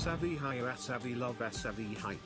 Savvy hire savvy love savvy hype.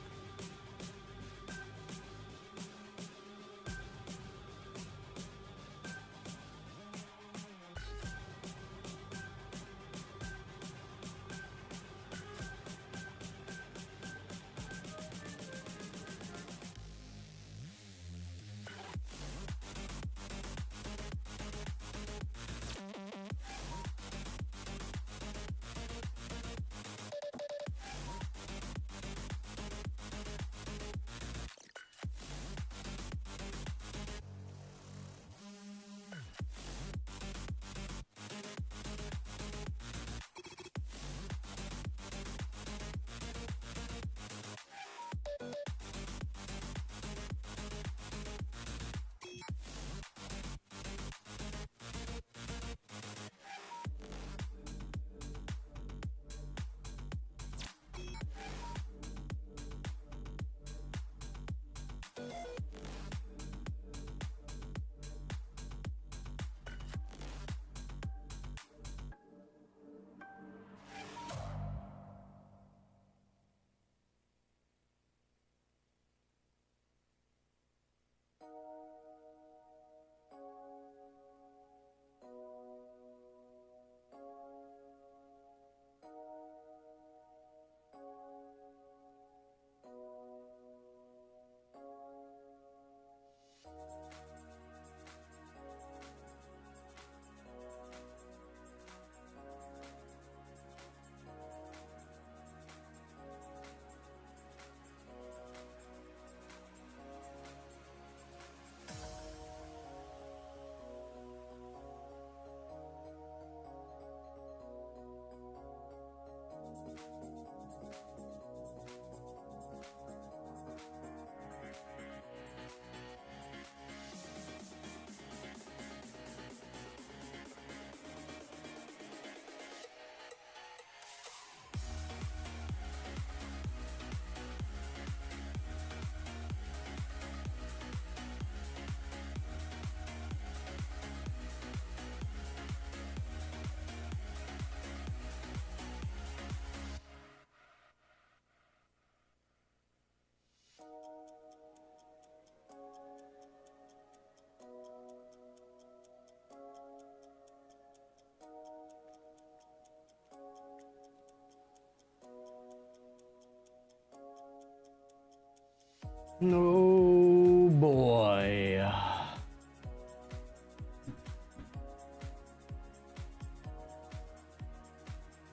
Oh boy.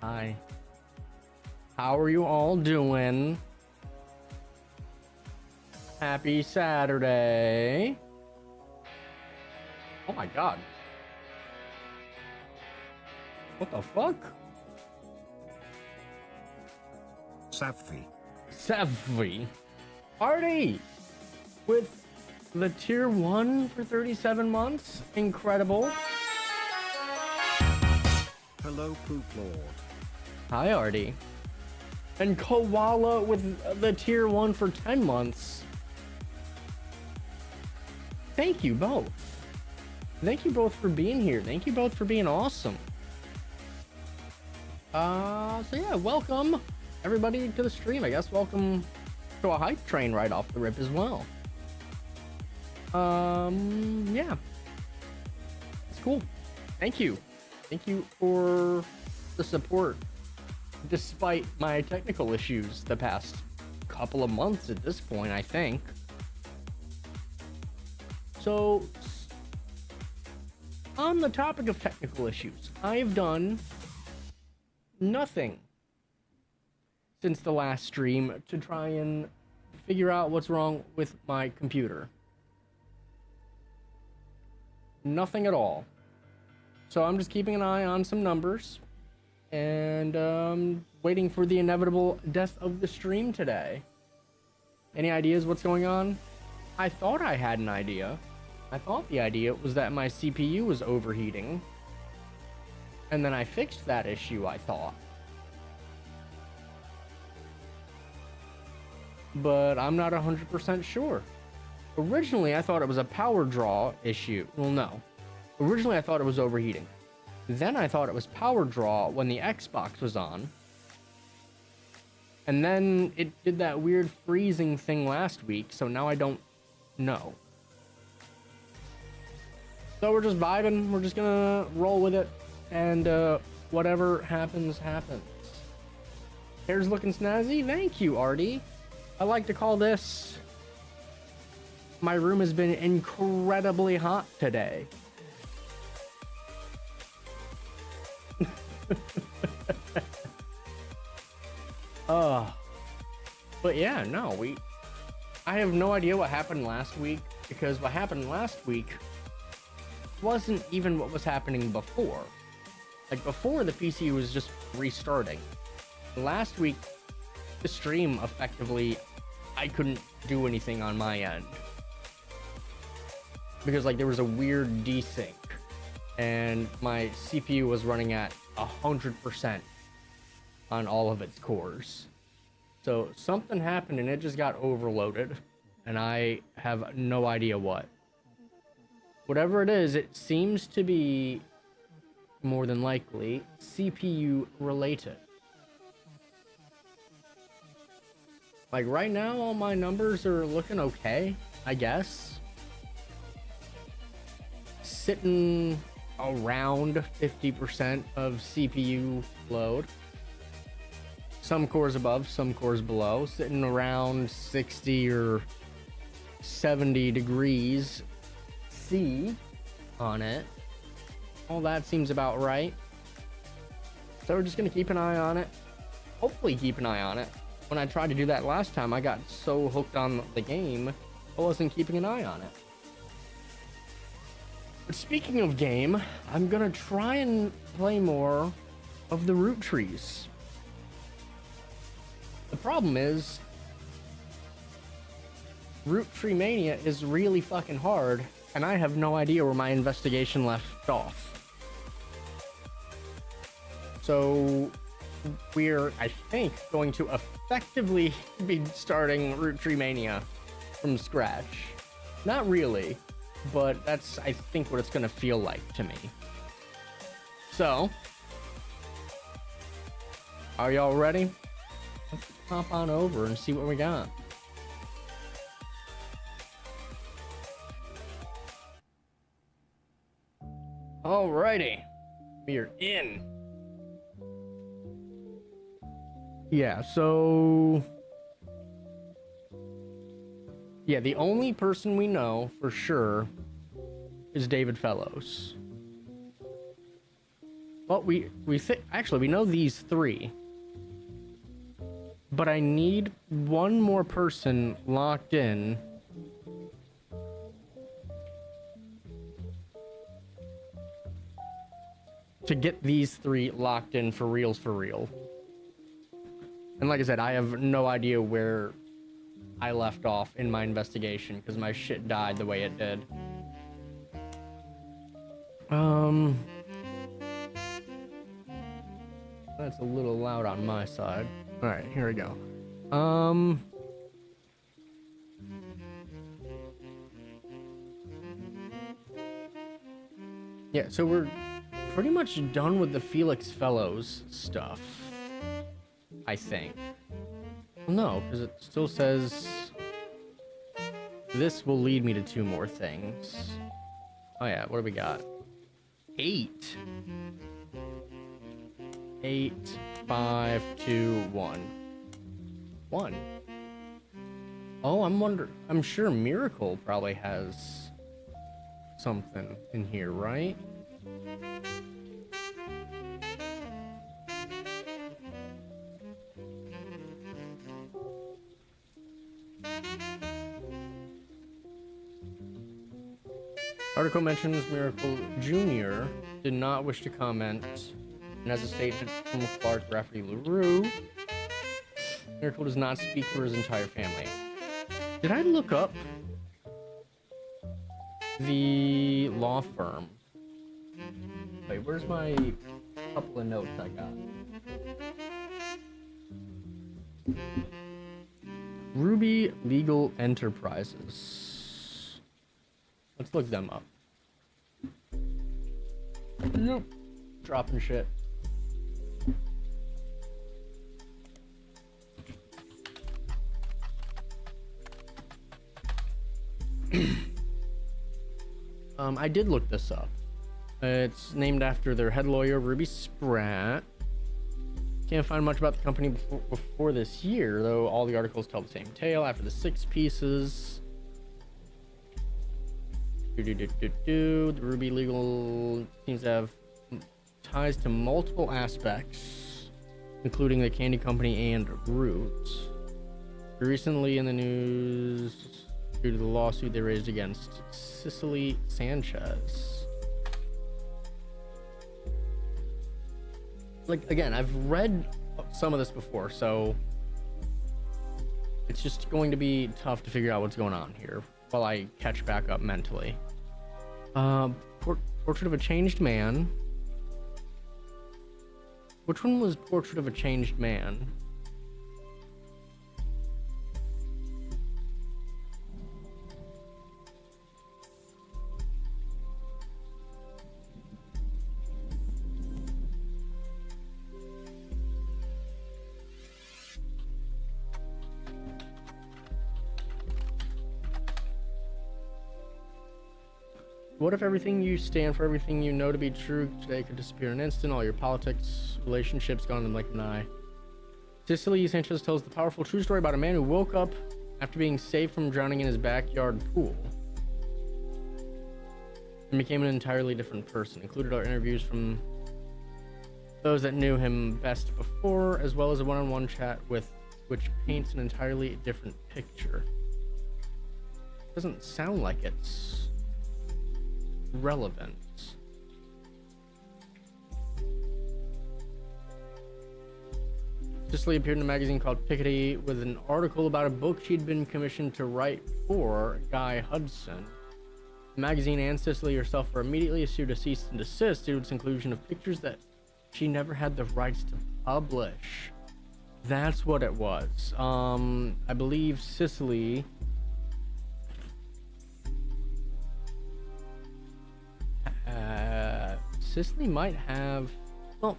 Hi. How are you all doing? Happy Saturday. Oh my god. What the fuck? Savvy. Savvy. Party! With the tier 1 for 37 months? Incredible. Hello, Poop Lord. Hi, Artie. And Koala with the tier 1 for 10 months. Thank you both. Thank you both for being here. Thank you both for being awesome. So yeah, welcome everybody to the stream. I guess welcome to a hype train right off the rip as well. Yeah. It's cool. Thank you. Thank you for the support. Despite my technical issues the past couple of months at this point, I think. So, on the topic of technical issues, I've done nothing since the last stream to try and figure out what's wrong with my computer. Nothing at all. So I'm just keeping an eye on some numbers and waiting for the inevitable death of the stream today. Any ideas what's going on? I thought I had an idea. I thought the idea was that my CPU was overheating. And then I fixed that issue, I thought. But I'm not 100% sure. Originally, I thought it was a power draw issue. Well, no. Originally, I thought it was overheating. Then I thought it was power draw when the Xbox was on. And then it did that weird freezing thing last week, so now I don't know. So we're just vibing. We're just gonna roll with it, and whatever happens, happens. Hair's looking snazzy. Thank you, Artie. I like to call this... My room has been incredibly hot today. But yeah, no, I have no idea what happened last week, because what happened last week wasn't even what was happening before. Like, before, the PC was just restarting. Last week, the stream, effectively, I couldn't do anything on my end. Because, like, there was a weird desync, and my CPU was running at 100% on all of its cores. So something happened and it just got overloaded, and I have no idea what. Whatever it is, it seems to be more than likely CPU related. Like, right now, all my numbers are looking okay, I guess. Sitting around 50% of CPU load. Some cores above, some cores below. Sitting around 60 or 70 degrees C on it. All that seems about right. So we're just gonna keep an eye on it. Hopefully keep an eye on it. When I tried to do that last time, I got so hooked on the game, I wasn't keeping an eye on it. But speaking of game, I'm gonna try and play more of the Roottrees. The problem is, Roottree Mania is really fucking hard, and I have no idea where my investigation left off. So we're, I think, going to effectively be starting Roottree Mania from scratch. Not really, but that's, I think, what it's gonna feel like to me. So, are y'all ready? Let's hop on over and see what we got. Alrighty, we are in. Yeah, so... yeah, the only person we know for sure is David Fellows. Well, actually, we know these three. But I need one more person locked in. To get these three locked in for reals for real. And like I said, I have no idea where I left off in my investigation because my shit died the way it did. That's a little loud on my side. All right, here we go. Yeah, so we're pretty much done with the Felix Fellows stuff, I think. Well, no, because it still says this will lead me to 2 more things. Oh yeah, what do we got? 8. 8, 5, 2, 1. 1. Oh, I'm sure Miracle probably has something in here, right? Article mentions Miracle Jr. did not wish to comment, and as a statement from Clark Rafferty LaRue, Miracle does not speak for his entire family. Did I look up the law firm? Wait, where's my couple of notes I got? Ruby Legal Enterprises. Let's look them up. Nope. Dropping shit. I did look this up. It's named after their head lawyer, Ruby Spratt. Can't find much about the company before this year, though all the articles tell the same tale. After the 6 pieces, the Ruby legal seems to have ties to multiple aspects, including the candy company and Roots. Recently in the news due to the lawsuit they raised against Cicely Sanchez. Like, again, I've read some of this before, so it's just going to be tough to figure out what's going on here while I catch back up mentally. Portrait of a Changed Man. Which one was Portrait of a Changed Man? What if everything you stand for, everything you know to be true today could disappear in an instant? All your politics, relationships gone in the blink of an eye. Cicely Sanchez tells the powerful true story about a man who woke up after being saved from drowning in his backyard pool and became an entirely different person. Included are interviews from those that knew him best before, as well as a one-on-one chat with which paints an entirely different picture. Doesn't sound like it's relevant. Cicely appeared in a magazine called Piketty with an article about a book she'd been commissioned to write for Guy Hudson. The magazine and Cicely herself were immediately issued a cease and desist due to its inclusion of pictures that she never had the rights to publish. That's what it was. I believe Cicely Cicely might have, well,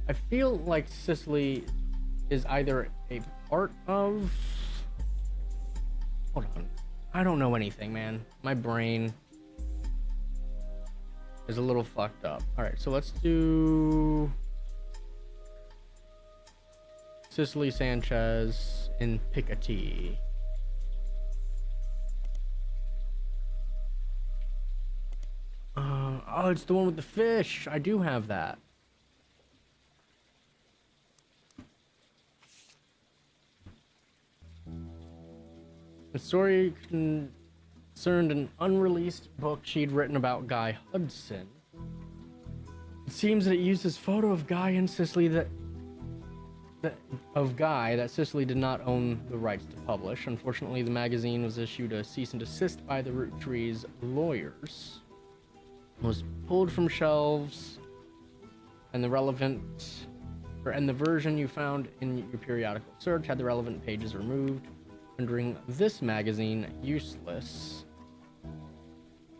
I feel like Cicely is either a part of, hold on, I don't know anything, man. My brain is a little fucked up. All right, so let's do Cicely Sanchez in Piketty. Oh, it's the one with the fish. I do have that. The story concerned an unreleased book she'd written about Guy Hudson. It seems that it used his photo of Guy and Cicely that Cicely did not own the rights to publish. Unfortunately, the magazine was issued a cease and desist by the Roottrees lawyers. It was pulled from shelves, and the version you found in your periodical search had the relevant pages removed, rendering this magazine useless.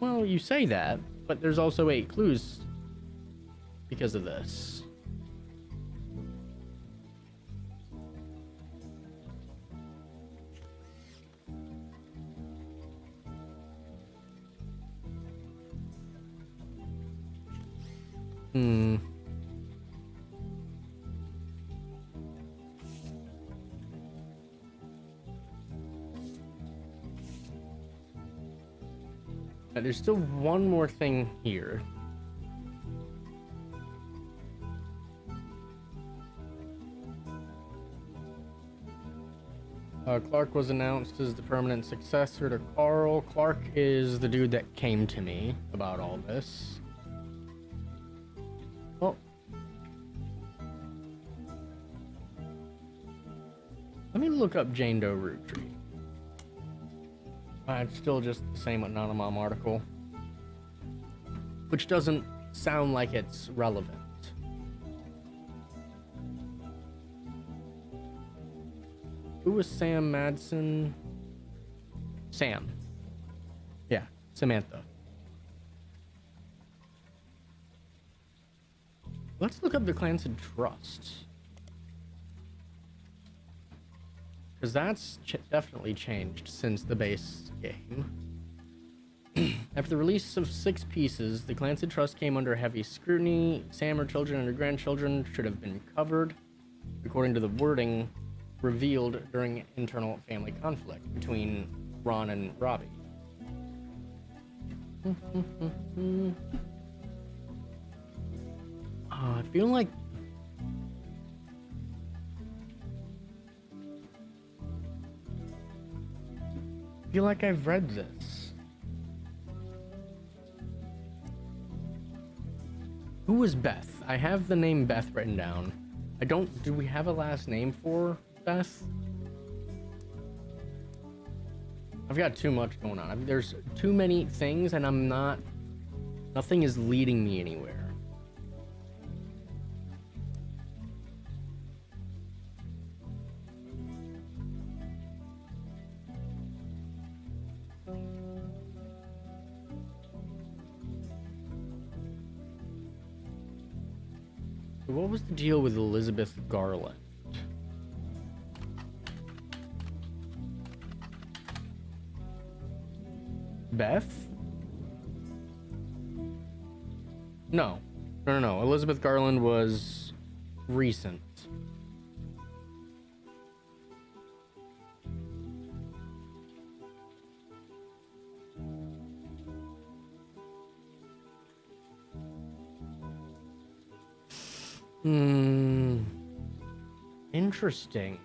Well, you say that, but there's also 8 clues because of this. There's still one more thing here. Clark was announced as the permanent successor to Carl. Clark is the dude that came to me about all this. Well, let me look up Jane Doe Rootree. It's still just the same Anonymous article, which doesn't sound like it's relevant. Who was Sam Madsen? Sam. Yeah, Samantha. Let's look up the Clancy Trust. Because that's definitely changed since the base game. After the release of 6 pieces, the Clancy Trust came under heavy scrutiny. Sam, her children, and her grandchildren should have been covered, according to the wording revealed during internal family conflict between Ron and Robbie. I feel like I've read this. Who was Beth? I have the name Beth written down. Do we have a last name for Beth? I've got too much going on. There's too many things and nothing is leading me anywhere. What was the deal with Elizabeth Garland? Beth? No. Elizabeth Garland was recent. Interesting.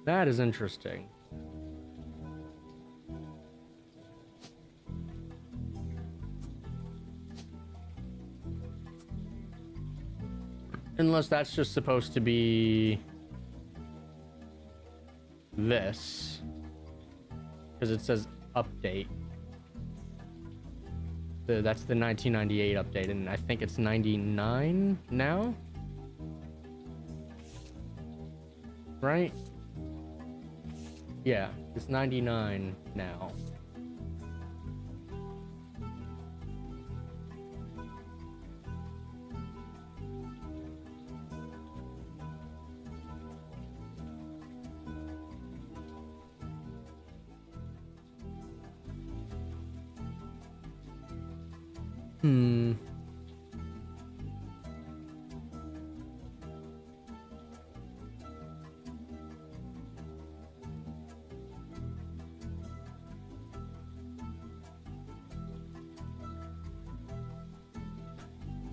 That is interesting. Unless that's just supposed to be this, because it says update. That's the 1998 update, and I think it's 99 now, right? Yeah, it's 99 now.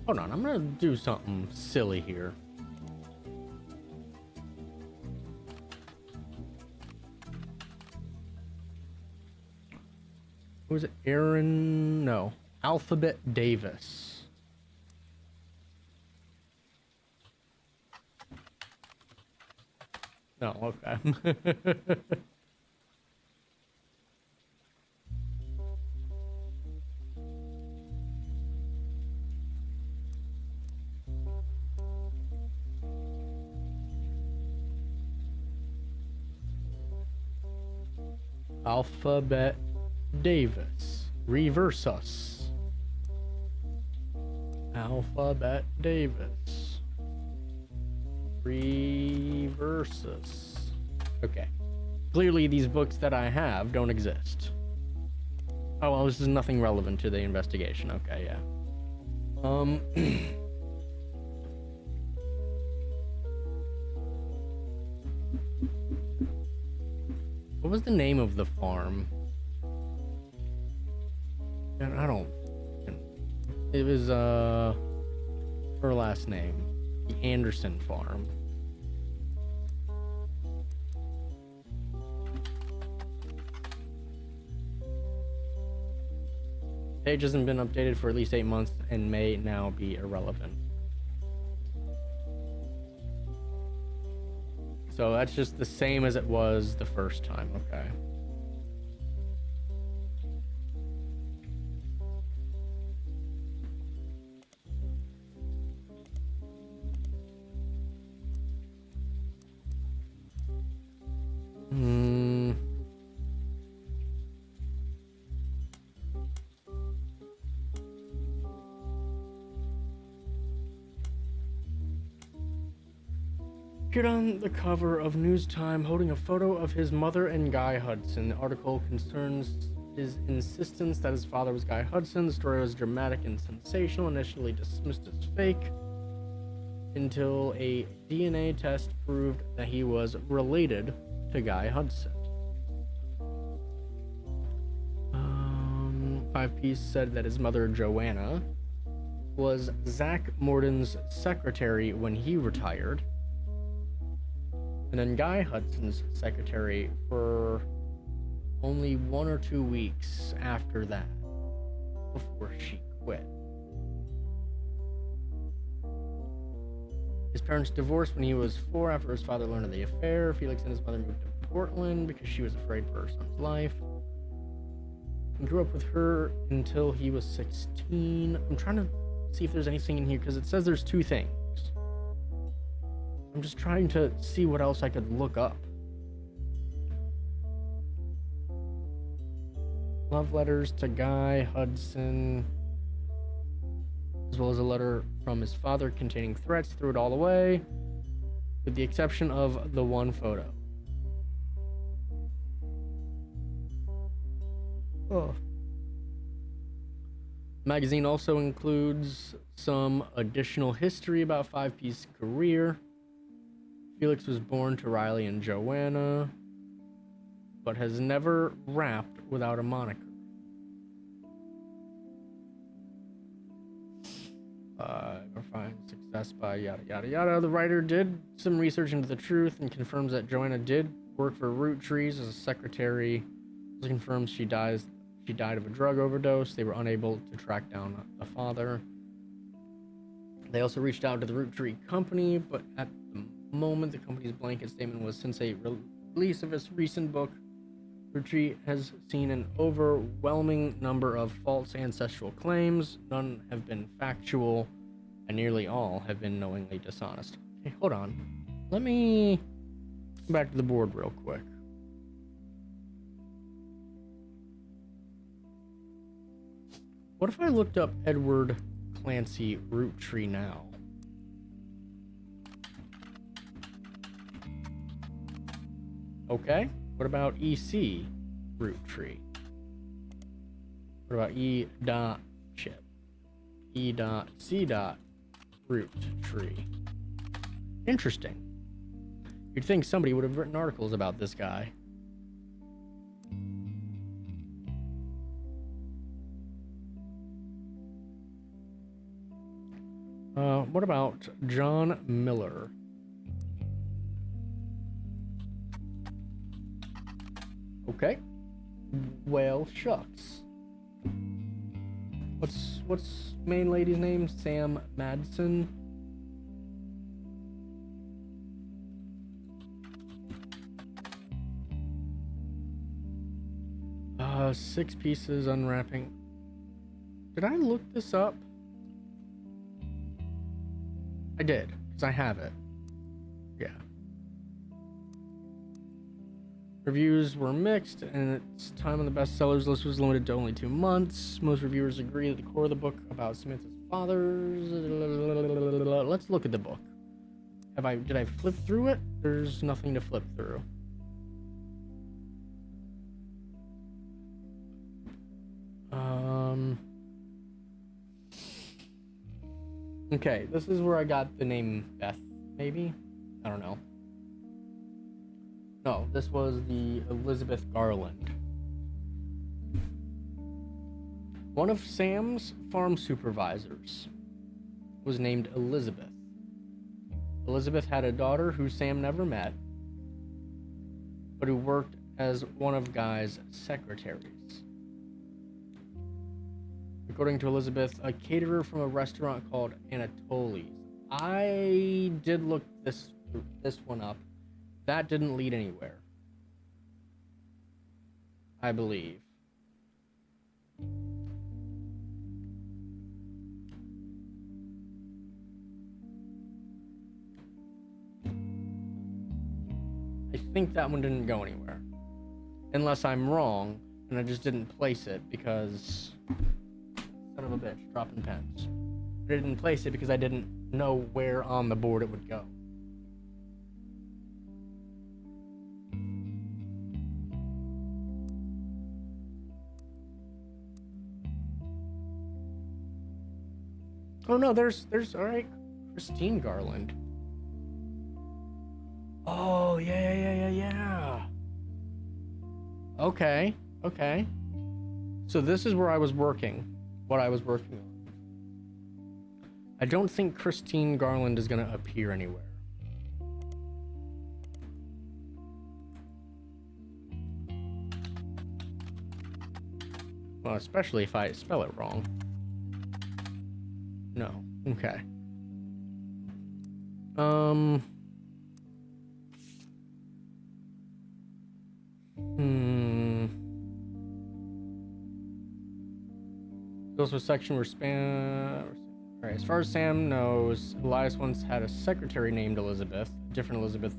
Hold on, I'm gonna do something silly here. Who was it? Aaron? No. Alphabet Davis. No, okay. Alphabet Davis. Reverse us. Alphabet Davis. Reverse us. Okay. Clearly these books that I have don't exist. Oh, well, this is nothing relevant to the investigation. Okay, yeah. What was the name of the farm? I don't... It was, her last name. The Anderson farm. Page hasn't been updated for at least 8 months and may now be irrelevant. So that's just the same as it was the first time, okay. Appeared on the cover of News Time holding a photo of his mother and Guy Hudson. The article concerns his insistence that his father was Guy Hudson. The story was dramatic and sensational, initially dismissed as fake, until a DNA test proved that he was related to Guy Hudson. Five Piece said that his mother, Joanna, was Zach Morton's secretary when he retired, and then Guy Hudson's secretary for only 1 or 2 weeks after that, before she quit. His parents divorced when he was 4 after his father learned of the affair. Felix and his mother moved to Portland because she was afraid for her son's life. He grew up with her until he was 16. I'm trying to see if there's anything in here because it says there's 2 things. I'm just trying to see what else I could look up. Love letters to Guy Hudson, as well as a letter from his father containing threats. Threw it all away, with the exception of the one photo. Oh. The magazine also includes some additional history about Five Piece's career. Felix was born to Riley and Joanna, but has never rapped without a moniker. Find success by yada yada yada. The writer did some research into the truth and confirms that Joanna did work for Roottrees as a secretary. Also confirms she died of a drug overdose. They were unable to track down the father. They also reached out to the Roottree company, but at the moment the company's blanket statement was, since a release of his recent book, Roottrees has seen an overwhelming number of false ancestral claims. None have been factual, and nearly all have been knowingly dishonest. Okay, hold on. Let me go back to the board real quick. What if I looked up Edward Clancy Roottree now? Okay. What about EC Roottree? What about E. Chip? E. C. Roottree. Interesting. You'd think somebody would have written articles about this guy. What about John Miller? Okay. Well, shucks. What's main lady's name? Sam Madsen. 6 pieces unwrapping. Did I look this up? I did, because I have it. Yeah. Reviews were mixed, and its time on the bestsellers list was limited to only 2 months. Most reviewers agree that the core of the book about Samantha's fathers. Let's look at the book. Did I flip through it? There's nothing to flip through. Okay, this is where I got the name Beth, maybe? I don't know. No, this was the Elizabeth Garland. One of Sam's farm supervisors was named Elizabeth. Elizabeth had a daughter who Sam never met, but who worked as one of Guy's secretaries. According to Elizabeth, a caterer from a restaurant called Anatoli's. I did look this one up. That didn't lead anywhere, I believe. I think that one didn't go anywhere. Unless I'm wrong, and I just didn't place it because... Son of a bitch, dropping pens. I didn't place it because I didn't know where on the board it would go. Oh no, there's all right, Christine Garland. Oh yeah. Okay. So this is where I was working. What I was working on. I don't think Christine Garland is gonna appear anywhere. Well, especially if I spell it wrong. No. Okay. There's also a section where Alright, as far as Sam knows, Elias once had a secretary named Elizabeth, a different Elizabeth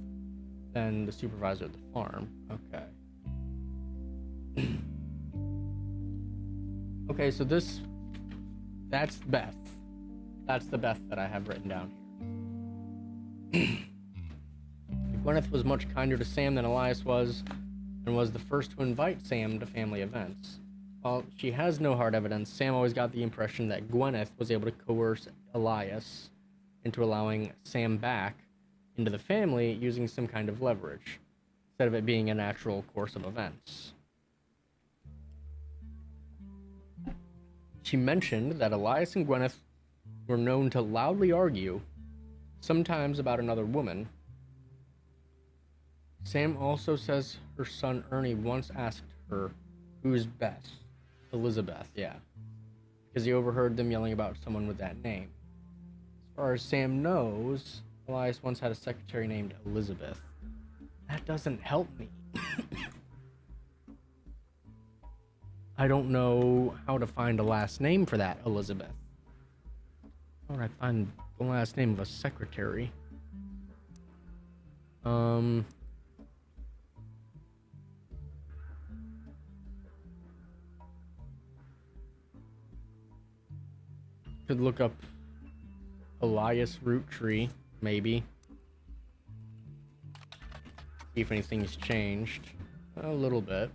than the supervisor at the farm. Okay. Okay, so that's Beth. That's the Beth that I have written down here. Gwyneth was much kinder to Sam than Elias was, and was the first to invite Sam to family events. While she has no hard evidence, Sam always got the impression that Gwyneth was able to coerce Elias into allowing Sam back into the family using some kind of leverage, instead of it being a natural course of events. She mentioned that Elias and Gwyneth were known to loudly argue, sometimes about another woman. Sam also says her son Ernie once asked her, "Who's Beth?" Elizabeth, yeah. Because he overheard them yelling about someone with that name. As far as Sam knows, Elias once had a secretary named Elizabeth. That doesn't help me. I don't know how to find a last name for that Elizabeth. How would I find the last name of a secretary? Could look up Elias Roottrees, maybe. See if anything's changed. A little bit.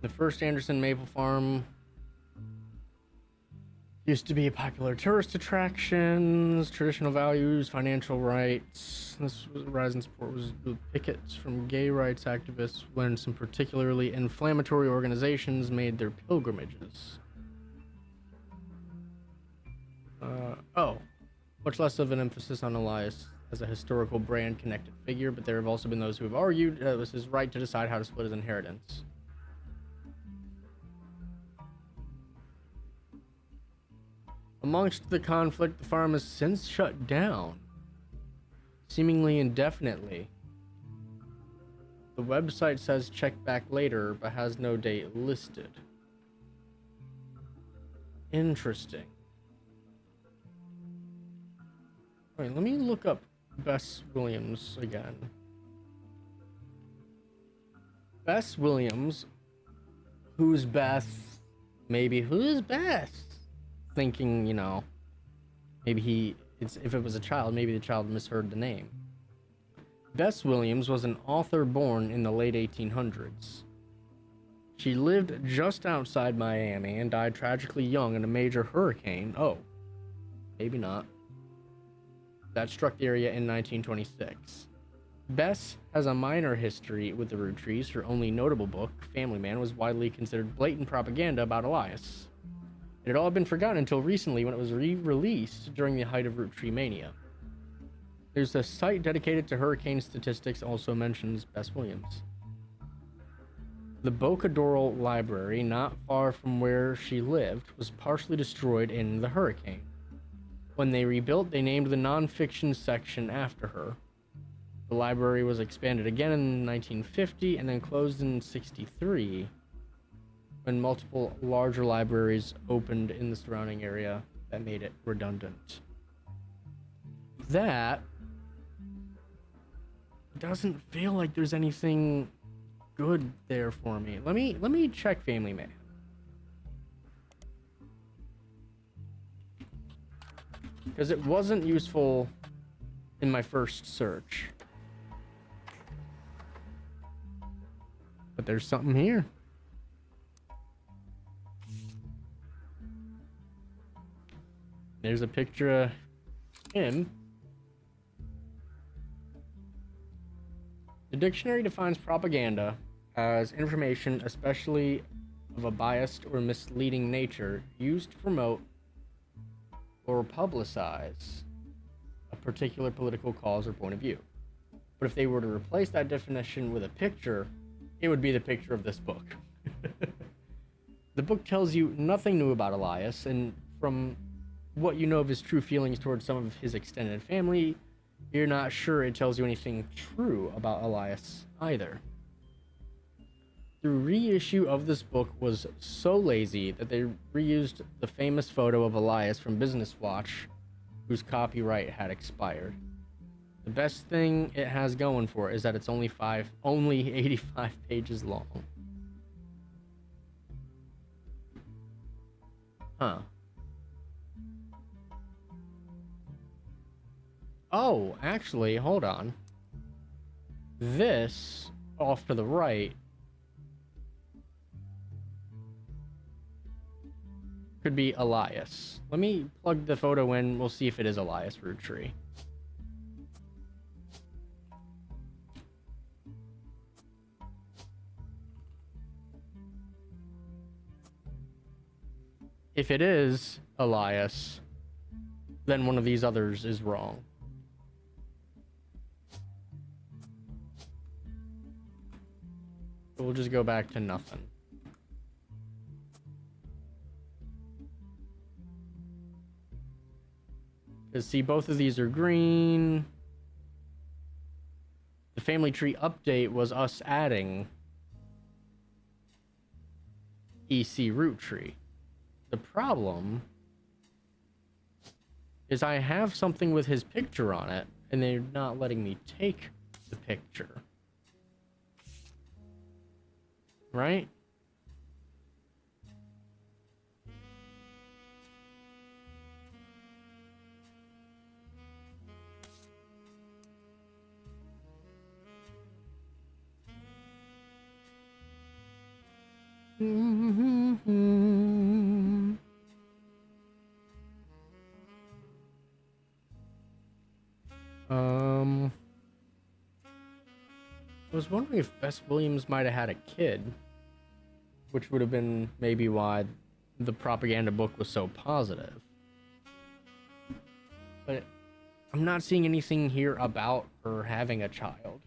The first Anderson Maple Farm used to be a popular tourist attractions, traditional values, financial rights. This was a rise in support was the pickets from gay rights activists when some particularly inflammatory organizations made their pilgrimages. Much less of an emphasis on Elias as a historical brand connected figure, but there have also been those who have argued it was his right to decide how to split his inheritance. Amongst the conflict, the farm has since shut down, seemingly indefinitely. The website says check back later, but has no date listed. Interesting. Alright, let me look up Bess Williams again. Bess Williams. Who's Beth? Maybe who's Beth? Thinking, you know, maybe if it was a child, maybe the child misheard the name. Bess Williams was an author born in the late 1800s. She lived just outside Miami and died tragically young in a major hurricane. Oh, maybe not. That struck the area in 1926. Bess has a minor history with the Roottrees. Her only notable book, Family Man, was widely considered blatant propaganda about Elias. It had all been forgotten until recently when it was re-released during the height of Roottree mania. There's a site dedicated to hurricane statistics also mentions Bess Williams. The Boca Doral Library, not far from where she lived, was partially destroyed in the hurricane. When they rebuilt, they named the nonfiction section after her. The library was expanded again in 1950 and then closed in 1963 when multiple larger libraries opened in the surrounding area that made it redundant. That doesn't feel like there's anything good there for me. Let me check Family Man. Because it wasn't useful in my first search. there's something here. There's a picture of him. The dictionary defines propaganda as information, especially of a biased or misleading nature, used to promote or publicize a particular political cause or point of view. But if they were to replace that definition with a picture, it would be the picture of this book. The book tells you nothing new about Elias, and from what you know of his true feelings towards some of his extended family, you're not sure it tells you anything true about Elias either. The reissue of this book was so lazy that they reused the famous photo of Elias from Business Watch, whose copyright had expired. The best thing it has going for it is that it's only 85 pages long. Huh. Oh, actually, hold on. This, off to the right, could be Elias. Let me plug the photo in. We'll see if it is Elias Roottrees. If it is Elias, then one of these others is wrong. So we'll just go back to nothing. Because see, both of these are green. The family tree update was us adding EC Roottrees. The problem is I have something with his picture on it, and they're not letting me take the picture. Right? I was wondering if Bess Williams might have had a kid, which would have been maybe why the propaganda book was so positive. But I'm not seeing anything here about her having a child.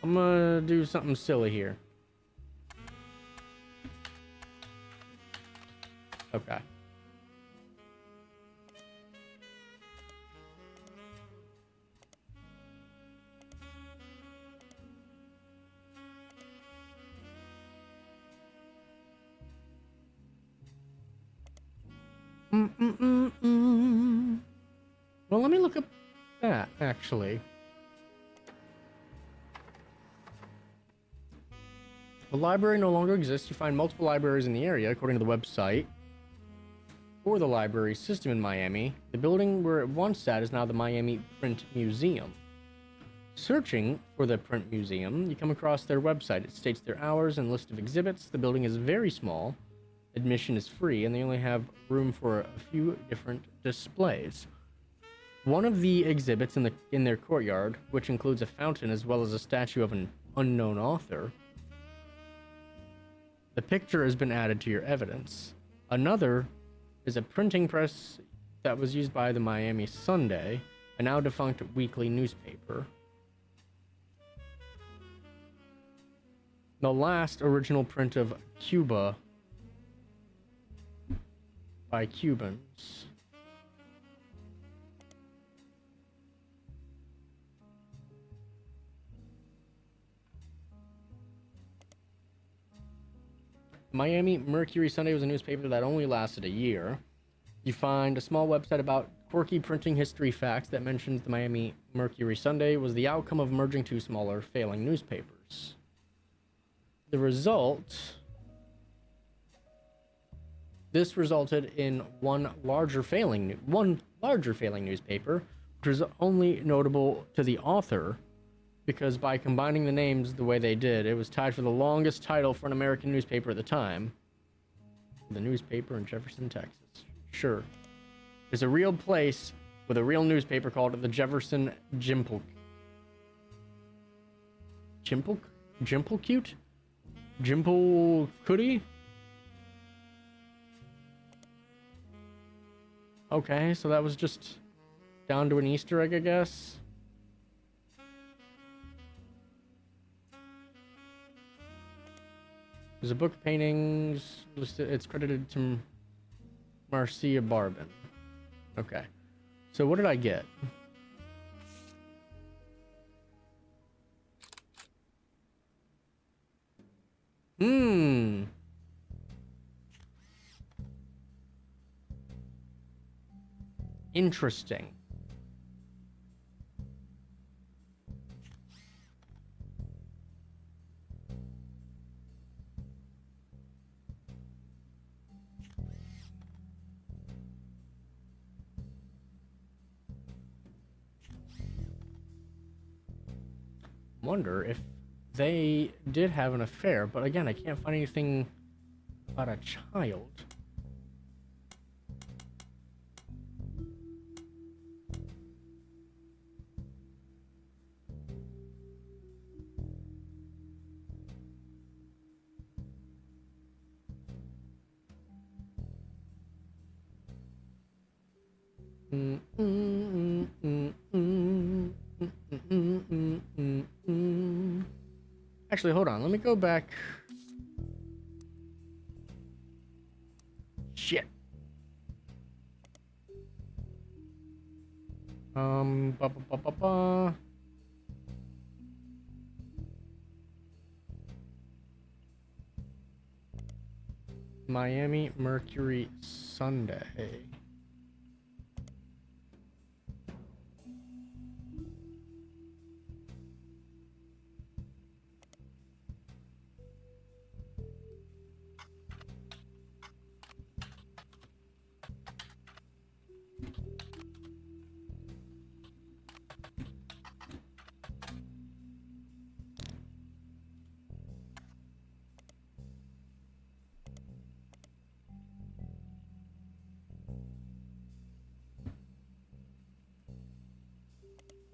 I'm gonna do something silly here. Okay. Well, let me look up that, actually. The library no longer exists. You find multiple libraries in the area, according to the website for the library system in Miami. The building where it once sat is now the Miami Print Museum. Searching for the Print Museum, you come across their website. It states their hours and list of exhibits. The building is very small. Admission is free, and they only have room for a few different displays. One of the exhibits in their courtyard, which includes a fountain as well as a statue of an unknown author, the picture has been added to your evidence. Another is a printing press that was used by the Miami Sunday, a now defunct weekly newspaper. The last original print of Cuba by Cubans. Miami Mercury Sunday was a newspaper that only lasted a year. You find a small website about quirky printing history facts that mentions the Miami Mercury Sunday was the outcome of merging two smaller failing newspapers. The result... This resulted in one larger failing newspaper, which was only notable to the author because by combining the names the way they did, it was tied for the longest title for an American newspaper at the time. The newspaper in Jefferson, Texas. Sure. There's a real place with a real newspaper called the Jefferson Jimplecute? Jimplecute? Okay, so that was just down to an Easter egg, I guess. There's a book of paintings. It's credited to Marcia Barbin. Okay. So what did I get? Interesting. Wonder if they did have an affair, but again, I can't find anything about a child. Actually, hold on. Let me go back. Shit. Ba, ba, ba, ba, ba. Miami Mercury Sunday.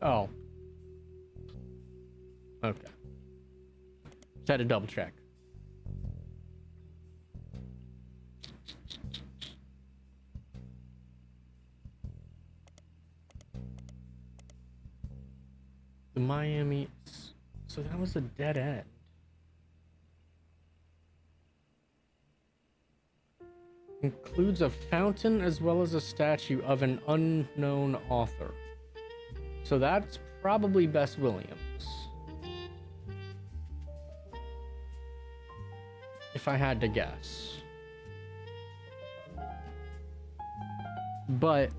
Oh. Okay. Just had to double check. The Miami... So that was a dead end. Includes a fountain as well as a statue of an unknown author. So that's probably Bess Williams. If I had to guess. But...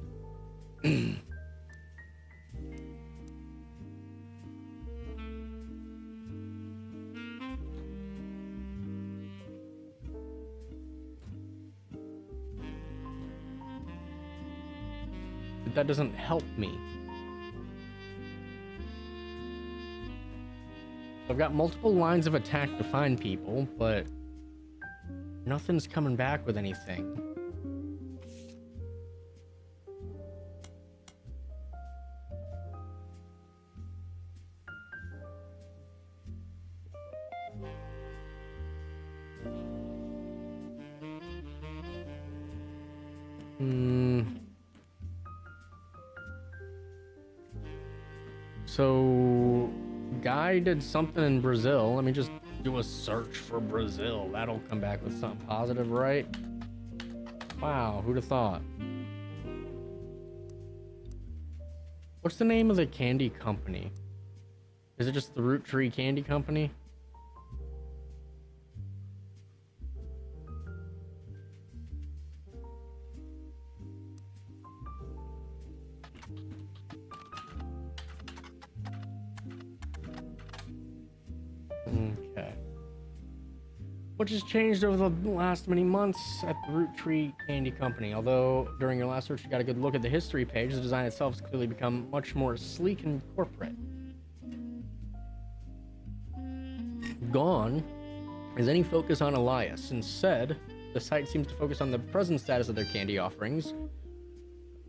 that doesn't help me. I've got multiple lines of attack to find people, but nothing's coming back with anything. So, guy did something in Brazil. Let me just do a search for Brazil. That'll come back with something positive, right? Wow, who'd have thought? What's the name of the candy company? Is it just the Roottrees Candy Company? Okay. which has changed over the last many months at the Roottrees Candy Company. Although during your last search you got a good look at the history page, the design itself has clearly become much more sleek and corporate. Gone is any focus on Elias. Instead, the site seems to focus on the present status of their candy offerings,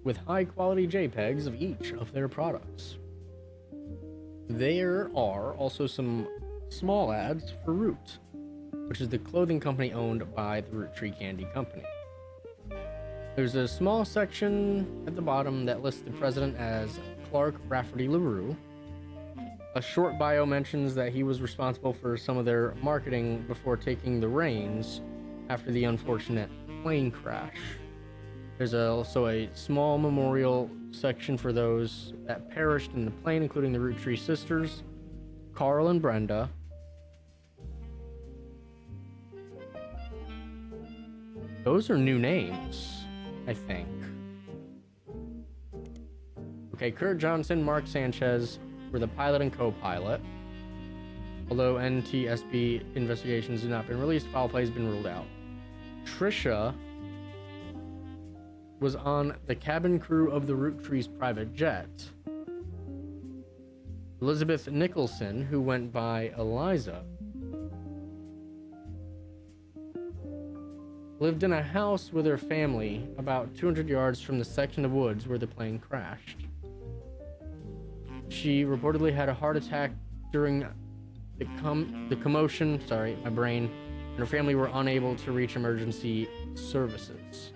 with high-quality JPEGs of each of their products. There are also some small ads for Root, which is the clothing company owned by the Roottrees Candy Company. There's a small section at the bottom that lists the president as Clark Rafferty LaRue. A short bio mentions that he was responsible for some of their marketing before taking the reins after the unfortunate plane crash. There's also a small memorial section for those that perished in the plane, including the Roottrees sisters, Carl and Brenda. Those are new names, I think. Okay, Kurt Johnson, Mark Sanchez were the pilot and co-pilot. Although NTSB investigations have not been released, foul play has been ruled out. Trisha was on the cabin crew of the Roottrees private jet. Elizabeth Nicholson, who went by Eliza, lived in a house with her family about 200 yards from the section of woods where the plane crashed. She reportedly had a heart attack during the commotion, my brain, and her family were unable to reach emergency services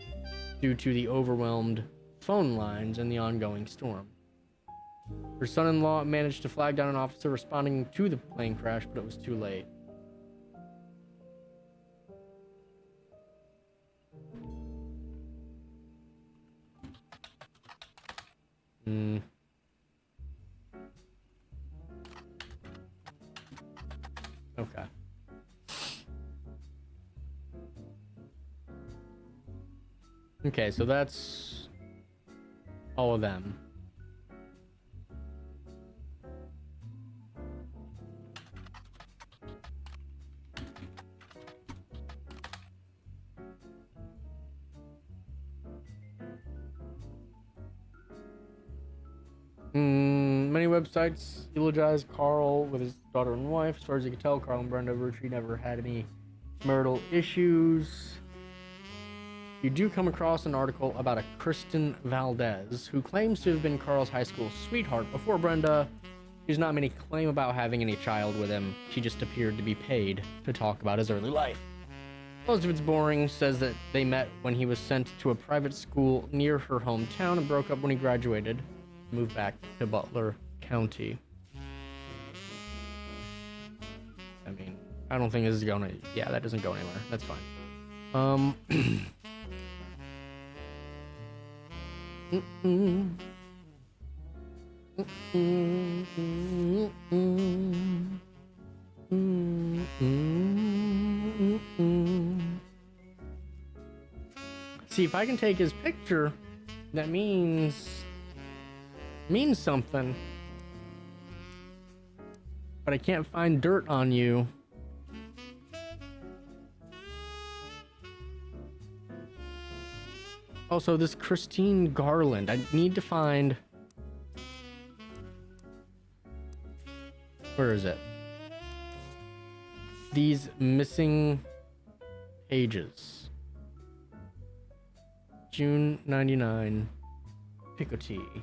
due to the overwhelmed phone lines and the ongoing storm. Her son-in-law managed to flag down an officer responding to the plane crash, but it was too late. Okay. Okay, so that's all of them. Many websites eulogize Carl with his daughter and wife. As far as you can tell, Carl and Brenda Roottrees never had any marital issues. You do come across an article about a Kristen Valdez, who claims to have been Carl's high school sweetheart before Brenda. She's not made any claim about having any child with him. She just appeared to be paid to talk about his early life. Most of it's boring. Says that they met when he was sent to a private school near her hometown and broke up when he graduated. Moved back to Butler County. I mean, I don't think this is going to... Yeah, that doesn't go anywhere. That's fine. See, if I can take his picture, that means something. But I can't find dirt on you. Also, this Christine Garland, I need to find... Where is it? These missing pages. June 99, Picotee.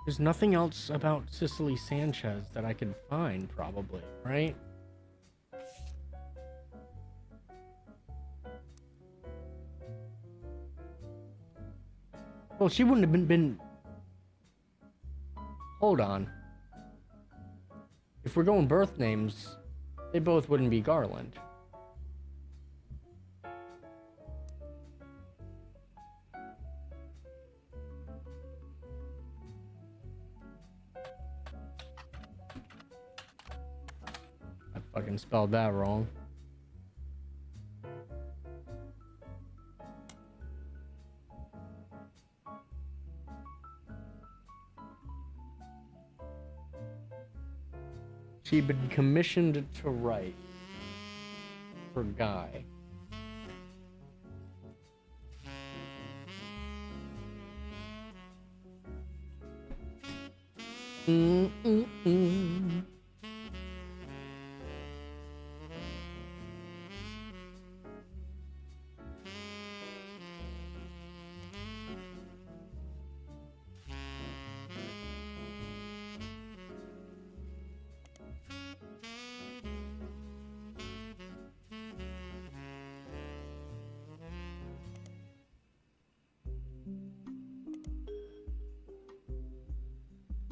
There's nothing else about Cicely Sanchez that I can find, probably, right? Well, she wouldn't have been... Hold on. If we're going birth names, they both wouldn't be Garland. I fucking spelled that wrong. She'd been commissioned to write for Guy. Mm-mm-mm.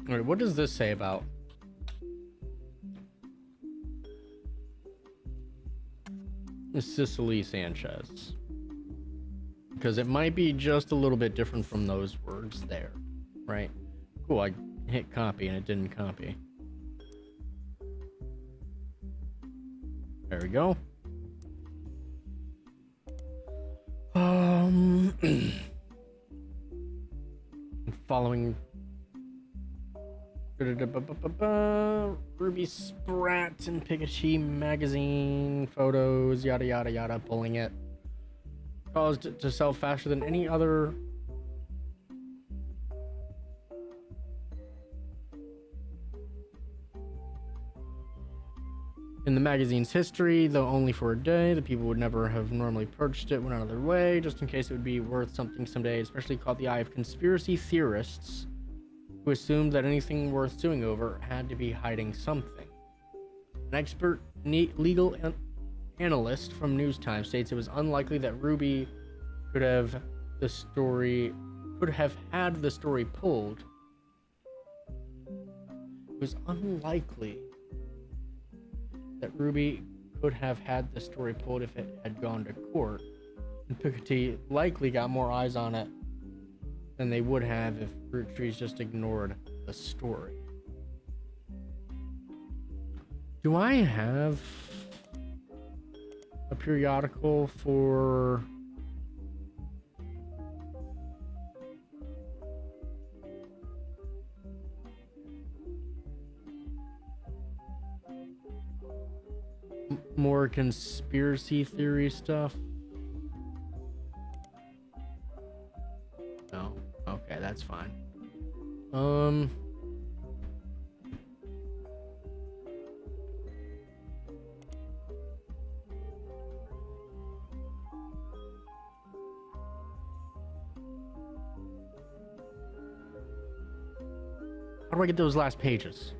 All right, what does this say about Cicely Sanchez? Because it might be just a little bit different from those words there, right? Cool, I hit copy and it didn't copy. There we go. Following Ruby Sprat and Pikachu magazine photos, yada yada yada, pulling it. Caused it to sell faster than any other. In the magazine's history, though only for a day, the people would never have normally purchased it, went out of their way, just in case it would be worth something someday, especially caught the eye of conspiracy theorists who assumed that anything worth suing over had to be hiding something. An expert legal analyst from News Time states it was unlikely that Ruby could have had the story pulled. It was unlikely that Ruby could have had the story pulled if it had gone to court, and Picotee likely got more eyes on it than they would have if Roottrees just ignored the story. Do I have a periodical for more conspiracy theory stuff? No. Okay, that's fine. How do I get those last pages?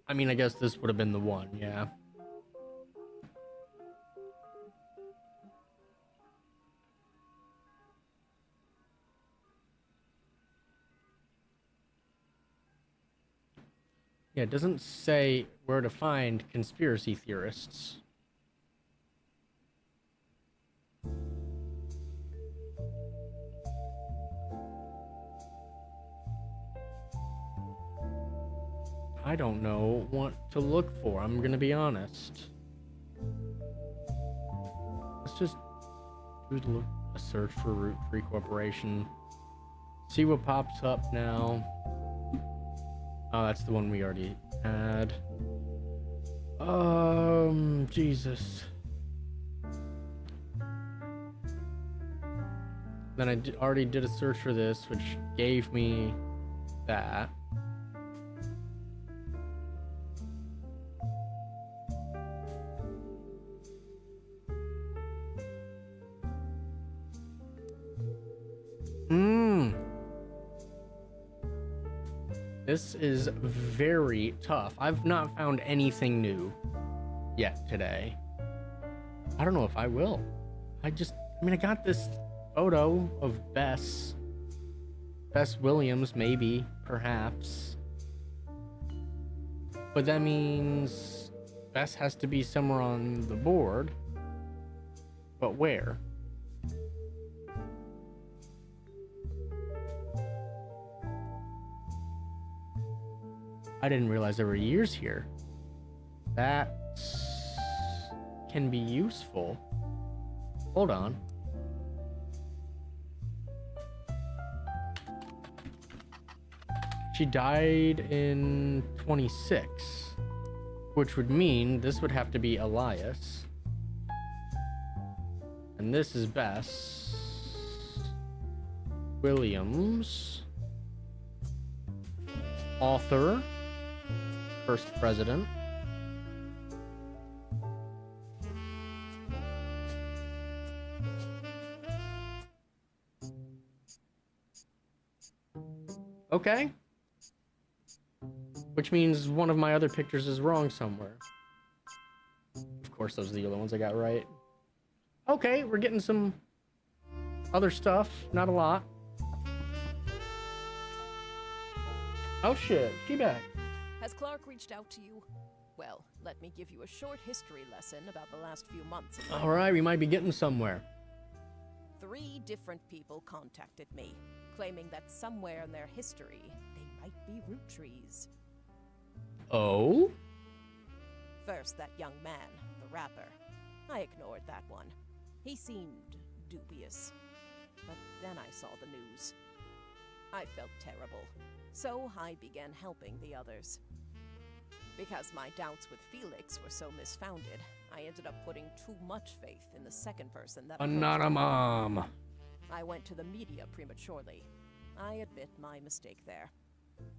I mean, I guess this would have been the one, yeah. Yeah, it doesn't say where to find conspiracy theorists. I don't know what to look for, I'm gonna be honest. Let's just do a search for Roottrees Corporation. See what pops up now. Oh, that's the one we already had. Jesus. Then I already did a search for this, which gave me that. This is very tough. I've not found anything new yet today. I don't know if I will. I mean, I got this photo of Bess Williams, maybe, perhaps. But that means Bess has to be somewhere on the board. But where? I didn't realize there were years here. That can be useful. Hold on. She died in 26, which would mean this would have to be Elias. And this is Bess Williams. Author. First president. Okay. Which means one of my other pictures is wrong somewhere. Of course, those are the other ones I got right. Okay, we're getting some other stuff. Not a lot. Oh shit, she back. Has Clark reached out to you? Well, let me give you a short history lesson about the last few months. Alright, we might be getting somewhere. 3 different people contacted me, claiming that somewhere in their history, they might be Roottrees. Oh? First, that young man, the rapper. I ignored that one. He seemed dubious. But then I saw the news. I felt terrible, so I began helping the others. Because my doubts with Felix were so misfounded, I ended up putting too much faith in the second person that Anonymous. I went to the media prematurely. I admit my mistake there.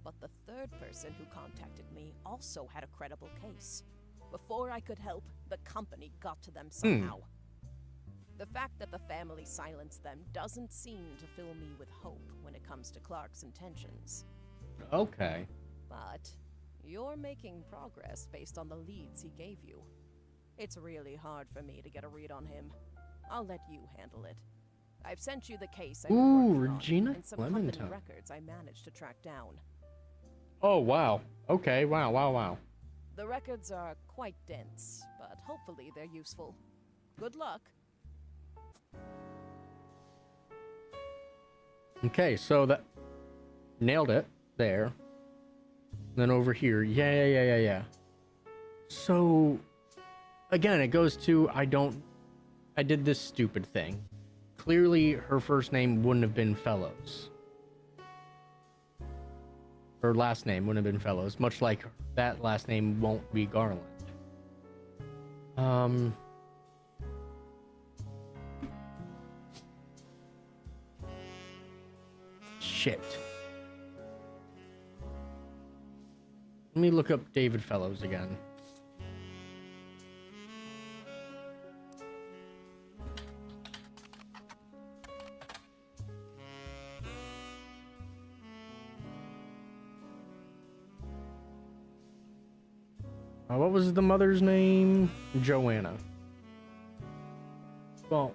But the third person who contacted me also had a credible case. Before I could help, the company got to them somehow. The fact that the family silenced them doesn't seem to fill me with hope when it comes to Clark's intentions. Okay. But you're making progress based on the leads he gave you. It's really hard for me to get a read on him. I'll let you handle it. I've sent you the case I Ooh, worked on, Regina and some company Clementine. records I managed to track down. Oh, wow. Okay, wow. The records are quite dense, but hopefully they're useful. Good luck. Okay, so that... Nailed it. There. Then over here. Yeah. So... Again, it goes to, I did this stupid thing. Clearly, her first name wouldn't have been Fellows. Her last name wouldn't have been Fellows, much like that last name won't be Garland. Shit. Let me look up David Fellows again. What was the mother's name? Joanna. Well,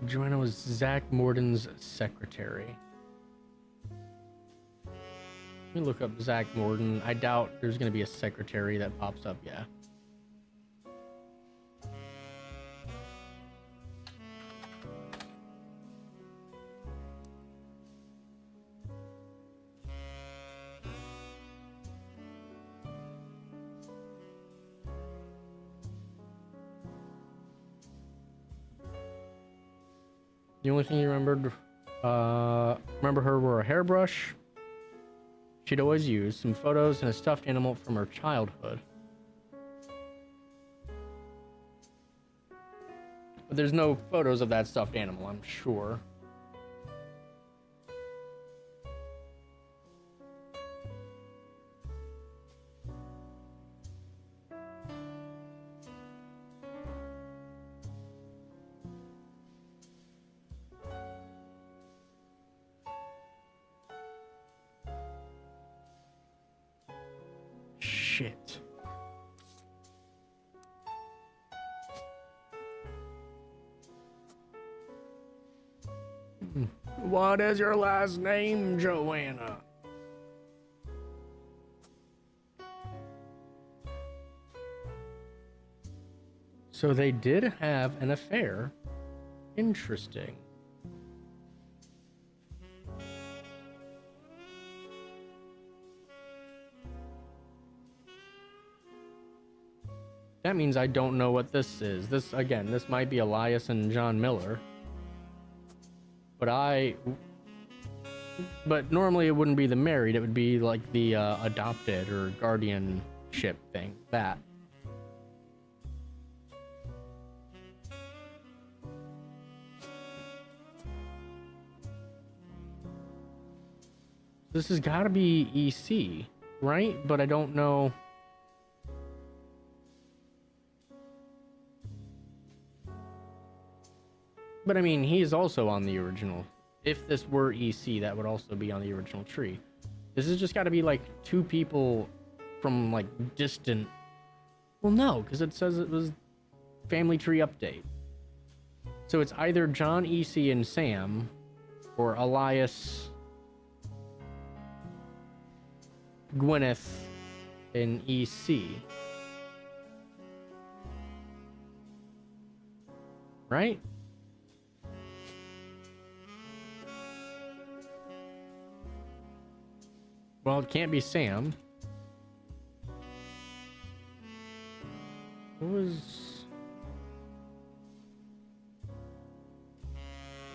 Joanna was Zach Morden's secretary. Let me look up Zach Morden. I doubt there's going to be a secretary that pops up, yeah. The only thing you remember her were a hairbrush she'd always use, some photos, and a stuffed animal from her childhood. But there's no photos of that stuffed animal, I'm sure. Shit. What is your last name, Joanna? So they did have an affair Interesting. That means I don't know what this is. This, again, this might be Elias and John Miller. But normally it wouldn't be the married, it would be like the adopted or guardianship thing. That. This has got to be EC, right? But I don't know. But I mean, he is also on the original. If this were EC, that would also be on the original tree. This has just got to be like two people from like distant. Well, no, because it says it was family tree update. So it's either John, EC, and Sam, or Elias, Gwyneth, and EC. Right? Well, it can't be Sam. Who was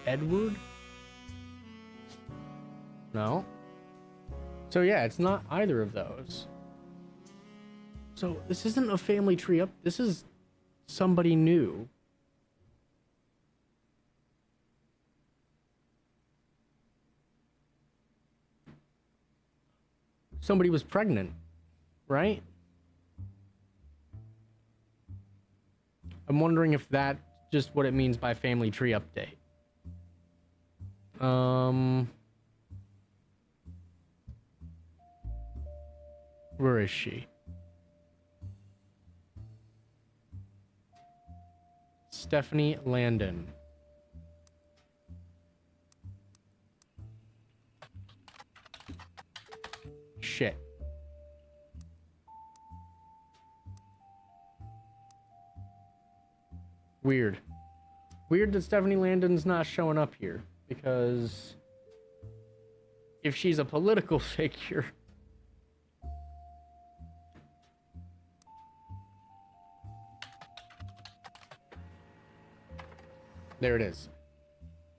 Edward? No. So yeah, it's not either of those. So this isn't a family tree up. This is somebody new. Somebody was pregnant, right? I'm wondering if that's just what it means by family tree update. Where is she? Stephanie Landon. Shit. Weird. Weird that Stephanie Landon's not showing up here, because if she's a political figure, there it is.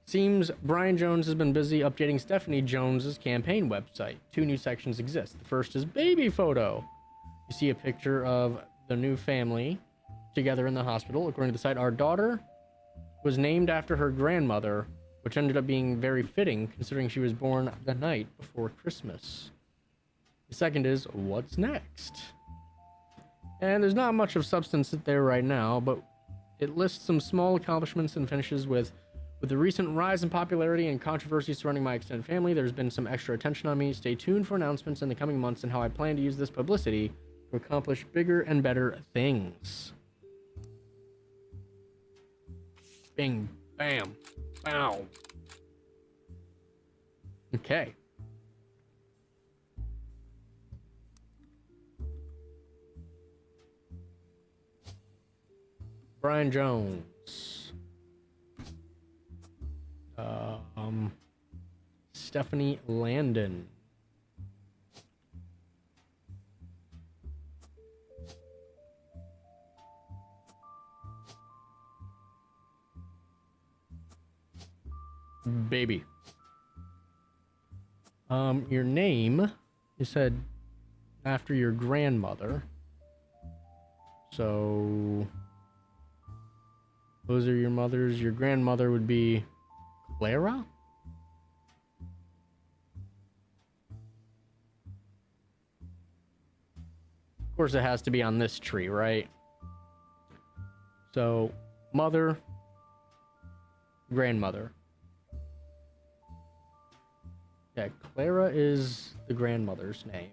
Seems Brian Jones has been busy updating Stephanie Jones's campaign website. 2 new sections exist. The first is baby photo. You see a picture of the new family together in the hospital. According to the site, our daughter was named after her grandmother, which ended up being very fitting considering she was born the night before Christmas. The second is what's next? And there's not much of substance there right now, but it lists some small accomplishments and finishes with the recent rise in popularity and controversy surrounding my extended family, there's been some extra attention on me. Stay tuned for announcements in the coming months and how I plan to use this publicity to accomplish bigger and better things. Bing, bam, bow. Okay. Brian Jones. Stephanie Landon. Baby. Your name, you said after your grandmother. So those are your mothers. Your grandmother would be Clara? Of course it has to be on this tree, right? So, mother, grandmother. Yeah, Clara is the grandmother's name.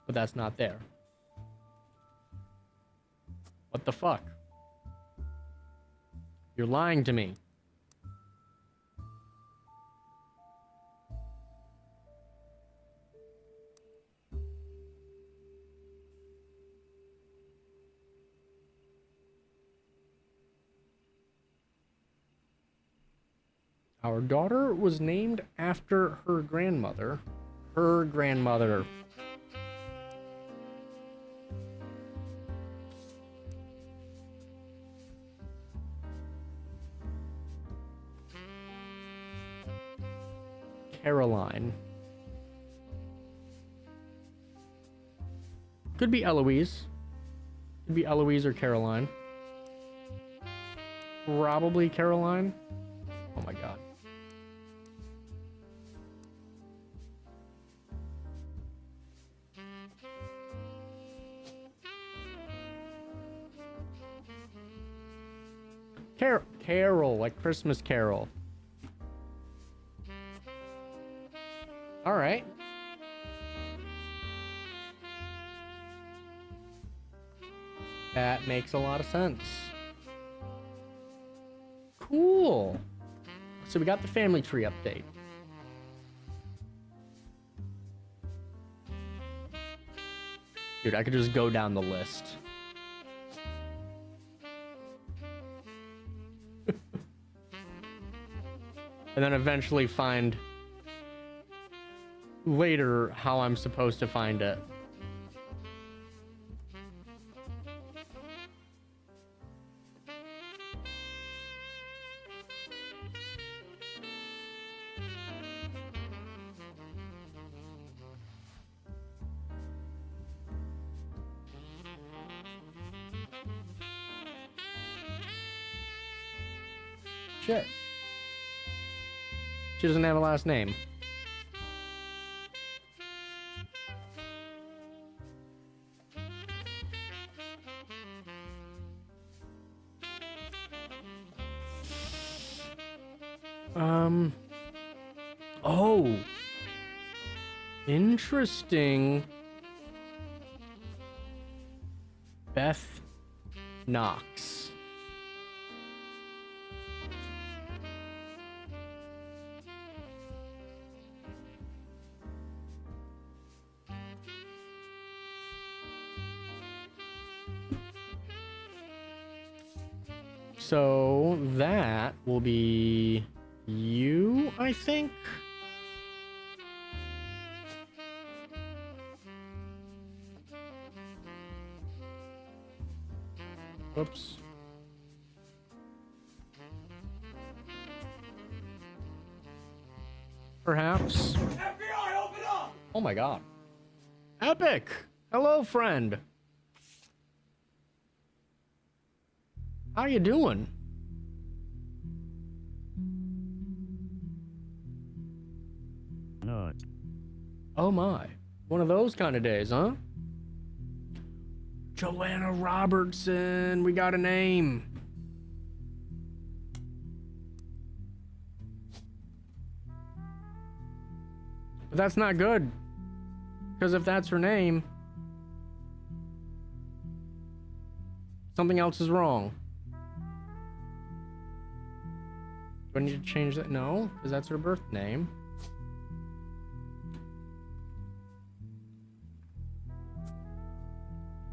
But that's not there. What the fuck? You're lying to me. Our daughter was named after her grandmother. Her grandmother. Caroline. Could be Eloise. Could be Eloise or Caroline. Probably Caroline. Oh my god. Carol, like Christmas Carol. All right. That makes a lot of sense. Cool. So we got the family tree update. Dude, I could just go down the list. And then eventually find later how I'm supposed to find it. Shit. She doesn't have a last name. Oh. Interesting. Beth Knox. So that will be you, I think. Oops. Perhaps. FBI, open up! Oh my god. Epic! Hello, friend. How you doing? Not. Oh my. One of those kind of days, huh? Joanna Robertson. We got a name. But that's not good. Because if that's her name, something else is wrong. Do I need to change that? No, because that's her birth name.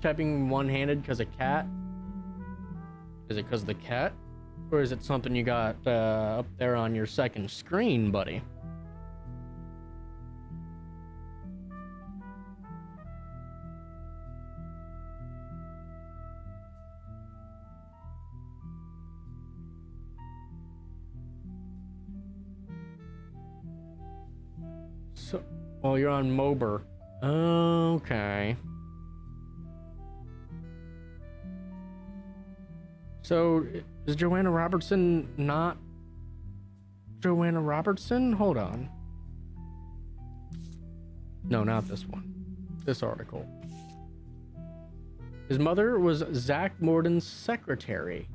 Typing one-handed because a cat? Is it because of the cat? Or is it something you got up there on your second screen, buddy? So, oh, you're on Mober. Okay. So, is Joanna Robertson not Joanna Robertson? Hold on. No, not this one. This article. His mother was Zach Morden's secretary.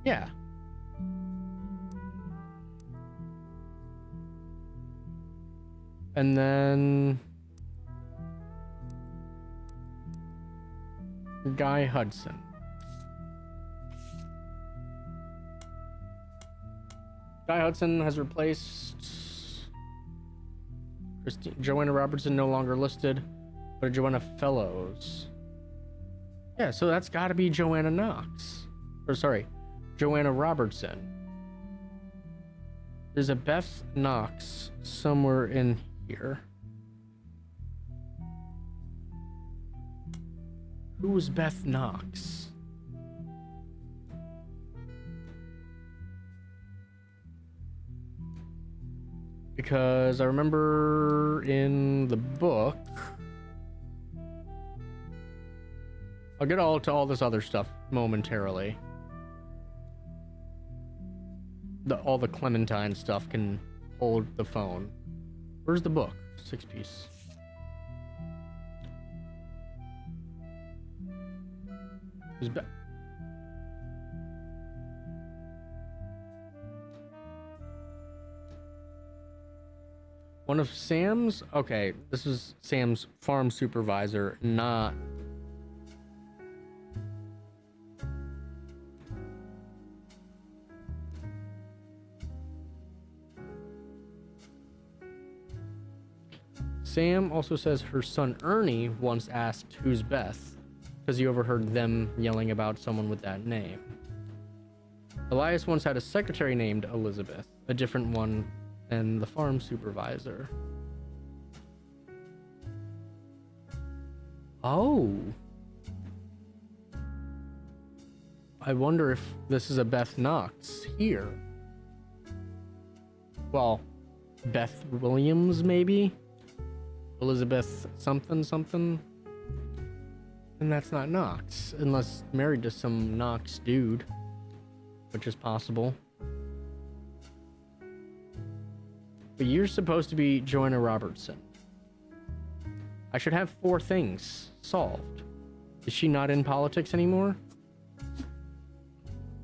Yeah. And then Guy Hudson. Guy Hudson has replaced Joanna Robertson, no longer listed, but Joanna Fellows. Yeah, so that's got to be Joanna Knox. Or sorry, Joanna Robertson. There's a Beth Knox somewhere in here. Who was Beth Knox? Because I remember in the book, I'll get to all this other stuff momentarily. All the Clementine stuff can hold the phone. Where's the book? 6-piece. Who's back? One of Sam's... Okay, this is Sam's farm supervisor, not... Sam also says her son Ernie once asked, "Who's Beth?" because he overheard them yelling about someone with that name. Elias once had a secretary named Elizabeth, a different one than the farm supervisor. Oh. I wonder if this is a Beth Knox here. Well, Beth Williams, maybe? Elizabeth something something. And that's not Knox, unless married to some Knox dude, which is possible. But you're supposed to be Joanna Robertson. I should have 4 things solved. Is she not in politics anymore?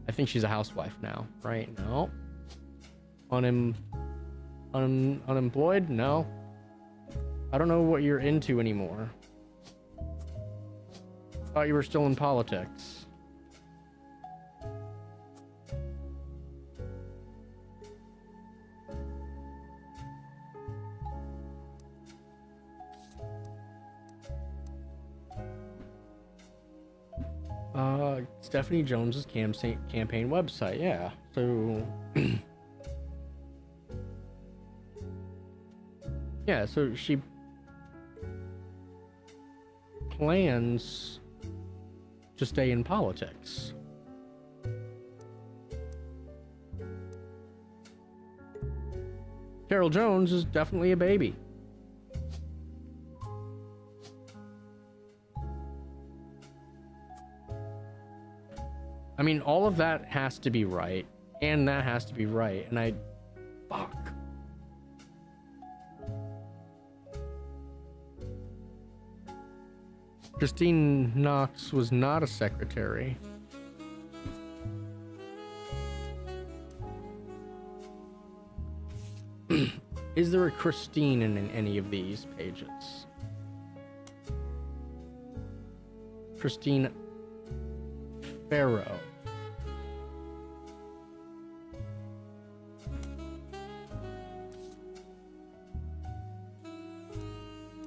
I think she's a housewife now, right? No. Unemployed? No. I don't know what you're into anymore. Thought you were still in politics. Stephanie Jones's campaign website, yeah. So yeah, so she plans to stay in politics. Carol Jones is definitely a baby. I mean, all of that has to be right, and that has to be right, and fuck. Christine Knox was not a secretary. Is there a Christine in any of these pages? Christine Farrow.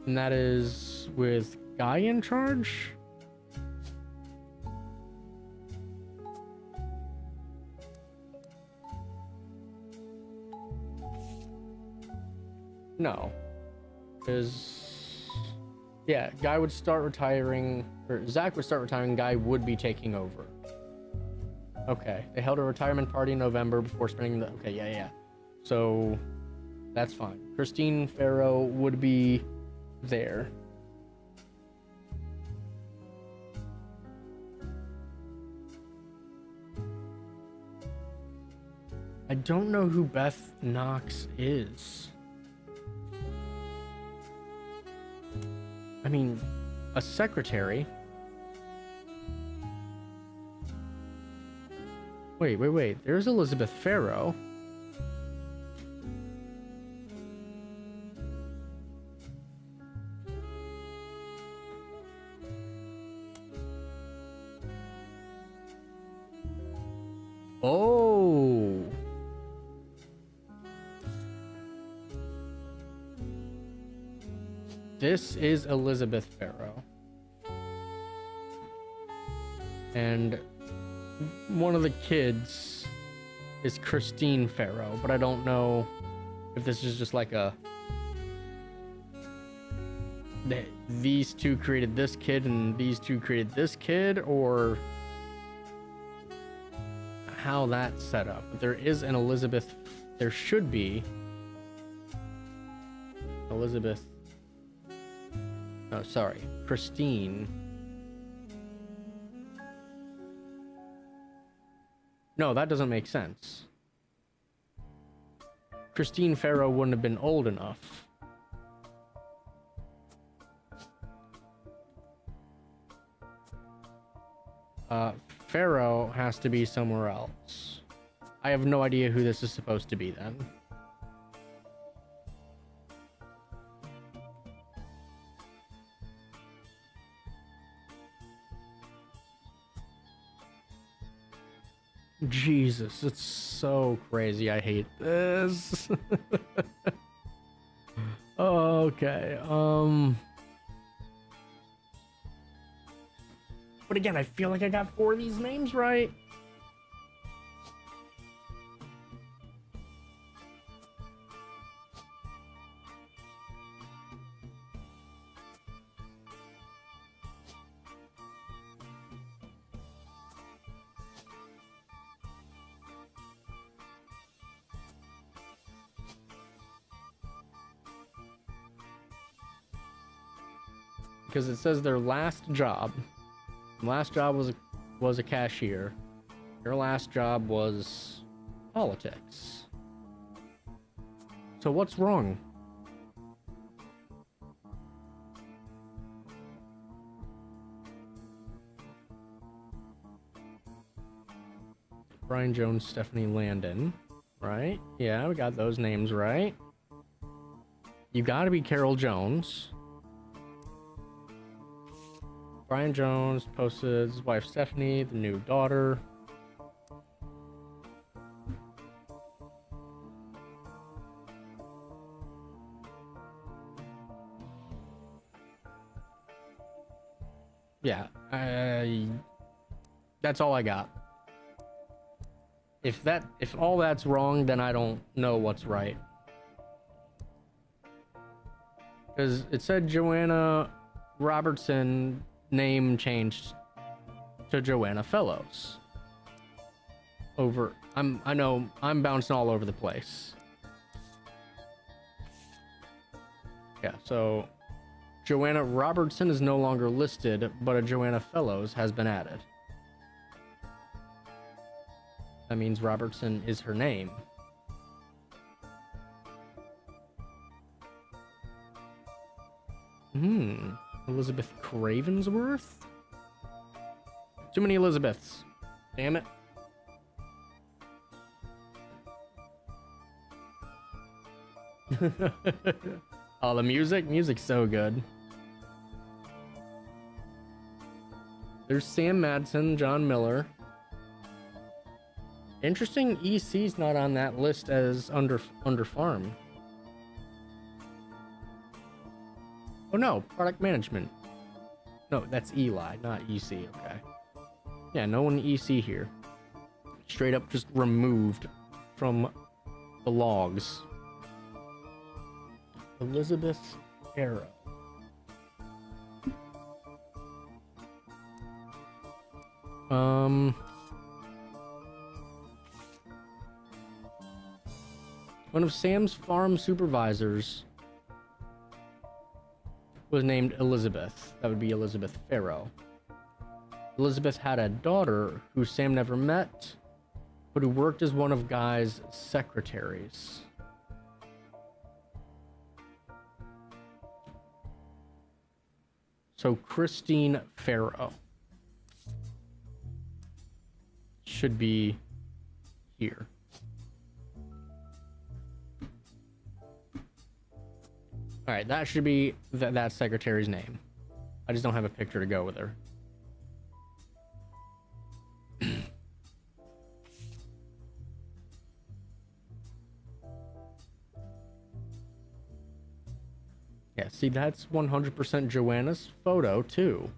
And that is with Guy in charge? No. Because, yeah, Guy would start retiring, or Zach would start retiring, Guy would be taking over. Okay. They held a retirement party in November before spending the... Okay, yeah. So, that's fine. Christine Farrow would be there. I don't know who Beth Knox is. I mean, a secretary. Wait. There's Elizabeth Farrow. Oh. This is Elizabeth Farrow. And one of the kids is Christine Farrow, but I don't know if this is just like a these two created this kid and these two created this kid, or how that's set up. But there is an Elizabeth. There should be Elizabeth. Oh, sorry, Christine. No, that doesn't make sense. Christine Farrow wouldn't have been old enough. Farrow has to be somewhere else. I have no idea who this is supposed to be then. Jesus, it's so crazy. I hate this. Okay, but again, I feel like I got 4 of these names right. Because it says their last job was a cashier. Your last job was politics. So what's wrong? Brian Jones, Stephanie Landon, right? Yeah, we got those names right. You gotta be Carol Jones. Brian Jones posted his wife Stephanie, the new daughter. Yeah, that's all I got. If all that's wrong, then I don't know what's right. Because it said Joanna Robertson name changed to Joanna Fellows. I know I'm bouncing all over the place. Yeah, so Joanna Robertson is no longer listed, but a Joanna Fellows has been added. That means Robertson is her name. Elizabeth Cravensworth? Too many Elizabeths. Damn it. Oh, the music's so good. There's Sam Madsen, John Miller. Interesting, EC's not on that list as under farm. Oh no, product management. No, that's Eli, not EC. Okay. Yeah, no one EC here. Straight up just removed from the logs. Elizabeth Arrow. One of Sam's farm supervisors was named Elizabeth. That would be Elizabeth Farrow. Elizabeth had a daughter who Sam never met, but who worked as one of Guy's secretaries. So Christine Farrow should be here. All right, that should be that secretary's name. I just don't have a picture to go with her. Yeah, see, that's 100% Joanna's photo, too.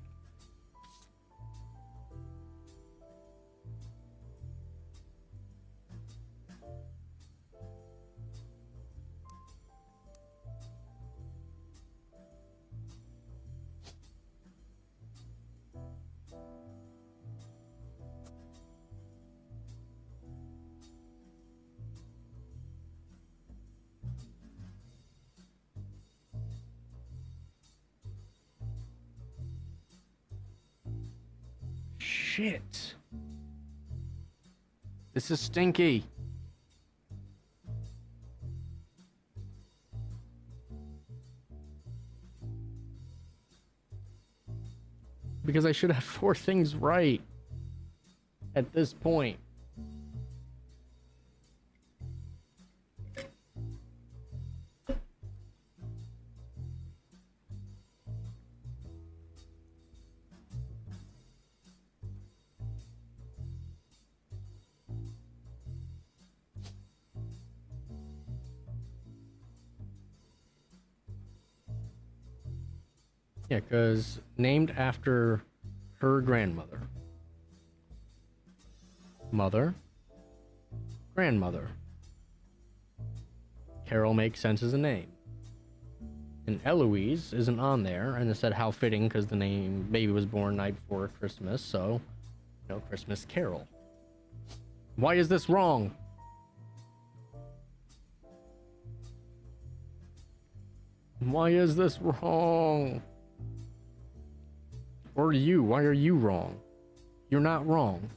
shit. This is stinky. Because I should have 4 things right at this point. Yeah, because named after her grandmother. Mother. Grandmother. Carol makes sense as a name. And Eloise isn't on there, and it said how fitting because the name baby was born night before Christmas, so no Christmas Carol. Why is this wrong? Why is this wrong? Or you, why are you wrong? You're not wrong.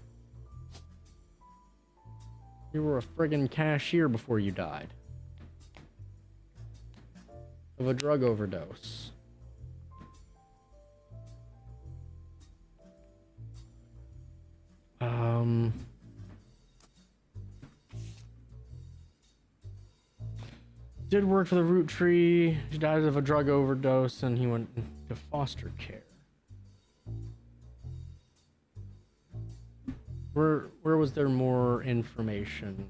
You were a friggin' cashier before you died. Of a drug overdose. Did work for the Roottrees. She died of a drug overdose and he went to foster care. Where was there more information?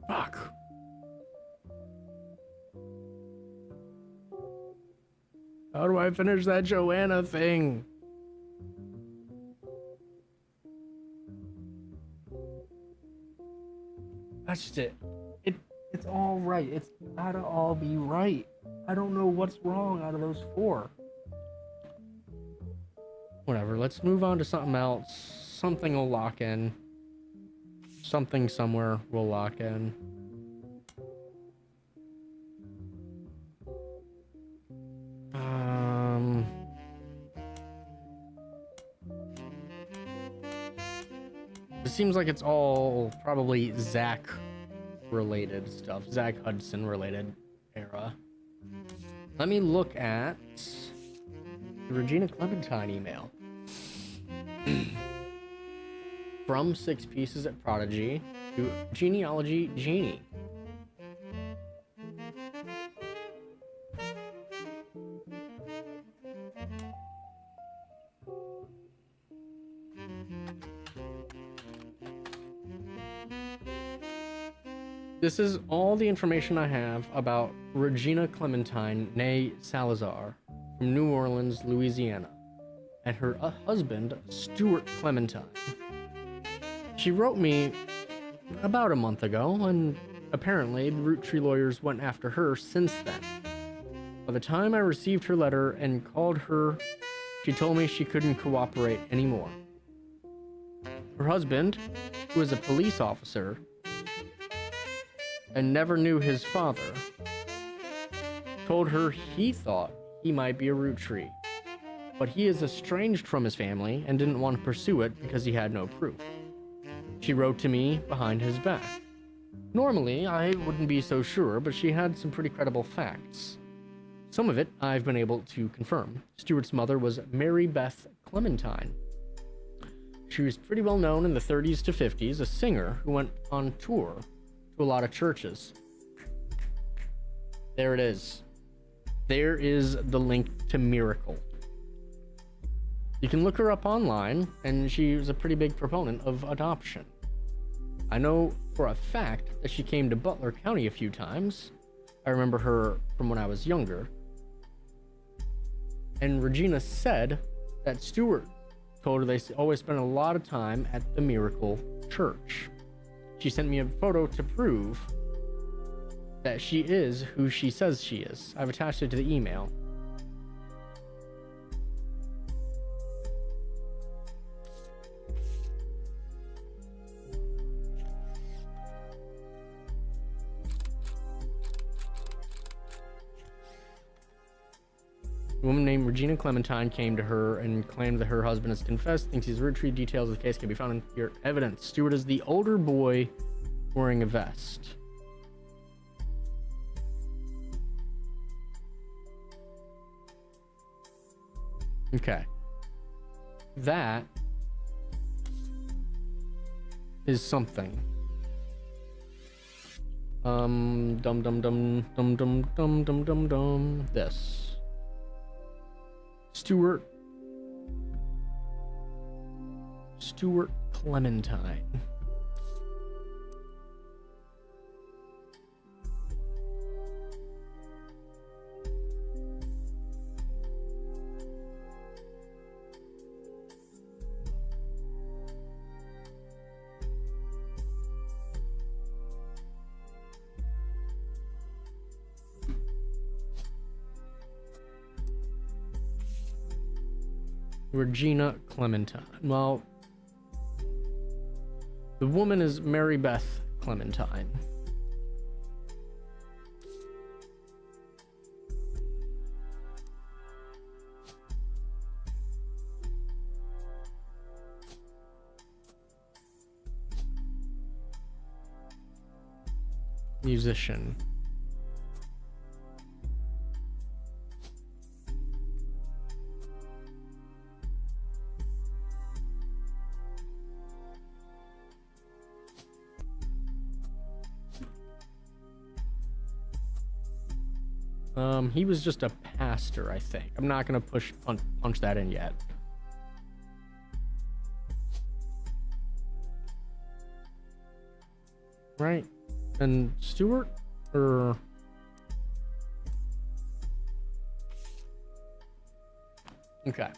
Fuck. How do I finish that Joanna thing? That's just it. It's all right. It's gotta all be right. I don't know what's wrong out of those 4. Whatever, let's move on to something else. Something will lock in. Something somewhere will lock in. It seems like it's all probably Zach related stuff. Zach Hudson related era. Let me look at the Regina Clementine email. From 6 Pieces at Prodigy to Genealogy Genie. This is all the information I have about Regina Clementine, née Salazar, from New Orleans, Louisiana, and her husband, Stuart Clementine. She wrote me about a month ago, and apparently the Roottrees lawyers went after her since then. By the time I received her letter and called her, she told me she couldn't cooperate anymore. Her husband, who is a police officer and never knew his father, told her he thought he might be a Roottree, but he is estranged from his family and didn't want to pursue it because he had no proof. She wrote to me behind his back. Normally, I wouldn't be so sure, but she had some pretty credible facts. Some of it I've been able to confirm. Stuart's mother was Mary Beth Clementine. She was pretty well known in the 30s to 50s, a singer who went on tour to a lot of churches. There it is. There is the link to Miracle. You can look her up online, and she was a pretty big proponent of adoption. I know for a fact that she came to Butler County a few times. I remember her from when I was younger. And Regina said that Stuart told her they always spend a lot of time at the Miracle Church. She sent me a photo to prove that she is who she says she is. I've attached it to the email. A woman named Regina Clementine came to her and claimed that her husband has confessed, thinks he's a Roottrees. Details of the case can be found in your evidence. Stuart is the older boy wearing a vest. Okay. That is something. Dum dum dum dum dum dum dum dum dum. This. Stuart Clementine. Regina Clementine. Well, the woman is Mary Beth Clementine. Musician. He was just a pastor, I think. I'm not gonna punch that in yet. Right? And Stuart? Or... Okay.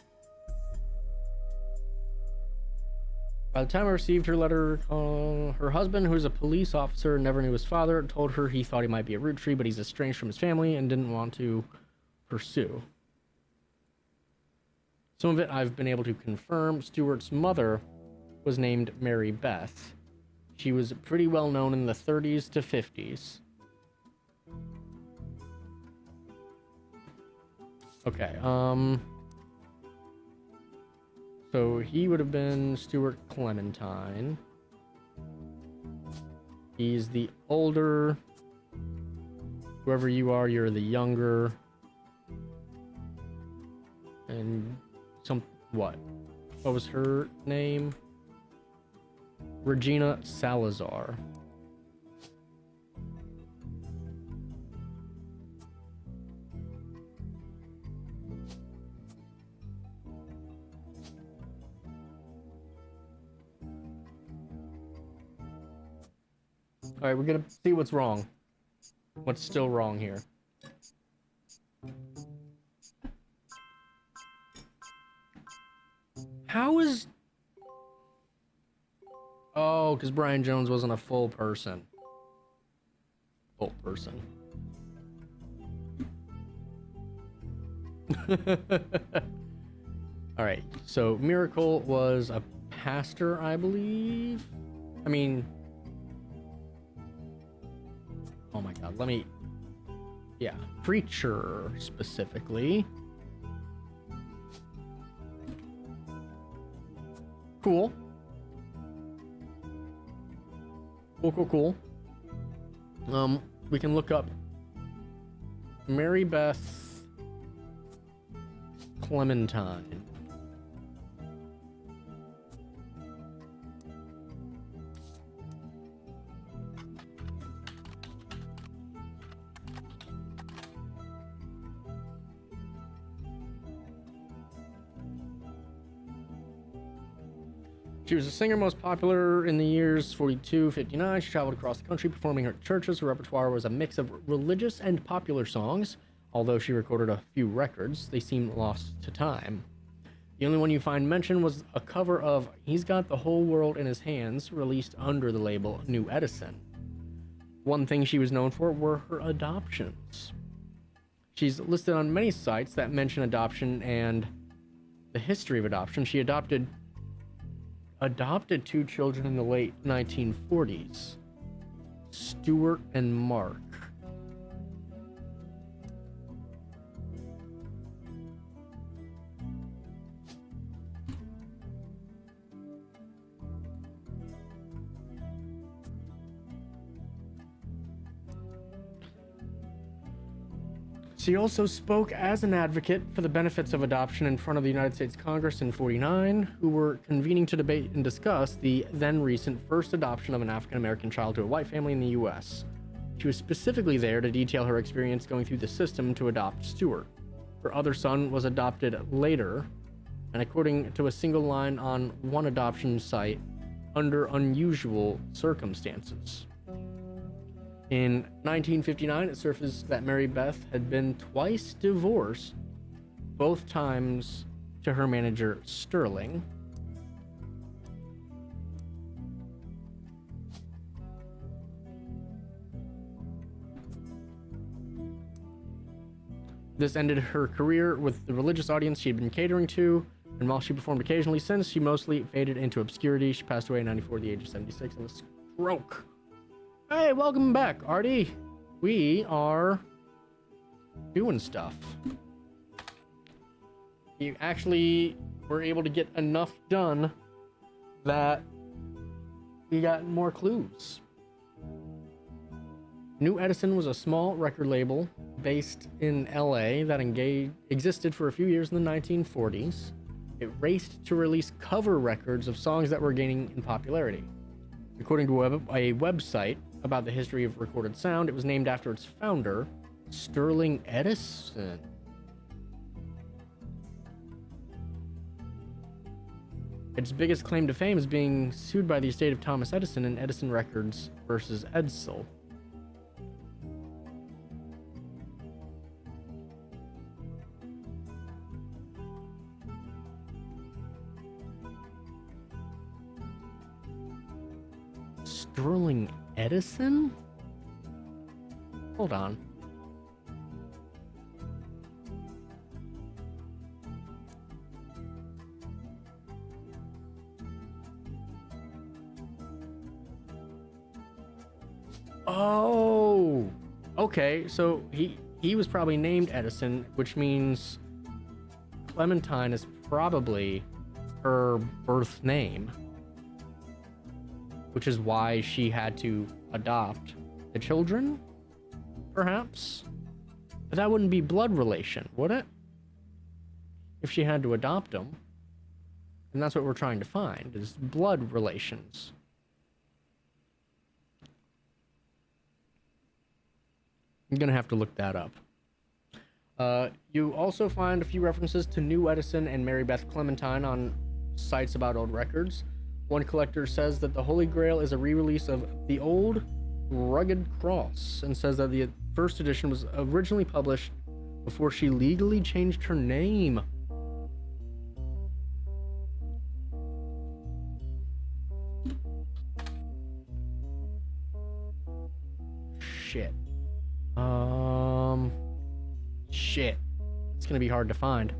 By the time I received her letter, her husband, who's a police officer, never knew his father, told her he thought he might be a Roottrees, but he's estranged from his family and didn't want to pursue. Some of it I've been able to confirm. Stuart's mother was named Mary Beth. She was pretty well known in the 30s to 50s. Okay, so he would have been Stuart Clementine. He's the older. Whoever you are, you're the younger. And what? What was her name? Regina Salazar. All right, we're gonna see what's wrong. What's still wrong here? How is... Oh, because Brian Jones wasn't a full person. Full person. All right, so Miracle was a pastor, I believe. I mean... Oh my god, let me... Yeah, preacher specifically. Cool. Cool. We can look up Mary Beth Clementine. She was a singer most popular in the years 42-59. She traveled across the country performing at churches. Her repertoire was a mix of religious and popular songs. Although she recorded a few records, they seem lost to time. The only one you find mentioned was a cover of He's Got the Whole World in His Hands, released under the label New Edison. One thing she was known for were her adoptions. She's listed on many sites that mention adoption and the history of adoption. She adopted 2 children in the late 1940s, Stuart and Mark. She also spoke as an advocate for the benefits of adoption in front of the United States Congress in '49, who were convening to debate and discuss the then recent first adoption of an African American child to a white family in the U.S. She was specifically there to detail her experience going through the system to adopt Stuart. Her other son was adopted later, and according to a single line on one adoption site, under unusual circumstances. In 1959, it surfaced that Mary Beth had been twice divorced, both times to her manager, Sterling. This ended her career with the religious audience she had been catering to, and while she performed occasionally since, she mostly faded into obscurity. She passed away in '94 at the age of 76 of a stroke. Hey, welcome back, Artie. We are doing stuff. You actually were able to get enough done that we got more clues. New Edison was a small record label based in LA that existed for a few years in the 1940s. It raced to release cover records of songs that were gaining in popularity. According to a website about the history of recorded sound, it was named after its founder, Sterling Edison. Its biggest claim to fame is being sued by the estate of Thomas Edison in Edison Records versus Edsel. Sterling Edison? Hold on. Oh, okay. So he was probably named Edison, which means Clementine is probably her birth name, which is why she had to adopt the children, perhaps? But that wouldn't be blood relation, would it? If she had to adopt them. And that's what we're trying to find, is blood relations. I'm gonna have to look that up. You also find a few references to New Edison and Mary Beth Clementine on sites about old records. One collector says that the Holy Grail is a re-release of The Old Rugged Cross, and says that the first edition was originally published before she legally changed her name. Shit. Shit. It's gonna be hard to find.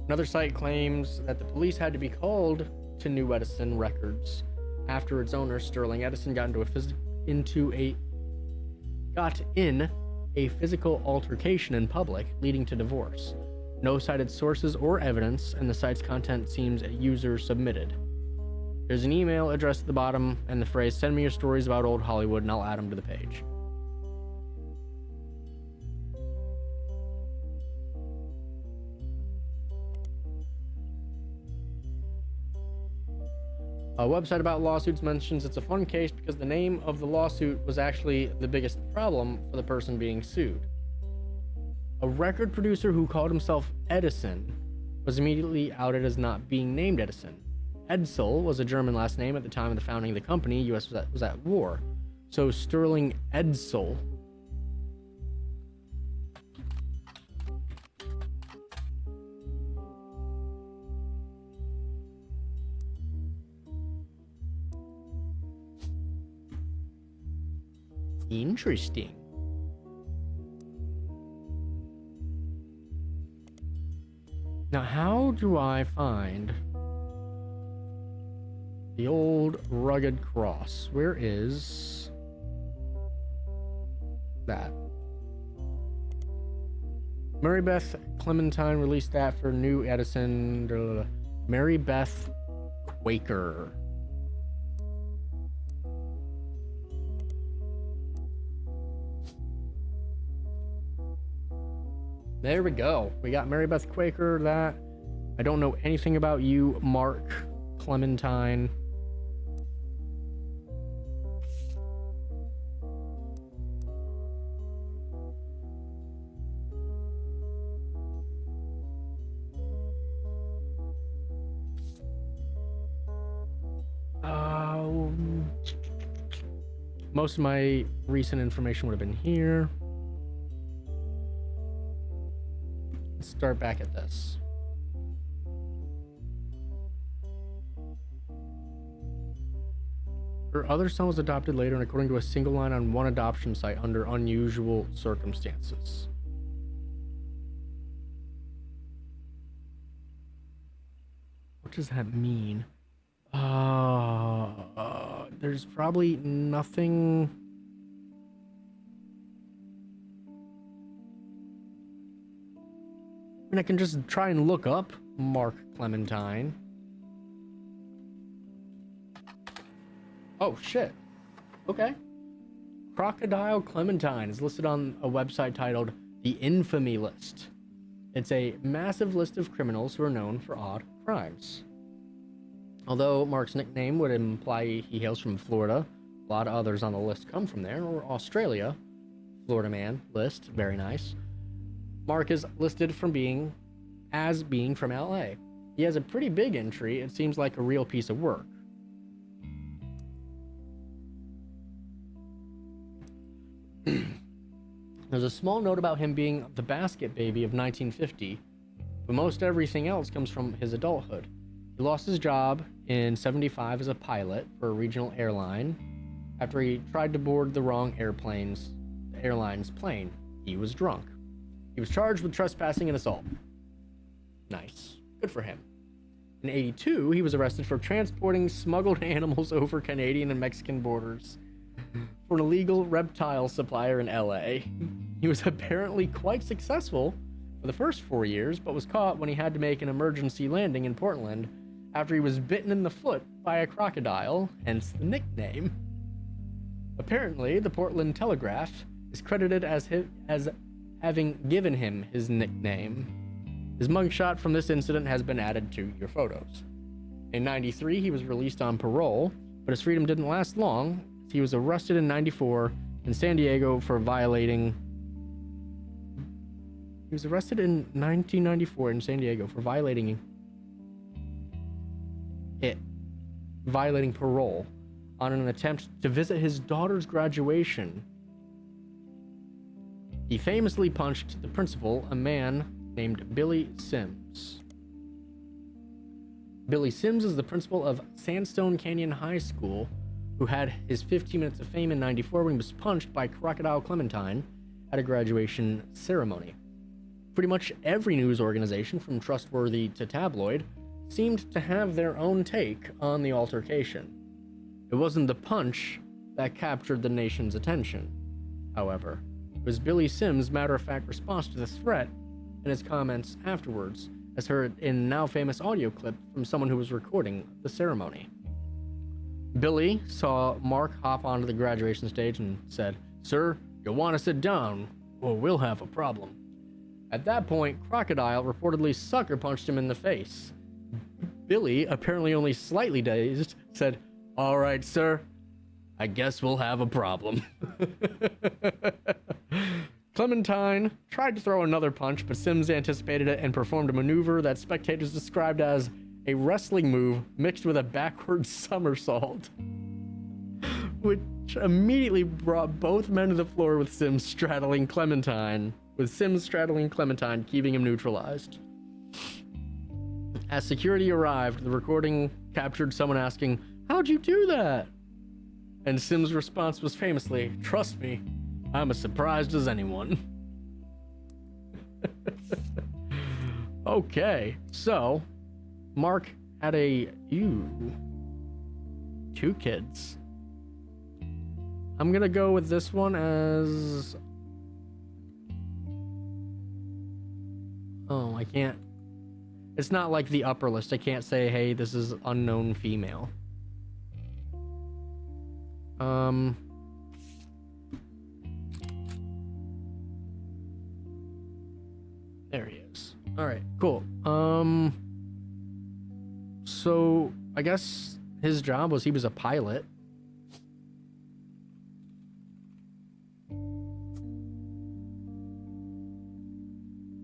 Another site claims that the police had to be called to New Edison Records after its owner, Sterling Edison, got in a physical altercation in public, leading to divorce. No cited sources or evidence, and the site's content seems user submitted. There's an email address at the bottom and the phrase, "Send me your stories about old Hollywood," and I'll add them to the page. A website about lawsuits mentions it's a fun case because the name of the lawsuit was actually the biggest problem for the person being sued. A record producer who called himself Edison was immediately outed as not being named Edison. Edsel was a German last name at the time of the founding of the company. U.S. was at war. So Sterling Edsel. Interesting. Now, how do I find the old rugged cross? Where is that? Mary Beth Clementine released that for new Edison. Mary Beth Quaker. There we go. We got Mary Beth Quaker. That I don't know anything about you, Mark Clementine. Most of my recent information would have been here. Let's start back at this. Her other son was adopted later, and according to a single line on one adoption site, under unusual circumstances. What does that mean? There's probably nothing. I mean, I can just try and look up Mark Clementine. Oh, shit. Okay. Crocodile Clementine is listed on a website titled The Infamy List. It's a massive list of criminals who are known for odd crimes. Although Mark's nickname would imply he hails from Florida, a lot of others on the list come from there, or Australia. Florida man list, very nice. Mark is listed from being from LA. He has a pretty big entry. It seems like a real piece of work. There's a small note about him being the basket baby of 1950, but most everything else comes from his adulthood. He lost his job in '75 as a pilot for a regional airline after he tried to board the wrong airline's plane. He was drunk. He was charged with trespassing and assault. Nice. Good for him. In '82, he was arrested for transporting smuggled animals over Canadian and Mexican borders for an illegal reptile supplier in LA. He was apparently quite successful for the first 4 years, but was caught when he had to make an emergency landing in Portland after he was bitten in the foot by a crocodile, hence the nickname. Apparently, the Portland Telegraph is credited as having given him his nickname. His mugshot from this incident has been added to your photos. In '93, he was released on parole, but his freedom didn't last long. He was arrested in '94 in San Diego for violating... He was arrested in 1994 in San Diego for violating parole on an attempt to visit his daughter's graduation. He famously punched the principal, a man named Billy Sims. Billy Sims is the principal of Sandstone Canyon High School, who had his 15 minutes of fame in '94 when he was punched by Crocodile Clementine at a graduation ceremony. Pretty much every news organization, from trustworthy to tabloid, seemed to have their own take on the altercation. It wasn't the punch that captured the nation's attention, however. It was Billy Sims' matter-of-fact response to the threat and his comments afterwards, as heard in a now-famous audio clip from someone who was recording the ceremony. Billy saw Mark hop onto the graduation stage and said, "Sir, you'll want to sit down, or we'll have a problem." At that point, Crocodile reportedly sucker punched him in the face. Billy, apparently only slightly dazed, said, "All right, sir, I guess we'll have a problem." Clementine tried to throw another punch, but Sims anticipated it and performed a maneuver that spectators described as a wrestling move mixed with a backward somersault, which immediately brought both men to the floor with Sims straddling Clementine, keeping him neutralized. As security arrived, the recording captured someone asking, "How'd you do that?" And Sims' response was famously, "Trust me, I'm as surprised as anyone." Okay, so Mark had two kids. I'm gonna go with this one as... Oh, I can't... It's not like the upper list. I can't say, hey, this is unknown female. There he is. All right, cool. So I guess his job was he was a pilot.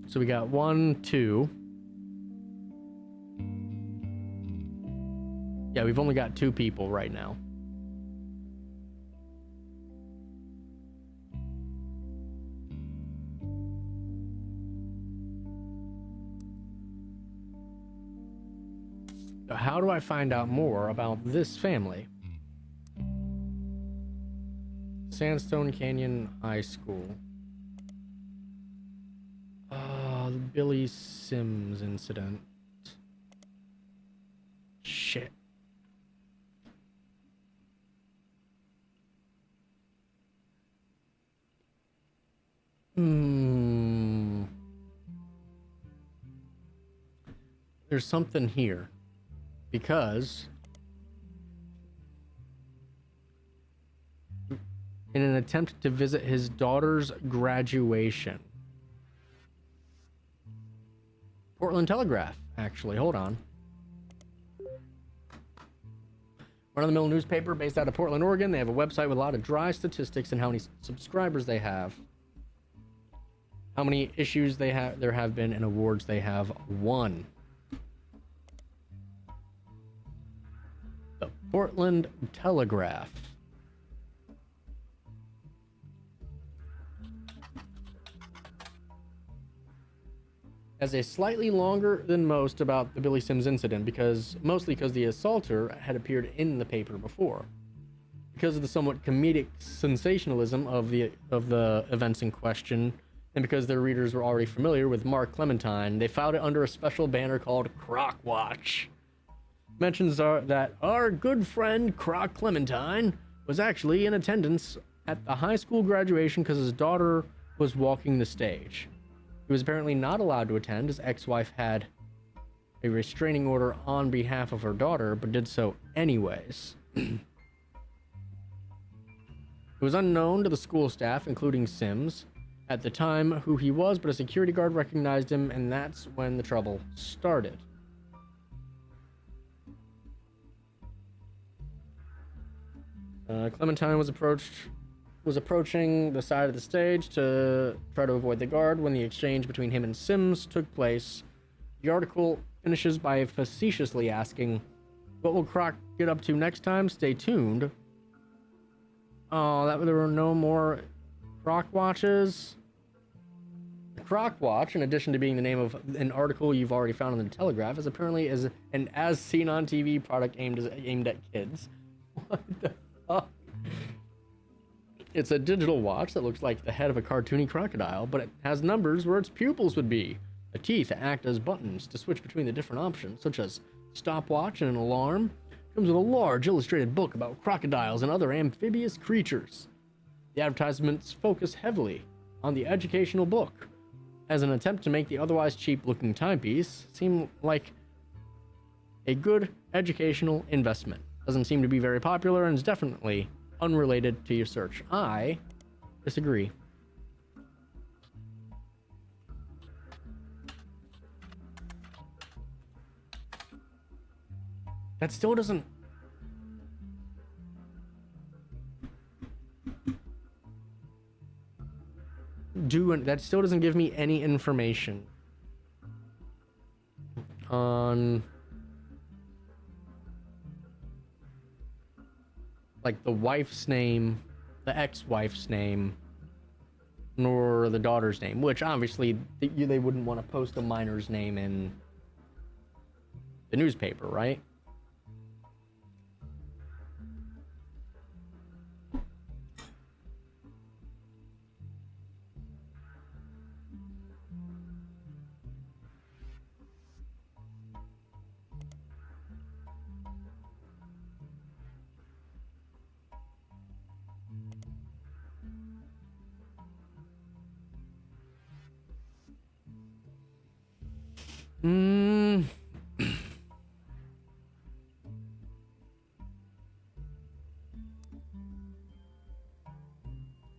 So we got 1, 2. Yeah, we've only got 2 people right now. So how do I find out more about this family? Sandstone Canyon High School. The Billy Sims incident. Shit. There's something here. Because in an attempt to visit his daughter's graduation. Portland Telegraph, actually. Hold on. Run-of-the-mill newspaper based out of Portland, Oregon. They have a website with a lot of dry statistics and how many subscribers they have, how many issues there have been, and awards they have won. The Portland Telegraph. Has a slightly longer than most about the Billy Sims incident, mostly because the assaulter had appeared in the paper before. Because of the somewhat comedic sensationalism of the events in question, and because their readers were already familiar with Mark Clementine, they filed it under a special banner called Croc Watch. Mentions are that our good friend Croc Clementine was actually in attendance at the high school graduation because his daughter was walking the stage. He was apparently not allowed to attend. His ex-wife had a restraining order on behalf of her daughter, but did so anyways. It was unknown to the school staff, including Sims, at the time who he was, but a security guard recognized him, and that's when the trouble started. Clementine was approaching the side of the stage to try to avoid the guard when the exchange between him and Sims took place. The article finishes by facetiously asking, "What will Croc get up to next time? Stay tuned." Oh, there were no more Croc Watches. The Croc Watch, in addition to being the name of an article you've already found in the Telegraph, is apparently an as seen on TV product aimed at kids. What the fuck? It's a digital watch that looks like the head of a cartoony crocodile, but it has numbers where its pupils would be. The teeth act as buttons to switch between the different options, such as stopwatch and an alarm. It comes with a large illustrated book about crocodiles and other amphibious creatures. The advertisements focus heavily on the educational book, as an attempt to make the otherwise cheap-looking timepiece seem like a good educational investment. Doesn't seem to be very popular and is definitely unrelated to your search. I disagree. That still doesn't... that still doesn't give me any information on like the wife's name, the ex-wife's name, nor the daughter's name, which obviously they wouldn't want to post a minor's name in the newspaper, right?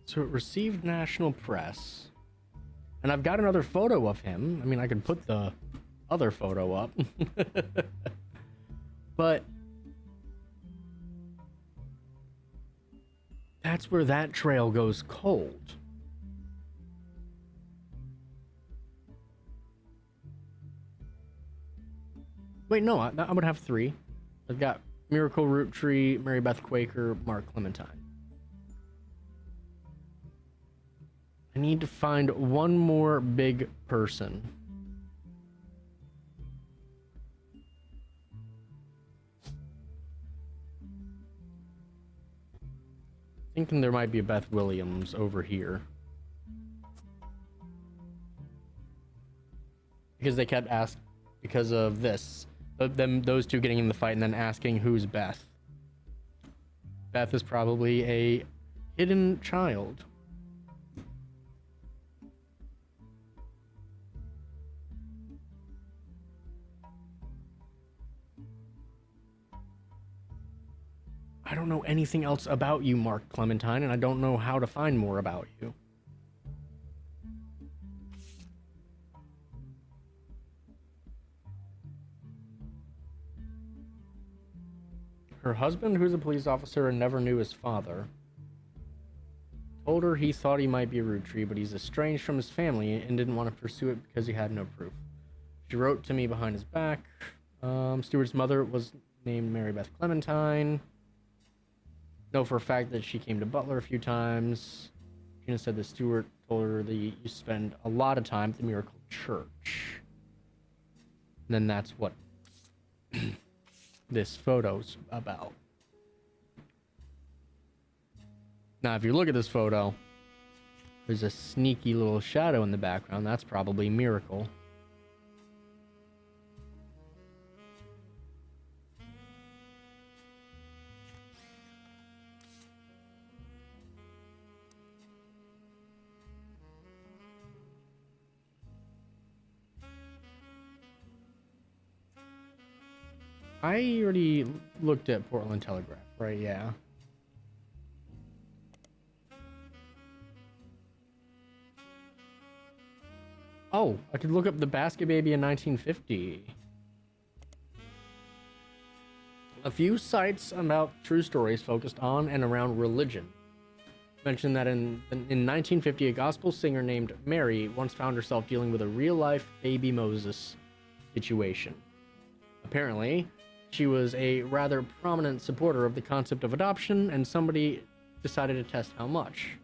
So it received national press. And I've got another photo of him. I mean, I could put the other photo up. But that's where that trail goes cold. Wait, no, I would have 3. I've got Miracle, Roottrees, Mary Beth Quaker, Mark Clementine. I need to find one more big person. Thinking there might be a Beth Williams over here. Because they kept asking, because of this. Those two getting in the fight and then asking who's Beth. Beth is probably a hidden child. I don't know anything else about you, Mark Clementine, and I don't know how to find more about you. Her husband, who's a police officer and never knew his father, told her he thought he might be a Roottrees, but he's estranged from his family and didn't want to pursue it because he had no proof. She wrote to me behind his back. Stewart's mother was named Mary Beth Clementine. Know for a fact that she came to Butler a few times. Gina said that Stewart told her that you spend a lot of time at the Miracle Church. And then that's what this photo's about. Now, if you look at this photo, there's a sneaky little shadow in the background. That's probably Miracle. I already looked at Portland Telegraph, right? Yeah. Oh, I could look up the Basket Baby in 1950. A few sites about true stories focused on and around religion mentioned that in 1950, a gospel singer named Mary once found herself dealing with a real-life baby Moses situation. Apparently, she was a rather prominent supporter of the concept of adoption, and somebody decided to test how much.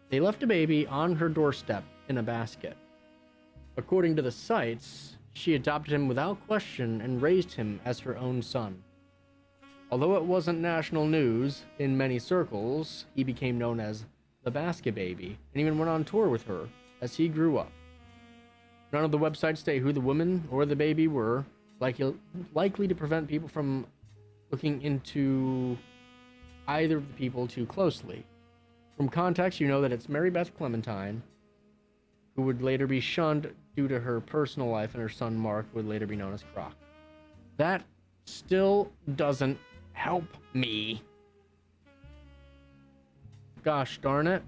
They left a baby on her doorstep in a basket. According to the sites, she adopted him without question and raised him as her own son. Although it wasn't national news, in many circles, he became known as the Basket Baby, and even went on tour with her as he grew up. None of the websites state who the woman or the baby were, likely to prevent people from looking into either of the people too closely. From context, you know that it's Mary Beth Clementine, who would later be shunned due to her personal life, and her son Mark would later be known as Croc. That still doesn't help me. Gosh darn it.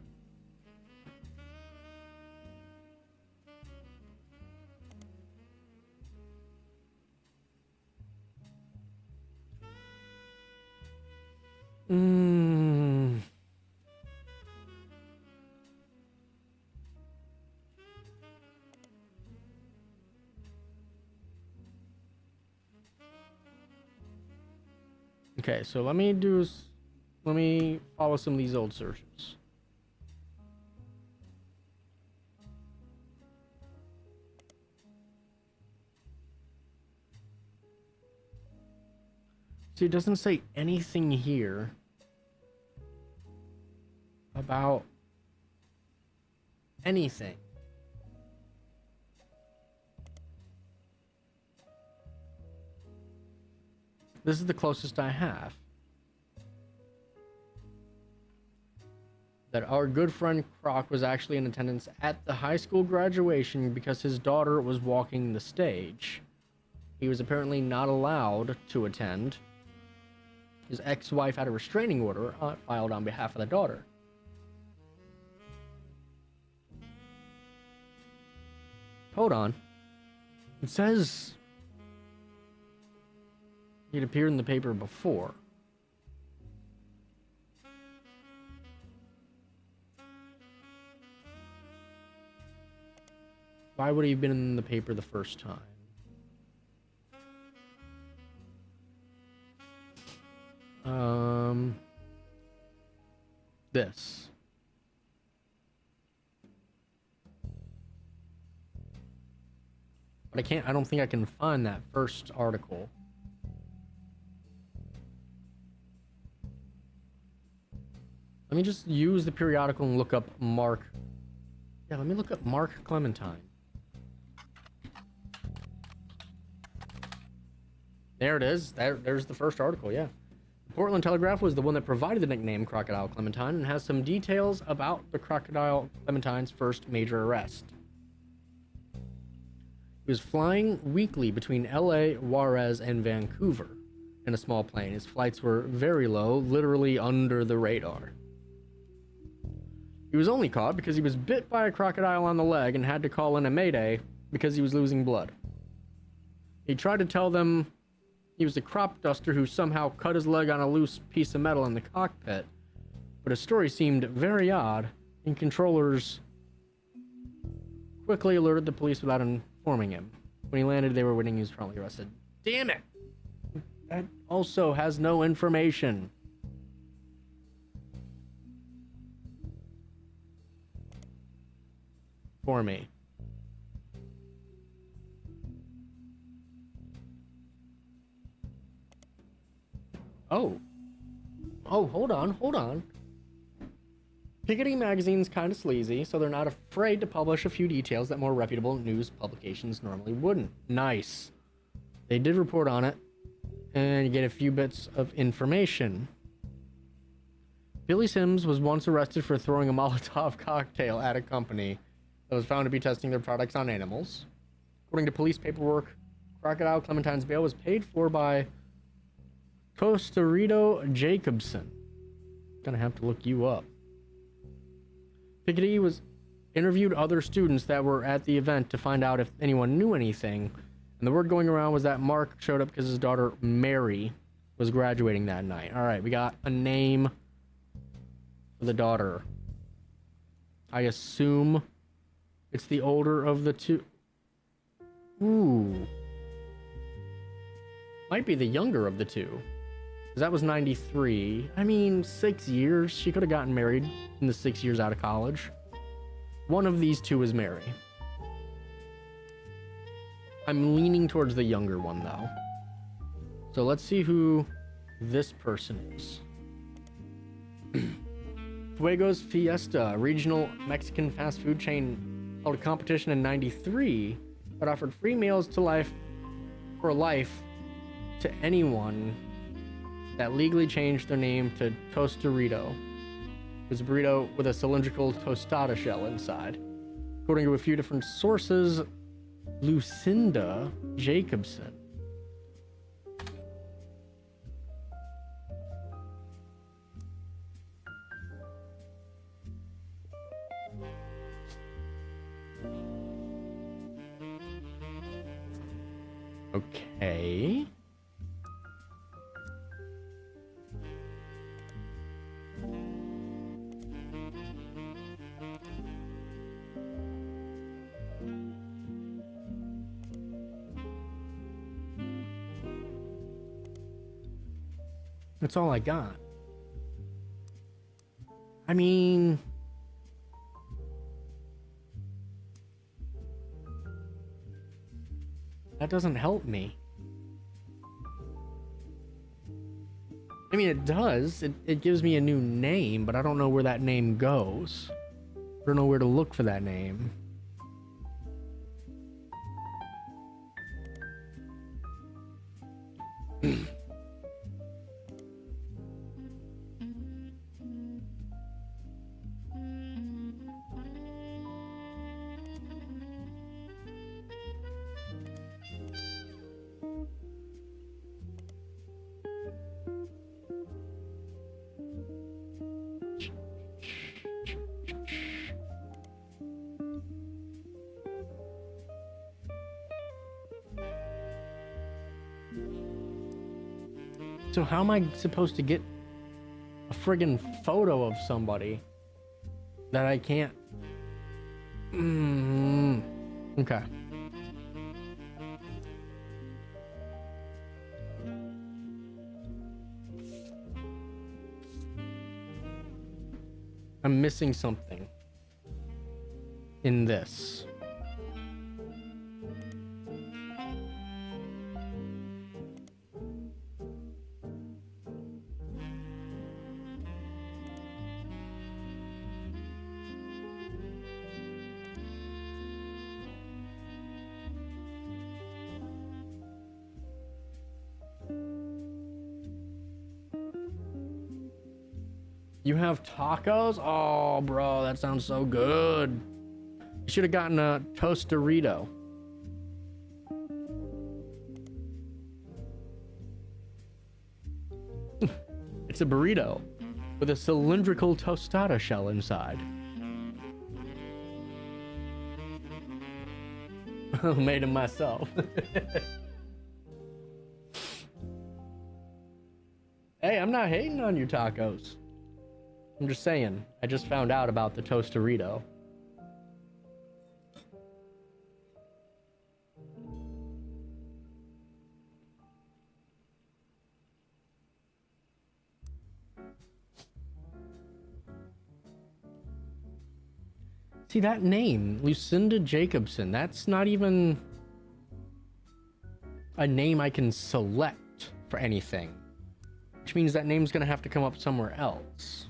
Okay, so let me follow some of these old searches. See, it doesn't say anything here about anything. This is the closest I have. That our good friend Croc was actually in attendance at the high school graduation because his daughter was walking the stage. He was apparently not allowed to attend. His ex-wife had a restraining order filed on behalf of the daughter. Hold on. It says he'd appeared in the paper before. Why would he have been in the paper the first time? This. But I don't think I can find that first article. Let me just use the periodical and look up Mark. Yeah, let me look up Mark Clementine. There it is. There's the first article, yeah. The Portland Telegraph was the one that provided the nickname Crocodile Clementine and has some details about the Crocodile Clementine's first major arrest. He was flying weekly between LA, Juarez, and Vancouver in a small plane. His flights were very low, literally under the radar. He was only caught because he was bit by a crocodile on the leg and had to call in a mayday because he was losing blood. He tried to tell them he was a crop duster who somehow cut his leg on a loose piece of metal in the cockpit, but his story seemed very odd, and controllers quickly alerted the police without informing him. When he landed, they were waiting. He was promptly arrested. Damn it! That also has no information. For me. Oh, hold on. Piketty magazine's kind of sleazy, so they're not afraid to publish a few details that more reputable news publications normally wouldn't. Nice. They did report on it, and you get a few bits of information. Billy Sims was once arrested for throwing a Molotov cocktail at a company that was found to be testing their products on animals. According to police paperwork, Crocodile Clementine's bail was paid for by Costarito Jacobson. Gonna have to look you up. Piketty interviewed other students that were at the event to find out if anyone knew anything, and the word going around was that Mark showed up because his daughter Mary was graduating that night. All right, we got a name for the daughter. I assume it's the older of the two. Ooh. Might be the younger of the two. That was 93. I mean, 6 years. She could have gotten married in the 6 years out of college. One of these two is Mary. I'm leaning towards the younger one, though. So let's see who this person is. Fuego's Fiesta, a regional Mexican fast food chain, held a competition in 93 that offered free meals for life to anyone that legally changed their name to Tostarito. It was a burrito with a cylindrical tostada shell inside. According to a few different sources, Lucinda Jacobson. Okay. That's all I got. I mean, that doesn't help me. I mean, it does. It gives me a new name, but I don't know where that name goes. I don't know where to look for that name. So how am I supposed to get a friggin' photo of somebody that I can't? Okay. I'm missing something in this. You have tacos? Oh, bro, that sounds so good. You should have gotten a toast Dorito. It's a burrito with a cylindrical tostada shell inside. I made them myself. Hey, I'm not hating on your tacos. I'm just saying, I just found out about the toast Dorito. See, that name, Lucinda Jacobson, that's not even a name I can select for anything. Which means that name's gonna have to come up somewhere else.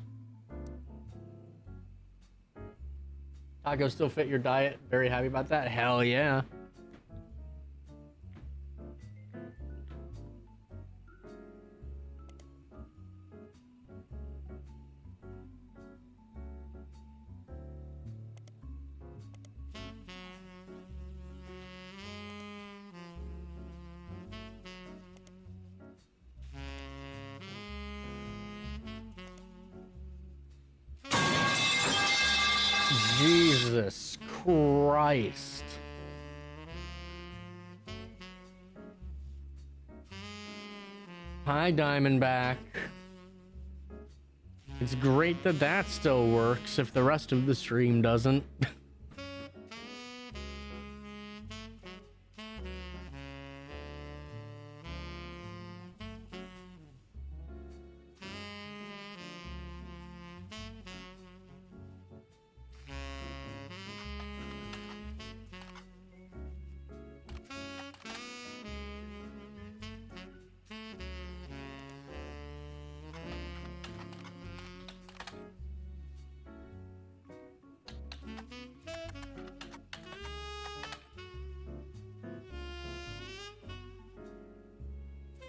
Tacos still fit your diet? Very happy about that? Hell yeah. Jesus Christ. Hi, Diamondback. It's great that that still works if the rest of the stream doesn't.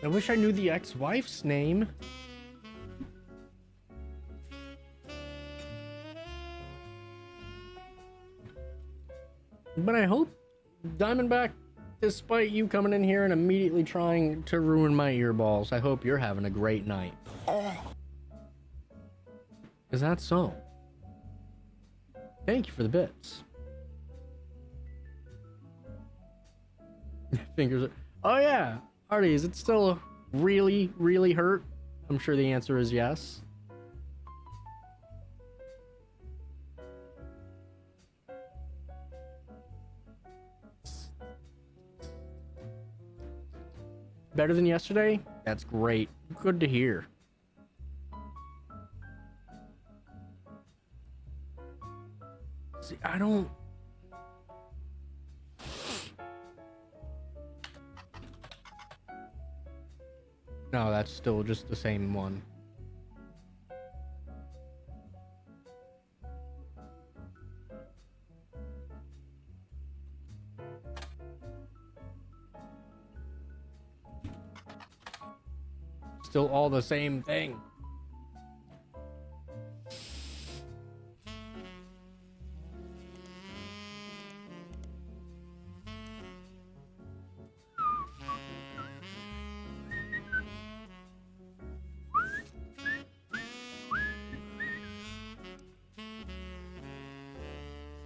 I wish I knew the ex-wife's name. But I hope, Diamondback, despite you coming in here and immediately trying to ruin my earballs, I hope you're having a great night. Is that so? Thank you for the bits. Fingers. Oh yeah. Artie, is it still really, really hurt? I'm sure the answer is yes. Better than yesterday? That's great. Good to hear. I don't... No, that's still just the same one. Still all the same thing.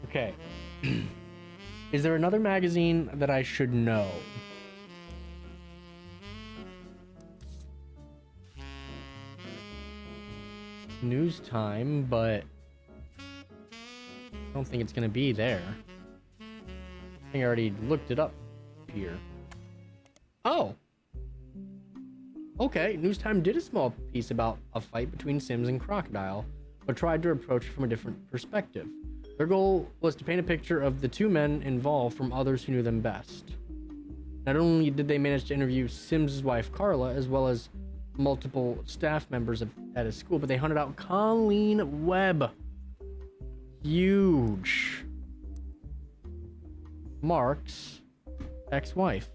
Okay. Is there another magazine that I should know? News Time, but I don't think it's gonna be there. I think I already looked it up here. Oh! Okay, News Time did a small piece about a fight between Sims and Crocodile, but tried to approach it from a different perspective. Their goal was to paint a picture of the two men involved from others who knew them best. Not only did they manage to interview Sims' wife Carla, as well as multiple staff members at his school, but they hunted out Colleen Webb. Huge. Mark's ex-wife.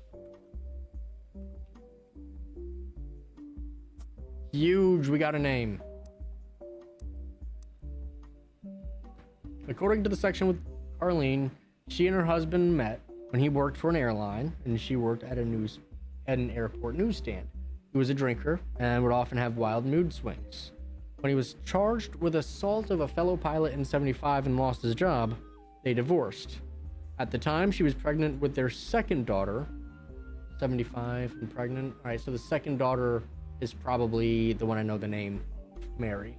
Huge, we got a name. According to the section with Arlene, she and her husband met when he worked for an airline, and she worked at an airport newsstand. He was a drinker and would often have wild mood swings. When he was charged with assault of a fellow pilot in '75 and lost his job, they divorced. At the time, she was pregnant with their second daughter. 75 and pregnant. All right, so the second daughter is probably the one I know the name, Mary.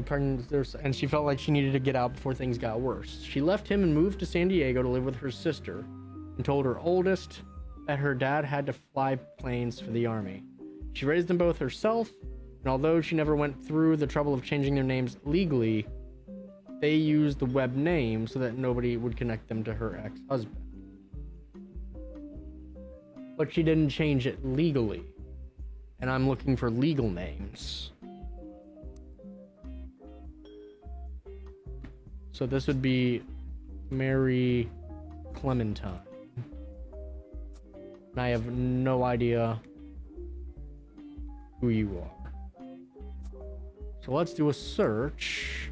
Pregnant, and she felt like she needed to get out before things got worse. She left him and moved to San Diego to live with her sister, and told her oldest that her dad had to fly planes for the army. She raised them both herself, and although she never went through the trouble of changing their names legally, they used the Webb name so that nobody would connect them to her ex-husband. But she didn't change it legally, and I'm looking for legal names. So this would be Mary Clementine. And I have no idea who you are. So let's do a search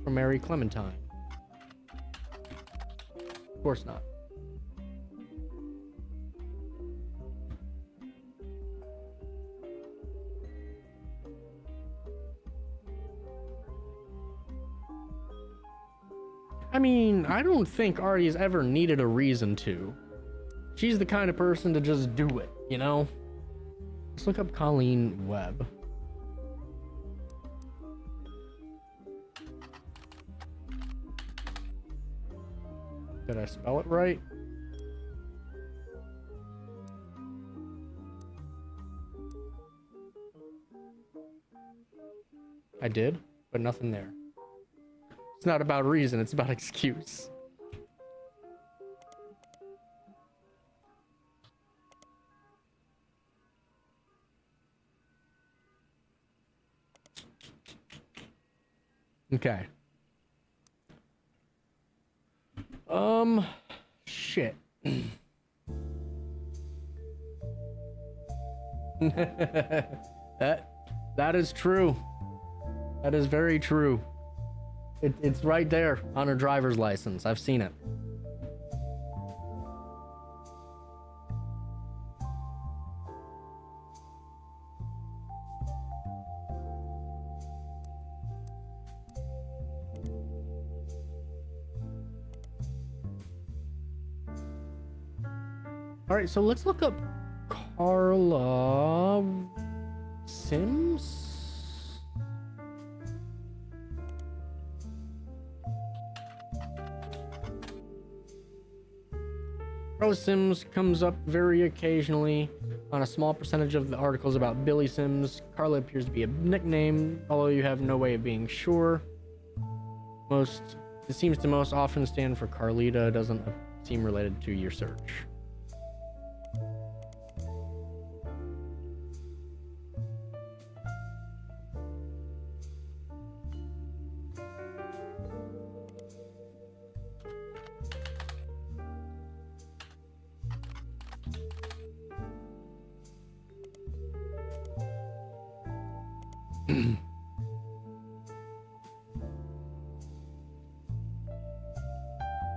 for Mary Clementine. Of course not. I mean, I don't think Artie has ever needed a reason to. She's the kind of person to just do it, you know? Let's look up Colleen Webb. Did I spell it right? I did, but nothing there. It's not about reason, it's about excuse. Okay. Shit. That is true. That is very true. It's right there on her driver's license. I've seen it. All right, so let's look up Carla Sims. Carla Sims comes up very occasionally. On a small percentage of the articles about Billy Sims, Carla appears to be a nickname, although you have no way of being sure. It seems to most often stand for Carlita, doesn't seem related to your search.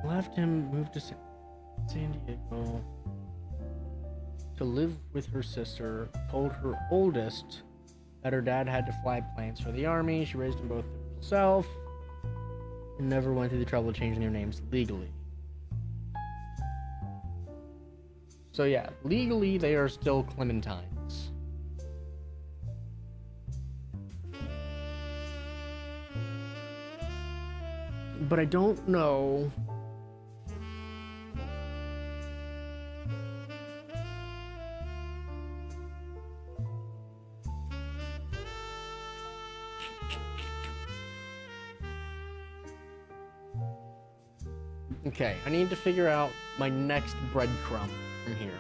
Left him, moved to San Diego to live with her sister, told her oldest that her dad had to fly planes for the army. She raised them both herself and never went through the trouble of changing their names legally. So yeah, legally they are still Clementines. But I don't know. Okay, I need to figure out my next breadcrumb from here.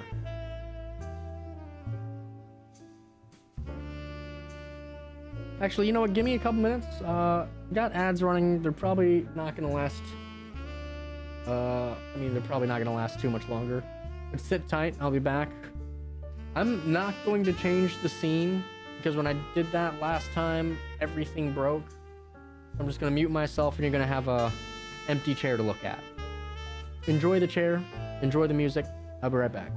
Actually, you know what? Give me a couple minutes. Got ads running. They're probably not gonna last. They're probably not gonna last too much longer. But sit tight. I'll be back. I'm not going to change the scene because when I did that last time, everything broke. I'm just gonna mute myself, and you're gonna have a empty chair to look at. Enjoy the chair. Enjoy the music. I'll be right back.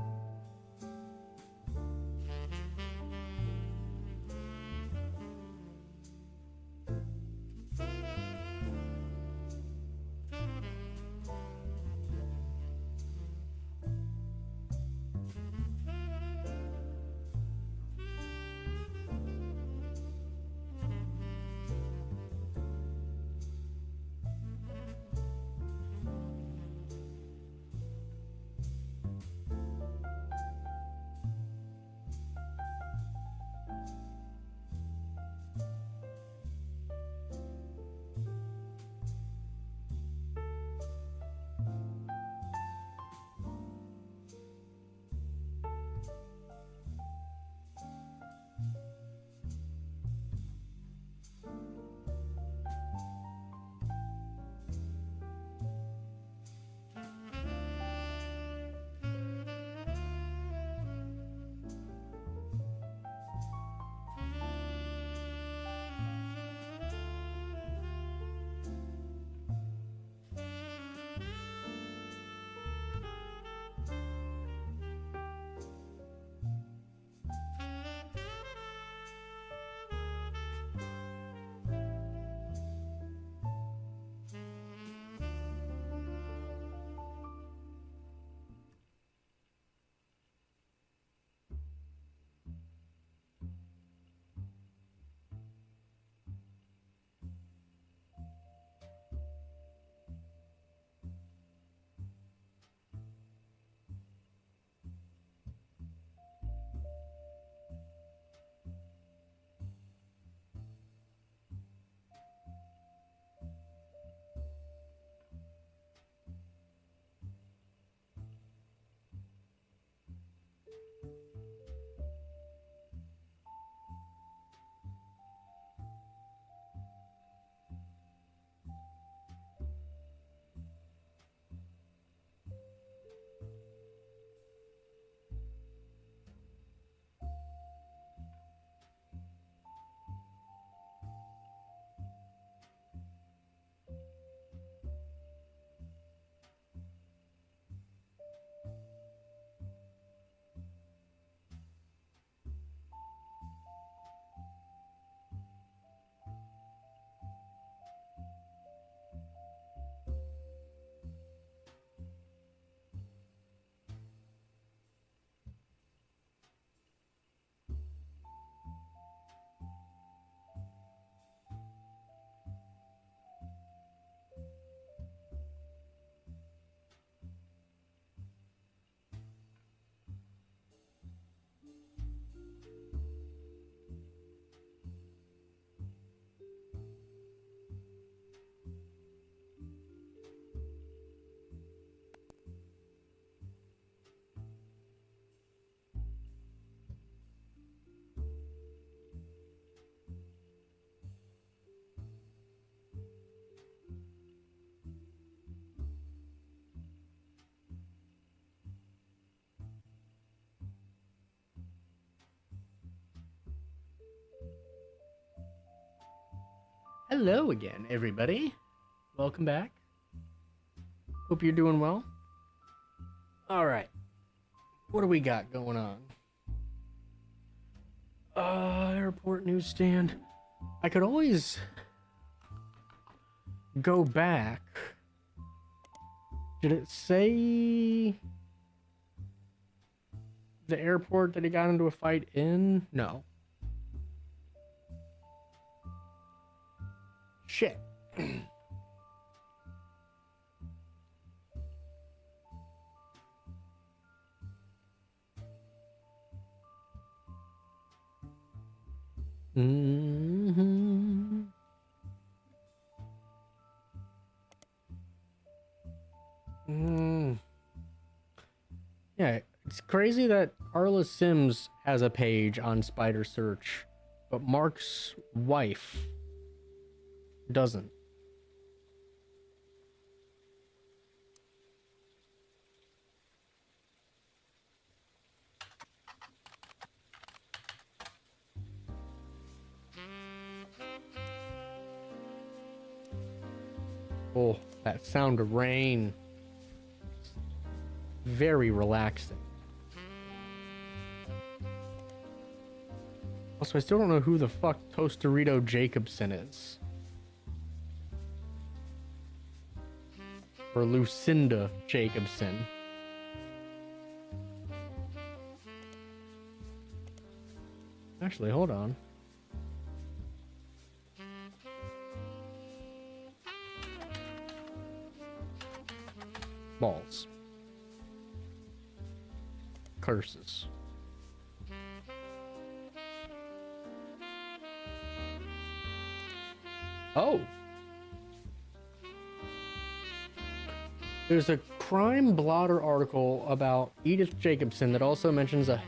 Hello again, everybody. Welcome back. Hope you're doing well. All right. What do we got going on? Airport newsstand. I could always go back. Did it say the airport that he got into a fight in? No. Shit. Mm-hmm. Yeah, it's crazy that Arla Sims has a page on Spider Search, but Mark's wife doesn't. Oh, that sound of rain. Very relaxing. Also, I still don't know who the fuck Tostarito Jacobson is. Or Lucinda Jacobson. Actually, hold on. Balls. Curses. Oh. There's a crime blotter article about Edith Jacobson that also mentions a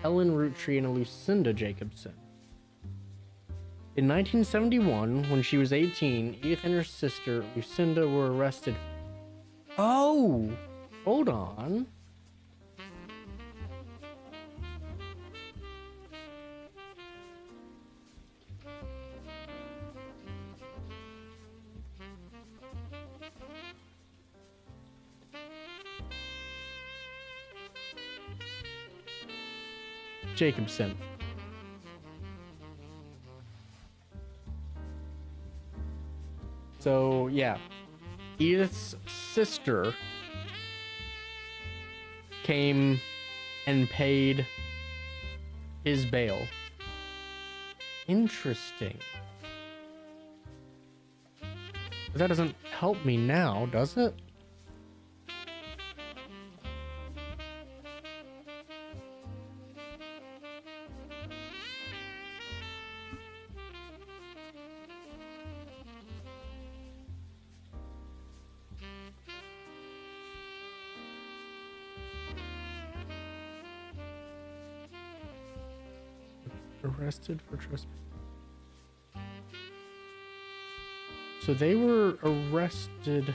Helen Roottree and a Lucinda Jacobson. In 1971, when she was 18, Edith and her sister Lucinda were arrested. Oh! Hold on. Jacobson. So, yeah. Edith's sister came and paid his bail. Interesting. But that doesn't help me now, does it? Arrested for trespassing. So they were arrested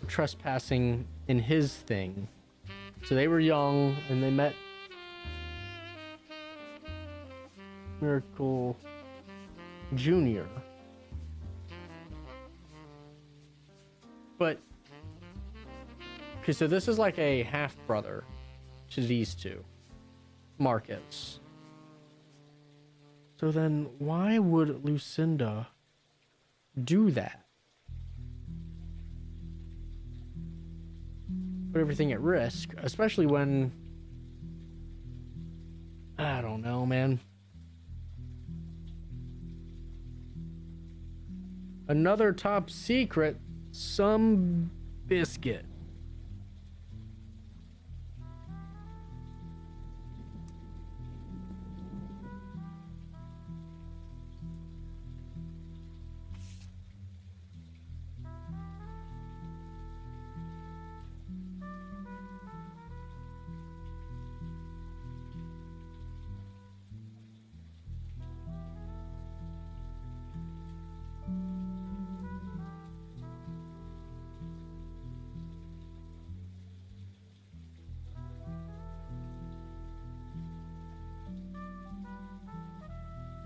for trespassing in his thing. So they were young and they met Miracle Jr. But okay, so this is like a half brother to these two. Marcus. So then why would Lucinda do that? Put everything at risk, especially when I don't know, man. Another top secret, some biscuit.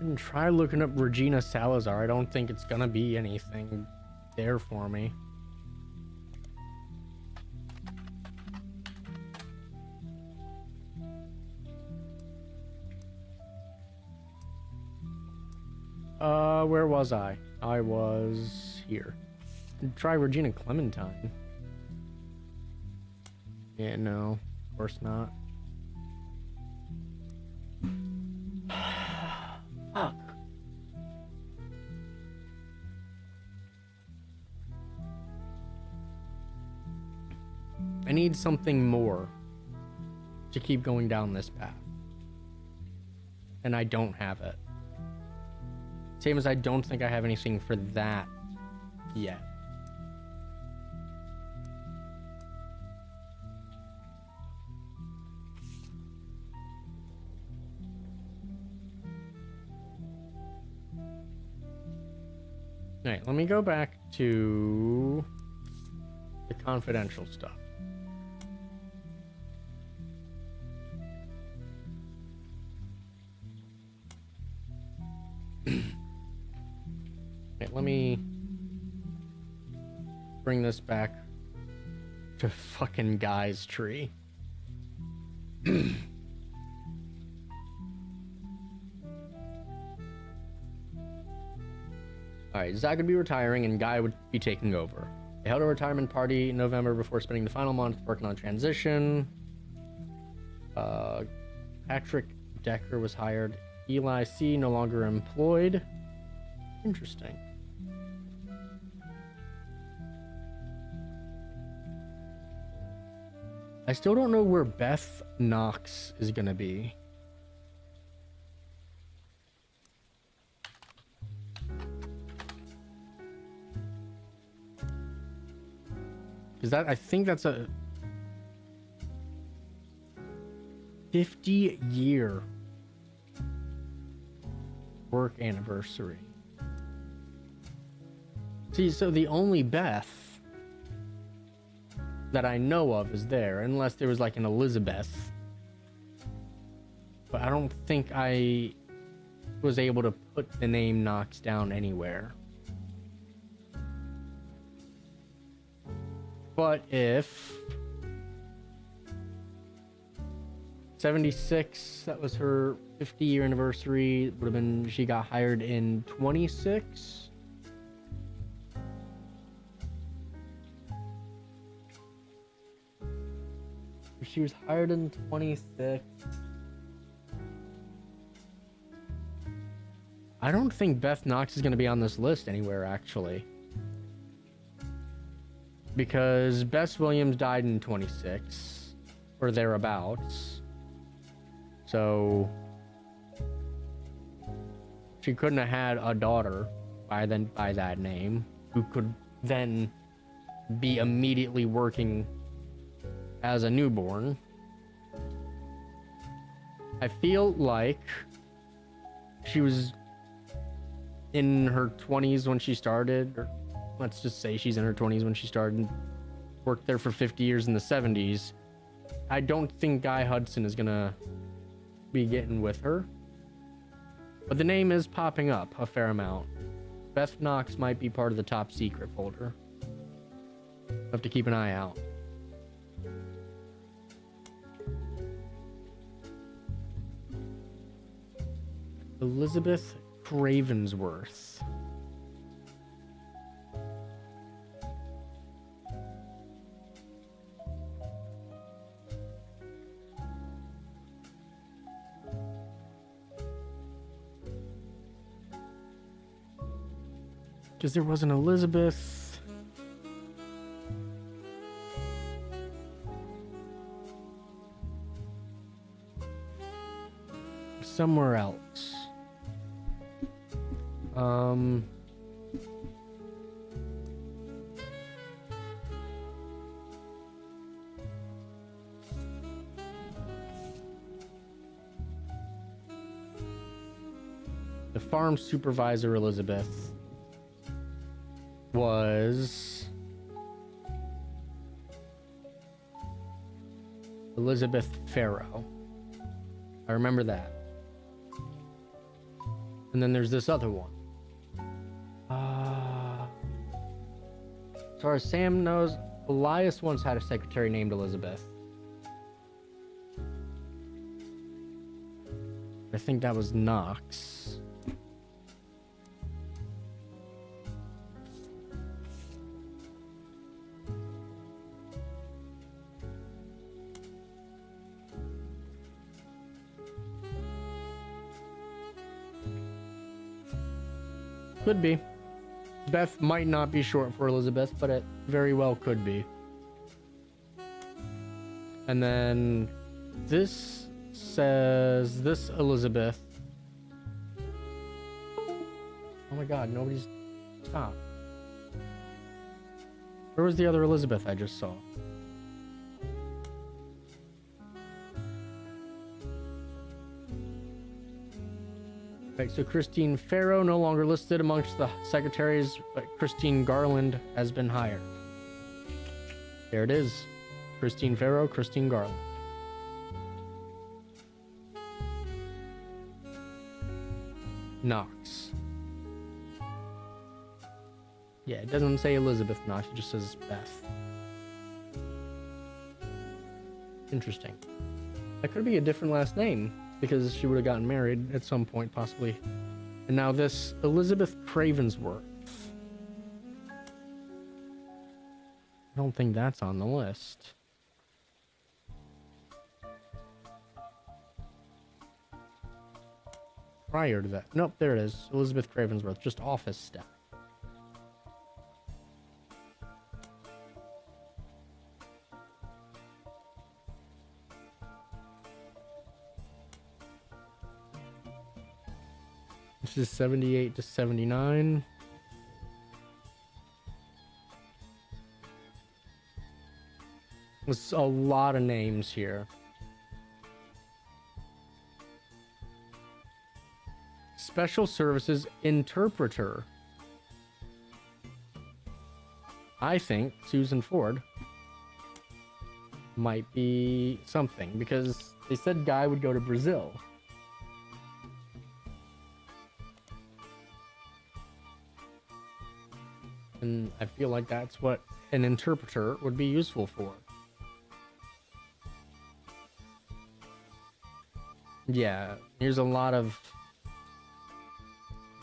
And try looking up Regina Salazar. I don't think it's gonna be anything there for me. Where was I? I was here. Try Regina Clementine. Yeah, no, of course not. Fuck. I need something more to keep going down this path. And I don't have it. Same as I don't think I have anything for that yet. Alright, let me go back to the confidential stuff. Okay, let me bring this back to fucking Guy's tree. Alright, Zach would be retiring and Guy would be taking over. They held a retirement party in November before spending the final month working on transition. Patrick Decker was hired. Eli C. no longer employed. Interesting. I still don't know where Beth Knox is gonna be. Is that, I think that's a 50-year work anniversary. See, so the only Beth that I know of is there, unless there was like an Elizabeth. But I don't think I was able to put the name Knox down anywhere. But if 76, that was her 50-year anniversary, would have been, she got hired in 26. If she was hired in 26. I don't think Beth Knox is going to be on this list anywhere, actually. Because Bess Williams died in 26, or thereabouts. So she couldn't have had a daughter by that name, who could then be immediately working as a newborn. I feel like she was in her 20s when she started, or let's just say she's in her 20s when she started and worked there for 50 years in the 70s. I don't think Guy Hudson is gonna be getting with her. But the name is popping up a fair amount. Beth Knox might be part of the top secret folder. Have to keep an eye out. Elizabeth Cravensworth. Because there was an Elizabeth. Somewhere else. The farm supervisor Elizabeth was Elizabeth Farrow. I remember that. And then there's this other one. As far as Sam knows, Elias once had a secretary named Elizabeth. I think that was Knox. Could be. Beth might not be short for Elizabeth, but it very well could be. And then this says this Elizabeth. Oh my god, nobody's... Stop. Where was the other Elizabeth I just saw? Okay, so Christine Farrow no longer listed amongst the secretaries, but Christine Garland has been hired. There it is. Christine Farrow, Christine Garland. Knox. Yeah, it doesn't say Elizabeth Knox, it just says Beth. Interesting. That could be a different last name, because she would have gotten married at some point, possibly. And now this Elizabeth Cravensworth. I don't think that's on the list. Prior to that. Nope, there it is. Elizabeth Cravensworth, just office staff. This is 78 to 79. There's a lot of names here. Special Services Interpreter. I think Susan Ford might be something, because they said Guy would go to Brazil. And I feel like that's what an interpreter would be useful for. Yeah, here's a lot of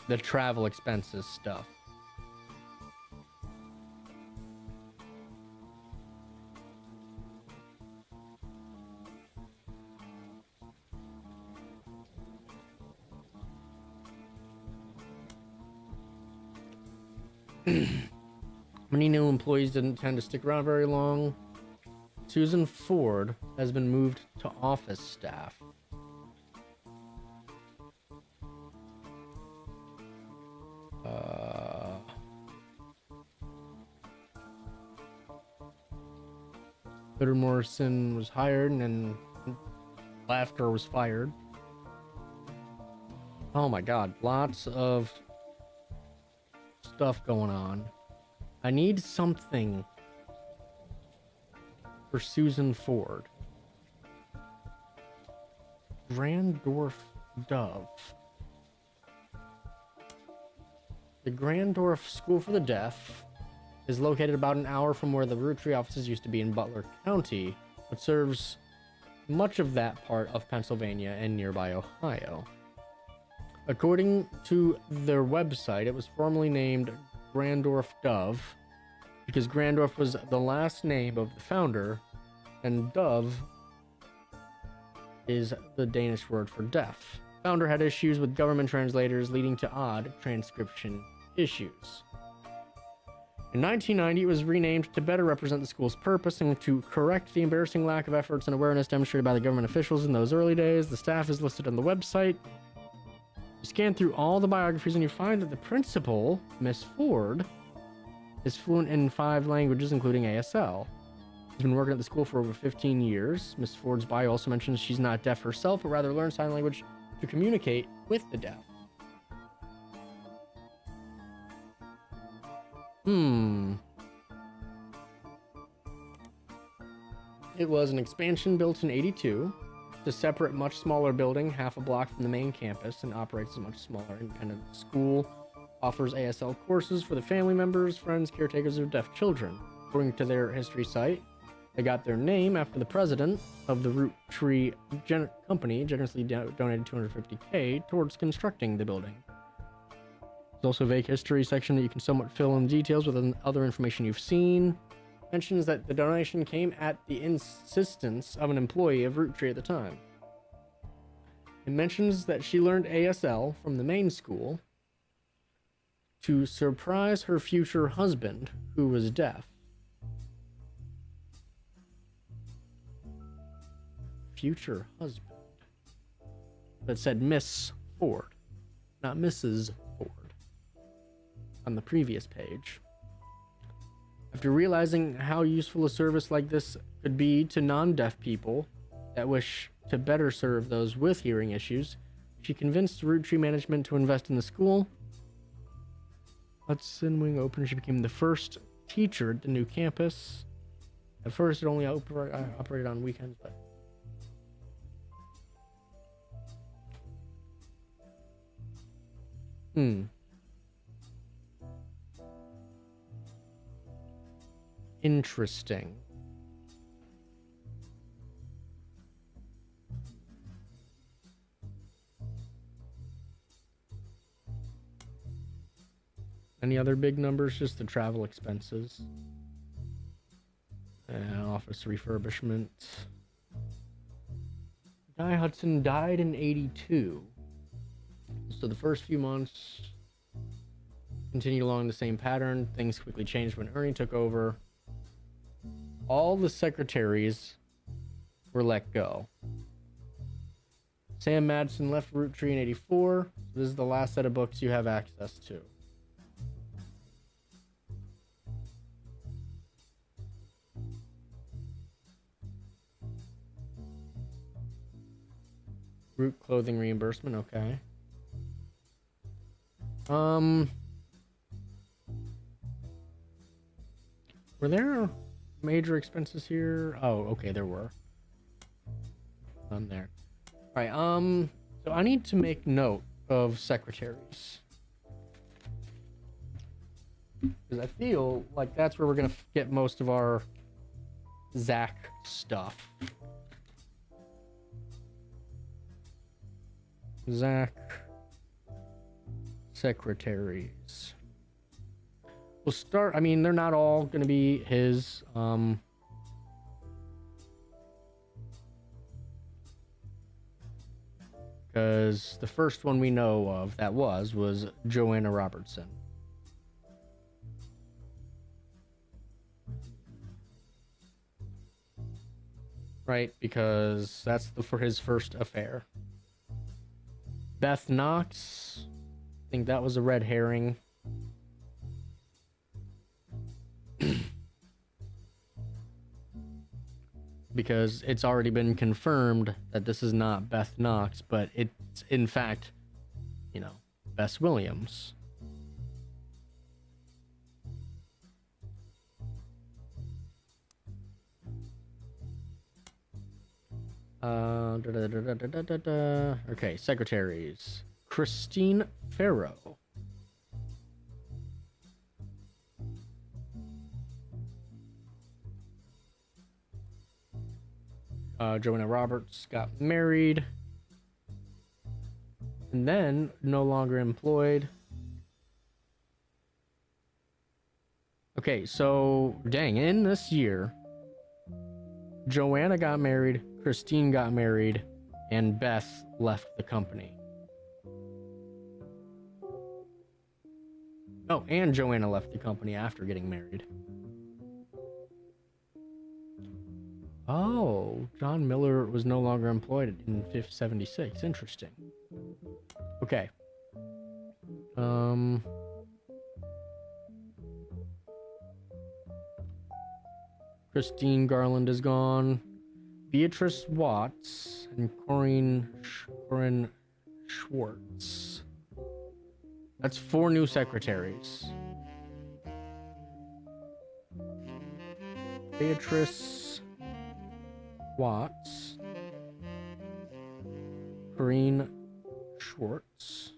the travel expenses stuff. Many new employees didn't tend to stick around very long. Susan Ford has been moved to office staff. Peter Morrison was hired and then Laughter was fired. Oh my god, lots of stuff going on. I need something for Susan Ford. Grandorf Dove. The Grandorf School for the Deaf is located about an hour from where the Roottrees offices used to be in Butler County, but serves much of that part of Pennsylvania and nearby Ohio. According to their website, it was formerly named Grandorf Dove because Grandorf was the last name of the founder, and Dove is the Danish word for deaf. Founder had issues with government translators, leading to odd transcription issues. In 1990, it was renamed to better represent the school's purpose and to correct the embarrassing lack of efforts and awareness demonstrated by the government officials in those early days. The staff is listed on the website. You scan through all the biographies and you find that the principal, Miss Ford, is fluent in 5 languages, including ASL. She's been working at the school for over 15 years. Miss Ford's bio also mentions she's not deaf herself, but rather learns sign language to communicate with the deaf. It was an expansion built in 82. It's a separate, much smaller building, half a block from the main campus, and operates as a much smaller independent school. Offers ASL courses for the family members, friends, caretakers of deaf children. According to their history site, they got their name after the president of the Roottrees company generously donated $250K towards constructing the building. There's also a vague history section that you can somewhat fill in details with other information you've seen. Mentions that the donation came at the insistence of an employee of Roottrees at the time. It mentions that she learned ASL from the main school to surprise her future husband, who was deaf. Future husband. That said Miss Ford, not Mrs. Ford, on the previous page. After realizing how useful a service like this could be to non-deaf people that wish to better serve those with hearing issues, she convinced Roottrees management to invest in the school. Hudson Wing opened. She became the first teacher at the new campus. At first, it only operated on weekends, but interesting. Any other big numbers? Just the travel expenses. Office refurbishment. Guy Hudson died in 82. So the first few months continued along the same pattern. Things quickly changed when Ernie took over. All the secretaries were let go. Sam Madsen left Roottrees in 84. This is the last set of books you have access to. Root clothing reimbursement, okay. Were there major expenses here? Oh, okay, there were. On there. Alright, so I need to make note of secretaries. Because I feel like that's where we're gonna get most of our Zach stuff. Zach secretaries. We'll start. I mean, they're not all going to be his. Because the first one we know of that was Joanna Robertson. Right, because that's for his first affair. Beth Knox, I think that was a red herring. Because it's already been confirmed that this is not Beth Knox, but it's in fact, you know, Bess Williams. Okay, secretaries. Christine Farrow. Joanna Roberts got married. And then no longer employed. Okay, so dang, in this year, Joanna got married, Christine got married, and Beth left the company. Oh, and Joanna left the company after getting married. Oh, John Miller was no longer employed in 76. Interesting. Okay. Christine Garland is gone. Beatrice Watts and Corinne Schwartz. That's 4 new secretaries. Beatrice Watts Corrine Schwartz.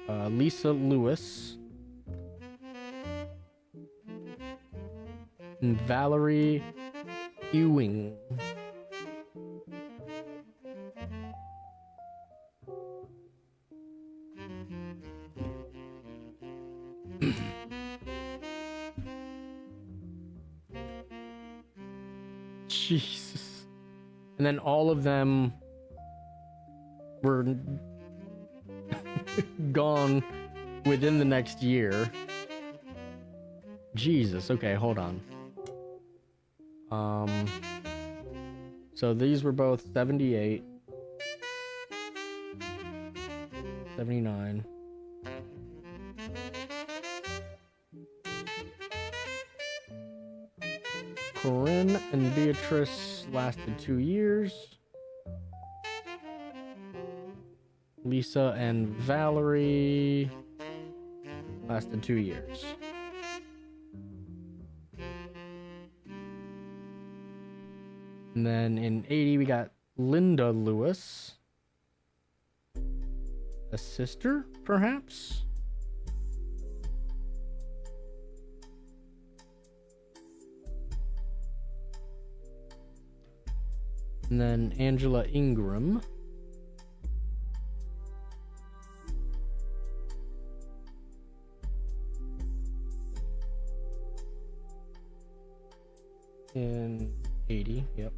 Lisa Lewis. And Valerie Ewing. Jesus. And then all of them were gone within the next year. Jesus. Okay, hold on. So these were both 78, 79. Corinne and Beatrice lasted 2 years. Lisa and Valerie lasted 2 years. And then in 80, we got Linda Lewis. A sister, perhaps? And then Angela Ingram. In 80, yep.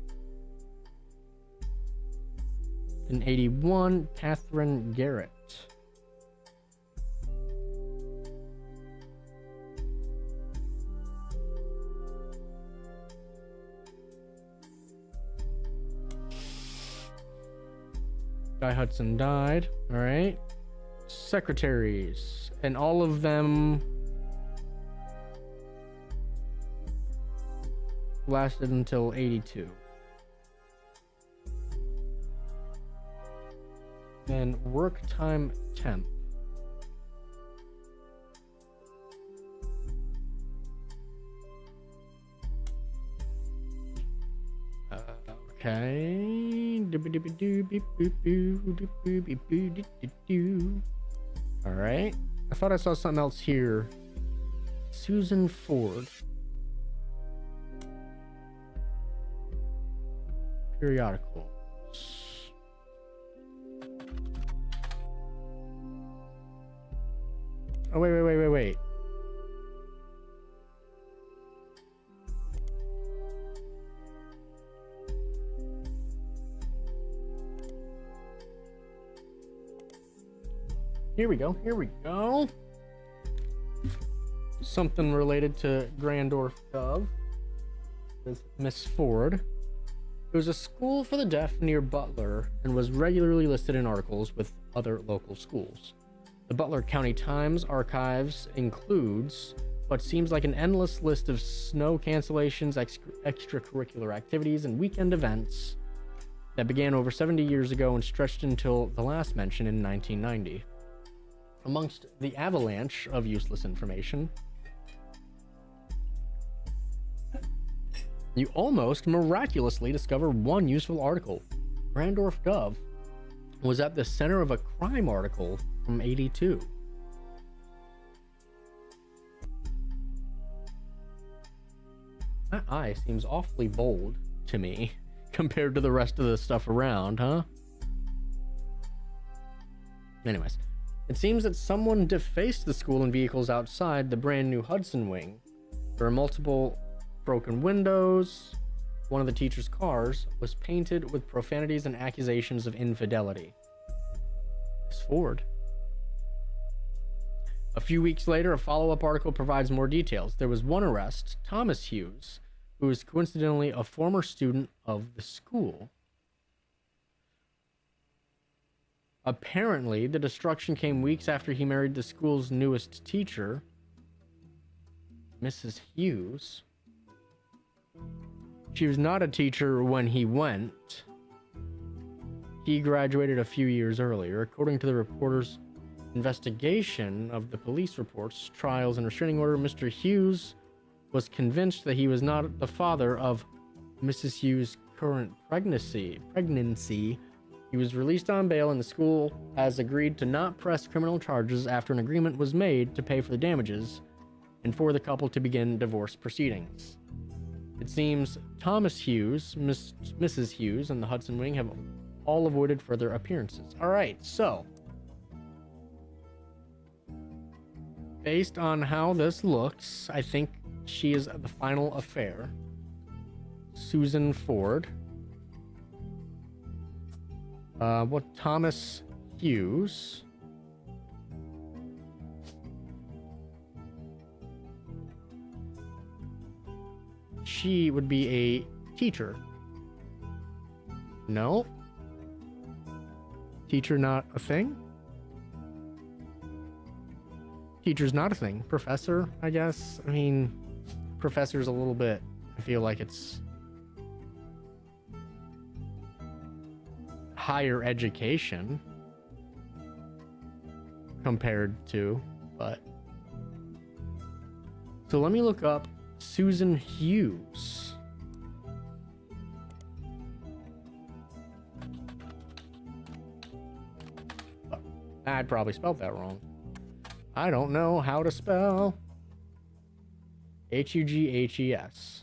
In 81, Catherine Garrett. Guy Hudson died. All right. Secretaries. And all of them lasted until 82. Then work time temp. Okay. All right. I thought I saw something else here. Susan Ford. Periodicals. Oh, wait. Here we go. Something related to Grandorf Gov with Miss Ford. It was a school for the deaf near Butler and was regularly listed in articles with other local schools. The Butler County Times archives includes what seems like an endless list of snow cancellations, extracurricular activities, and weekend events that began over 70 years ago and stretched until the last mention in 1990. Amongst the avalanche of useless information, you almost miraculously discover one useful article. Grandorf Gov was at the center of a crime article from 82. That eye seems awfully bold to me compared to the rest of the stuff around, huh? Anyways, it seems that someone defaced the school and vehicles outside the brand new Hudson wing. There are multiple broken windows. One of the teacher's cars was painted with profanities and accusations of infidelity. Miss Ford. A few weeks later, a follow-up article provides more details. There was one arrest, Thomas Hughes, who was coincidentally a former student of the school. Apparently, the destruction came weeks after he married the school's newest teacher, Mrs. Hughes. She was not a teacher when he went. He graduated a few years earlier. According to the reporter's investigation of the police reports, trials, and restraining order, Mr. Hughes was convinced that he was not the father of Mrs. Hughes' current pregnancy. He was released on bail, and the school has agreed to not press criminal charges after an agreement was made to pay for the damages and for the couple to begin divorce proceedings. It seems Thomas Hughes, Mrs. Hughes, and the Hudson Wing have all avoided further appearances. All right, so based on how this looks, I think she is the final affair. Susan Ford. What Thomas Hughes. She would be a teacher. No? Teacher not a thing? Teacher's not a thing. Professor, I guess. I mean, professor's a little bit, I feel like it's higher education compared to, but so let me look up Susan Hughes. I probably spelled that wrong. I don't know how to spell Hughes.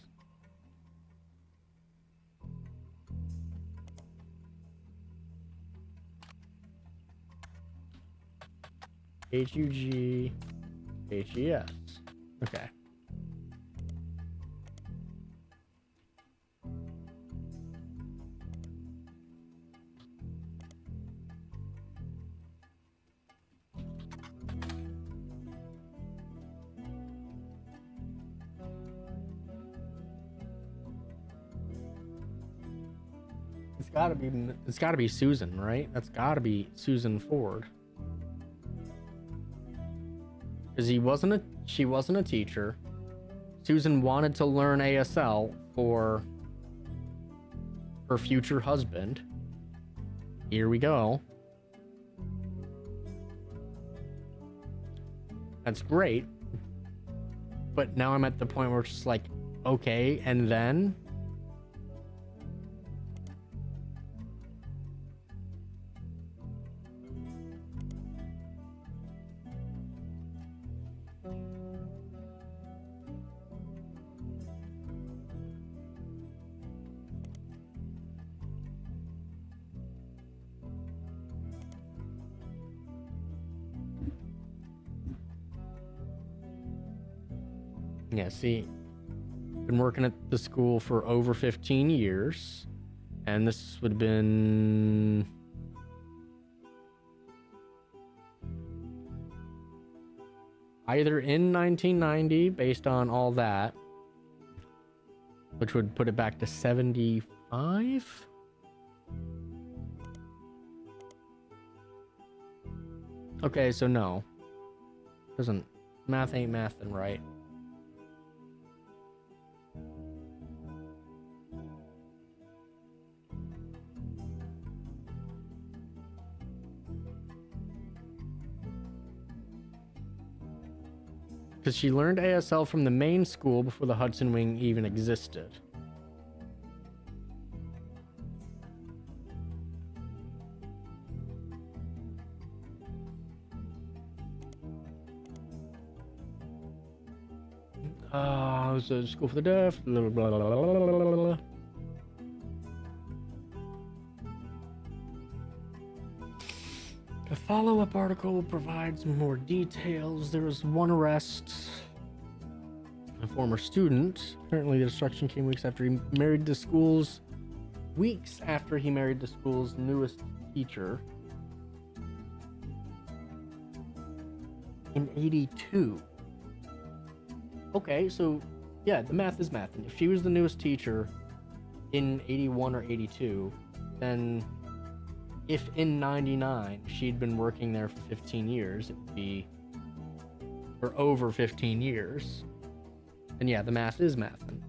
Hughes. Okay. It's gotta be Susan, right? That's gotta be Susan Ford. Because she wasn't a teacher. Susan wanted to learn ASL for her future husband. Here we go. That's great. But now I'm at the point where it's just like, okay, and then? Yeah, see, been working at the school for over 15 years, and this would have been either in 1990, based on all that, which would put it back to 75. Okay, so no, math ain't mathin', right? Because she learned ASL from the main school before the Hudson Wing even existed. It was a school for the deaf. Blah, blah, blah, blah, blah, blah, blah. The follow-up article provides more details. There was one arrest, a former student. Apparently the destruction came weeks after he married the school's newest teacher in 82. Okay, so yeah, the math is math. And if she was the newest teacher in 81 or 82, then if in 99 she'd been working there for 15 years, it would be for over 15 years. And yeah, the math is mathin'.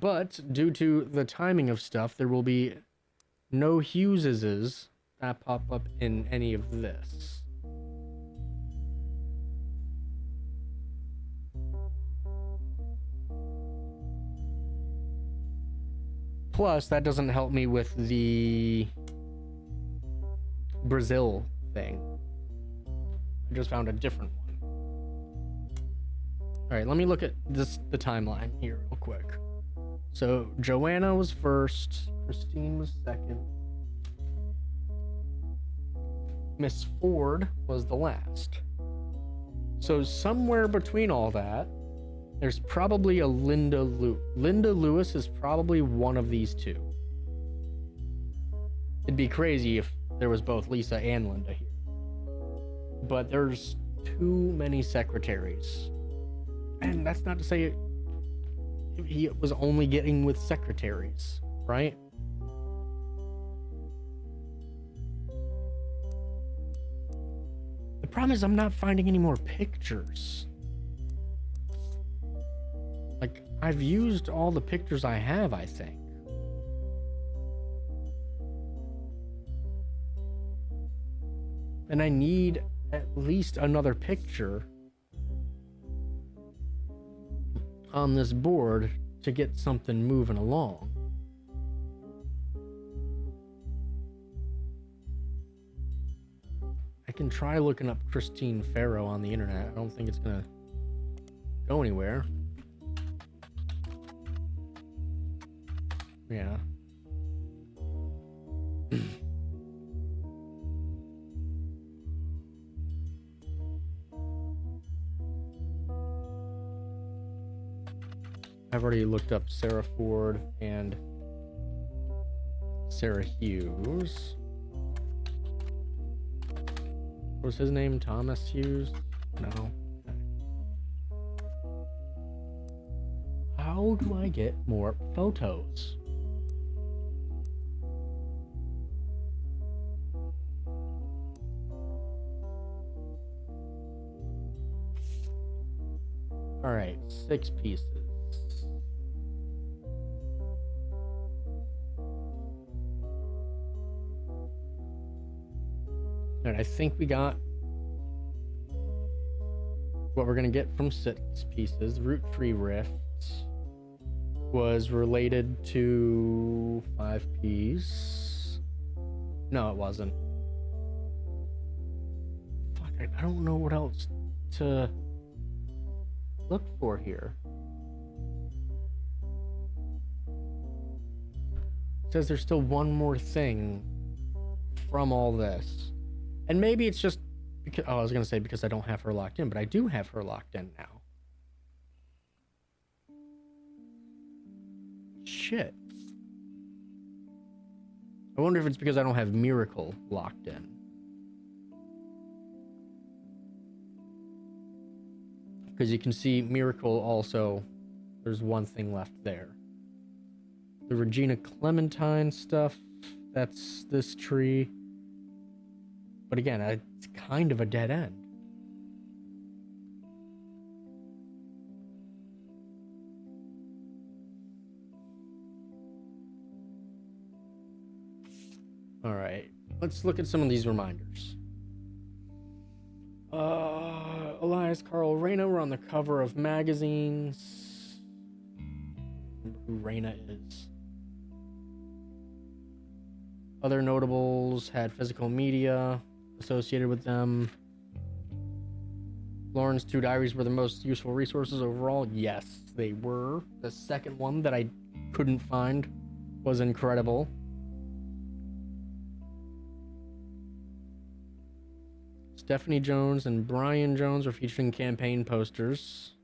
But due to the timing of stuff, there will be no Hugheses that pop up in any of this. Plus, that doesn't help me with the Brazil thing. I just found a different one. All right, let me look at the timeline here real quick. So Joanna was first, Christine was second, Miss Ford was the last. So somewhere between all that, there's probably a Linda Lewis. Linda Lewis is probably one of these two. It'd be crazy if there was both Lisa and Linda here. But there's too many secretaries. And that's not to say he was only getting with secretaries, right? The problem is I'm not finding any more pictures. Like, I've used all the pictures I have, I think. And I need at least another picture on this board to get something moving along. I can try looking up Christine Farrow on the internet. I don't think it's gonna go anywhere. Yeah. I've already looked up Sarah Ford and Sarah Hughes. What was his name? Thomas Hughes? No. Okay. How do I get more photos? All right, 6 pieces. And I think we got what we're gonna get from 6 pieces. Root tree rifts was related to 5 piece. No, it wasn't. Fuck, I don't know what else to look for here. It says there's still one more thing from all this. And maybe it's just because, I was going to say because I don't have her locked in, but I do have her locked in now. Shit. I wonder if it's because I don't have Miracle locked in. Because you can see Miracle also, there's one thing left there. The Regina Clementine stuff, that's this tree. But again, it's kind of a dead end. All right, let's look at some of these reminders. Elias, Carl, Reyna were on the cover of magazines. Remember who Reyna is. Other notables had physical media associated with them. Lauren's 2 diaries were the most useful resources overall. Yes, they were. The second one that I couldn't find was incredible. Stephanie Jones and Brian Jones were featured in campaign posters.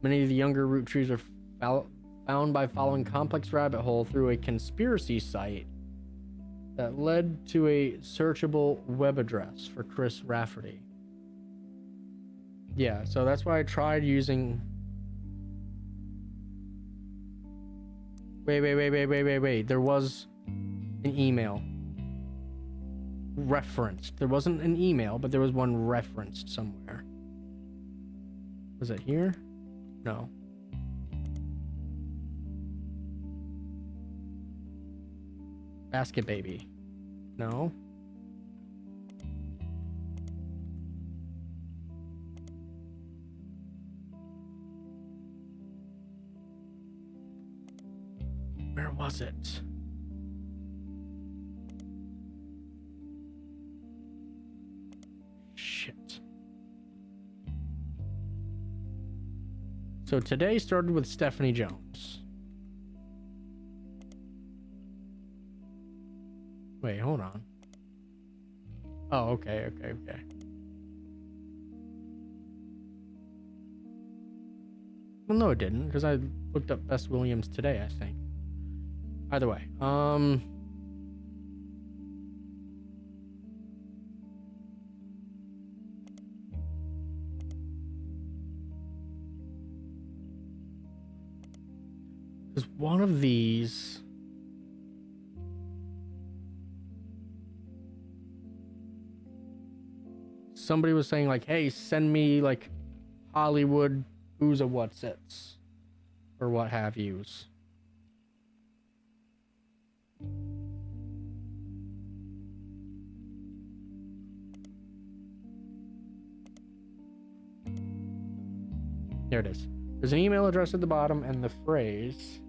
Many of the younger Roottrees are found by following complex rabbit hole through a conspiracy site that led to a searchable web address for Chris Rafferty. Yeah, so that's why I tried using... Wait. There was an email referenced. There wasn't an email, but there was one referenced somewhere. Was it here? No. Basket Baby. No. Where was it? Shit. So today started with Stephanie Jones. Wait, hold on. Oh, okay. Well, no, it didn't, because I looked up Bess Williams today, I think. Either way, because one of these somebody was saying like, hey, send me like Hollywood who's a whatsits or what have yous. There it is. There's an email address at the bottom and the phrase.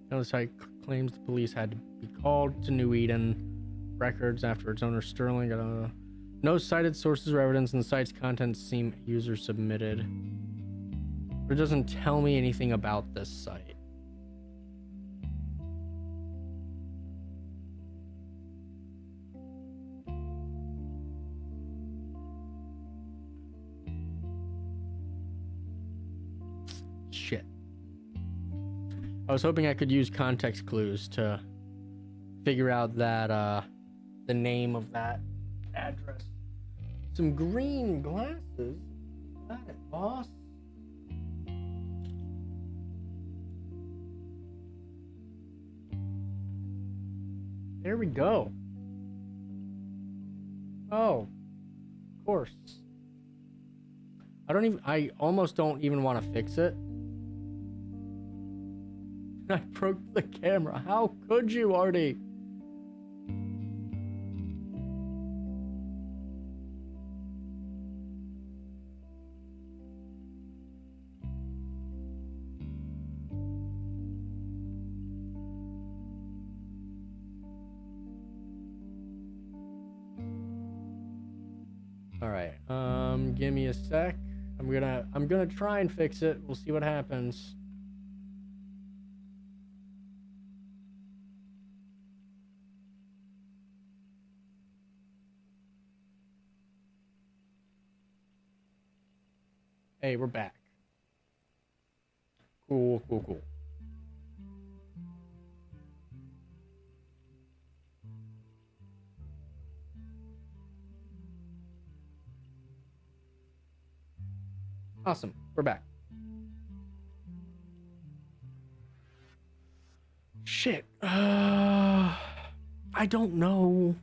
The site claims the police had to be called to New Eden records after its owner Sterling. No cited sources or evidence, and the site's contents seem user submitted. But it doesn't tell me anything about this site. Shit. I was hoping I could use context clues to figure out that the name of that address. Some green glasses. Got it, boss. There we go. Oh, of course. I almost don't even want to fix it. I broke the camera. How could you, Artie? All right. Give me a sec. I'm gonna try and fix it. We'll see what happens. Hey, we're back. Cool. Awesome. We're back. Shit. I don't know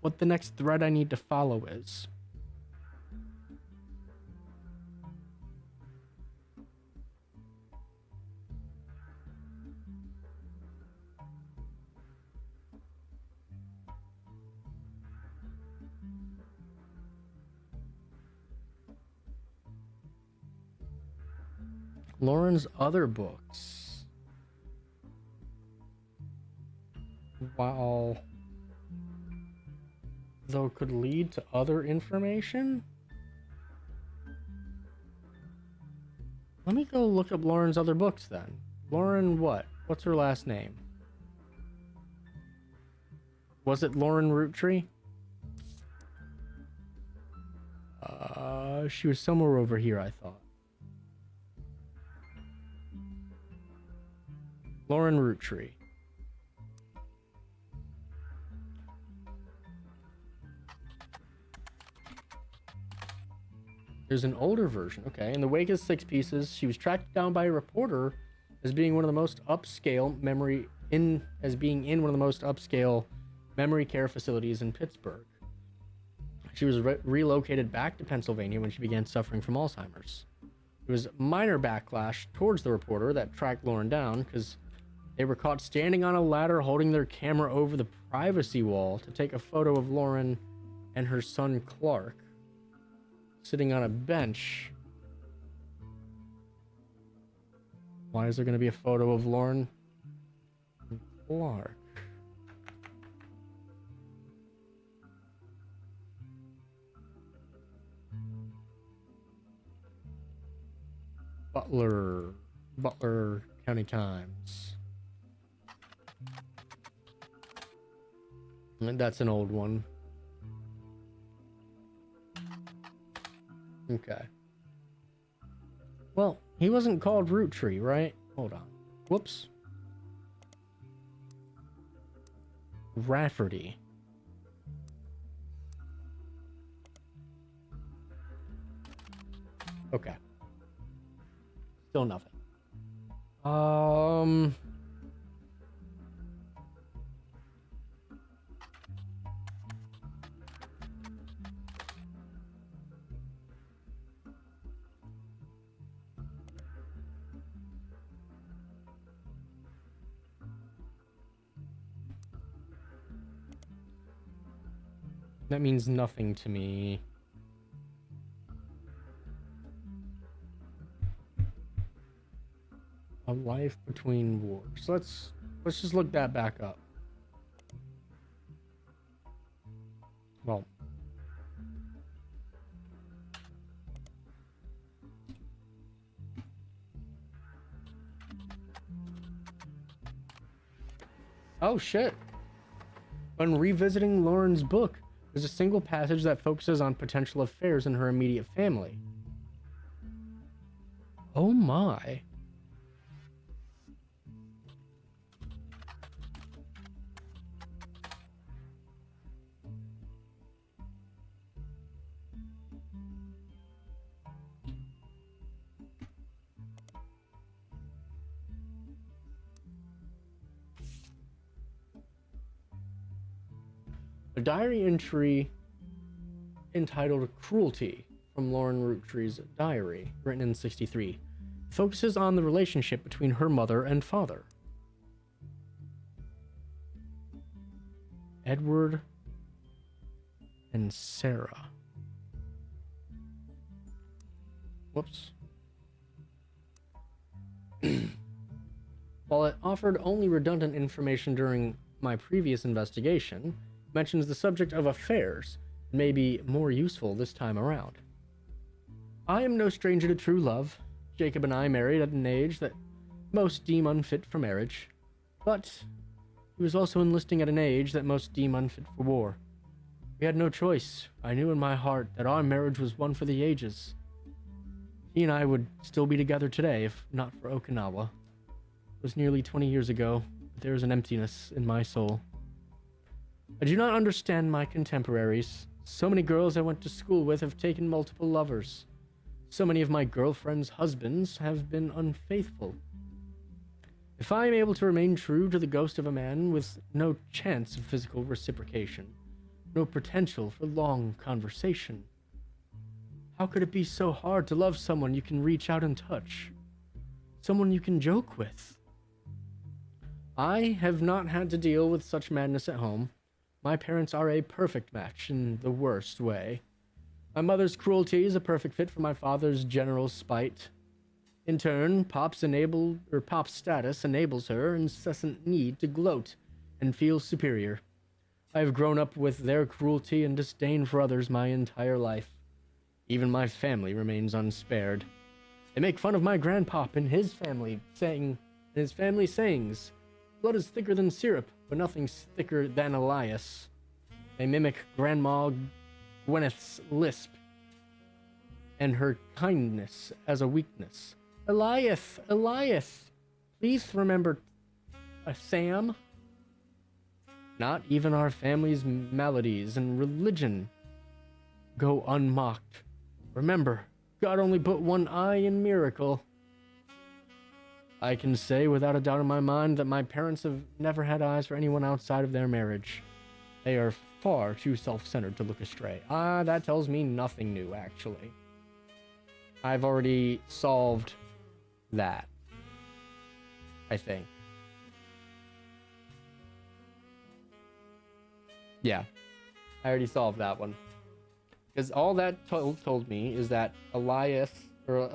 what the next thread I need to follow is. Lauren's other books. While though could lead to other information? Let me go look up Lauren's other books then. Lauren what? What's her last name? Was it Lauren Roottrees? She was somewhere over here, I thought. Lauren Roottrees. There's an older version. Okay. In the wake of 6 Pieces, she was tracked down by a reporter as being one of the most upscale memory care facilities in Pittsburgh. She was relocated back to Pennsylvania when she began suffering from Alzheimer's. There was minor backlash towards the reporter that tracked Lauren down because they were caught standing on a ladder holding their camera over the privacy wall to take a photo of Lauren and her son Clark sitting on a bench. Why is there going to be a photo of Lauren and Clark? Butler County Times. And that's an old one. Okay. Well, he wasn't called Roottrees, right? Hold on. Whoops. Rafferty. Okay. Still nothing. That means nothing to me. A life between wars. Let's just look that back up. Well, oh shit. When revisiting Lauren's book, there's a single passage that focuses on potential affairs in her immediate family. Oh my. A diary entry entitled Cruelty from Lauren Roottrees' diary, written in '63, focuses on the relationship between her mother and father. Edward and Sarah. Whoops. While it offered only redundant information during my previous investigation, mentions the subject of affairs and may be more useful this time around. I am no stranger to true love. Jacob and I married at an age that most deem unfit for marriage, but he was also enlisting at an age that most deem unfit for war. We had no choice. I knew in my heart that our marriage was one for the ages. He and I would still be together today if not for Okinawa. It was nearly 20 years ago, but there is an emptiness in my soul. I do not understand my contemporaries. So many girls I went to school with have taken multiple lovers. So many of my girlfriends' husbands have been unfaithful. If I am able to remain true to the ghost of a man with no chance of physical reciprocation, no potential for long conversation, how could it be so hard to love someone you can reach out and touch? Someone you can joke with? I have not had to deal with such madness at home. My parents are a perfect match in the worst way. My mother's cruelty is a perfect fit for my father's general spite. In turn, Pop's status enables her incessant need to gloat and feel superior. I have grown up with their cruelty and disdain for others my entire life. Even my family remains unspared. They make fun of my grandpop and his family sayings. Blood is thicker than syrup, but nothing's thicker than Elias. They mimic Grandma Gwyneth's lisp and her kindness as a weakness. Elias, please remember Sam. Not even our family's melodies and religion go unmocked. Remember, God only put one eye in miracle. I can say without a doubt in my mind that my parents have never had eyes for anyone outside of their marriage. They are far too self-centered to look astray. That tells me nothing new, actually. I've already solved that, I think. Yeah, I already solved that one. Because all that told me is that Elias or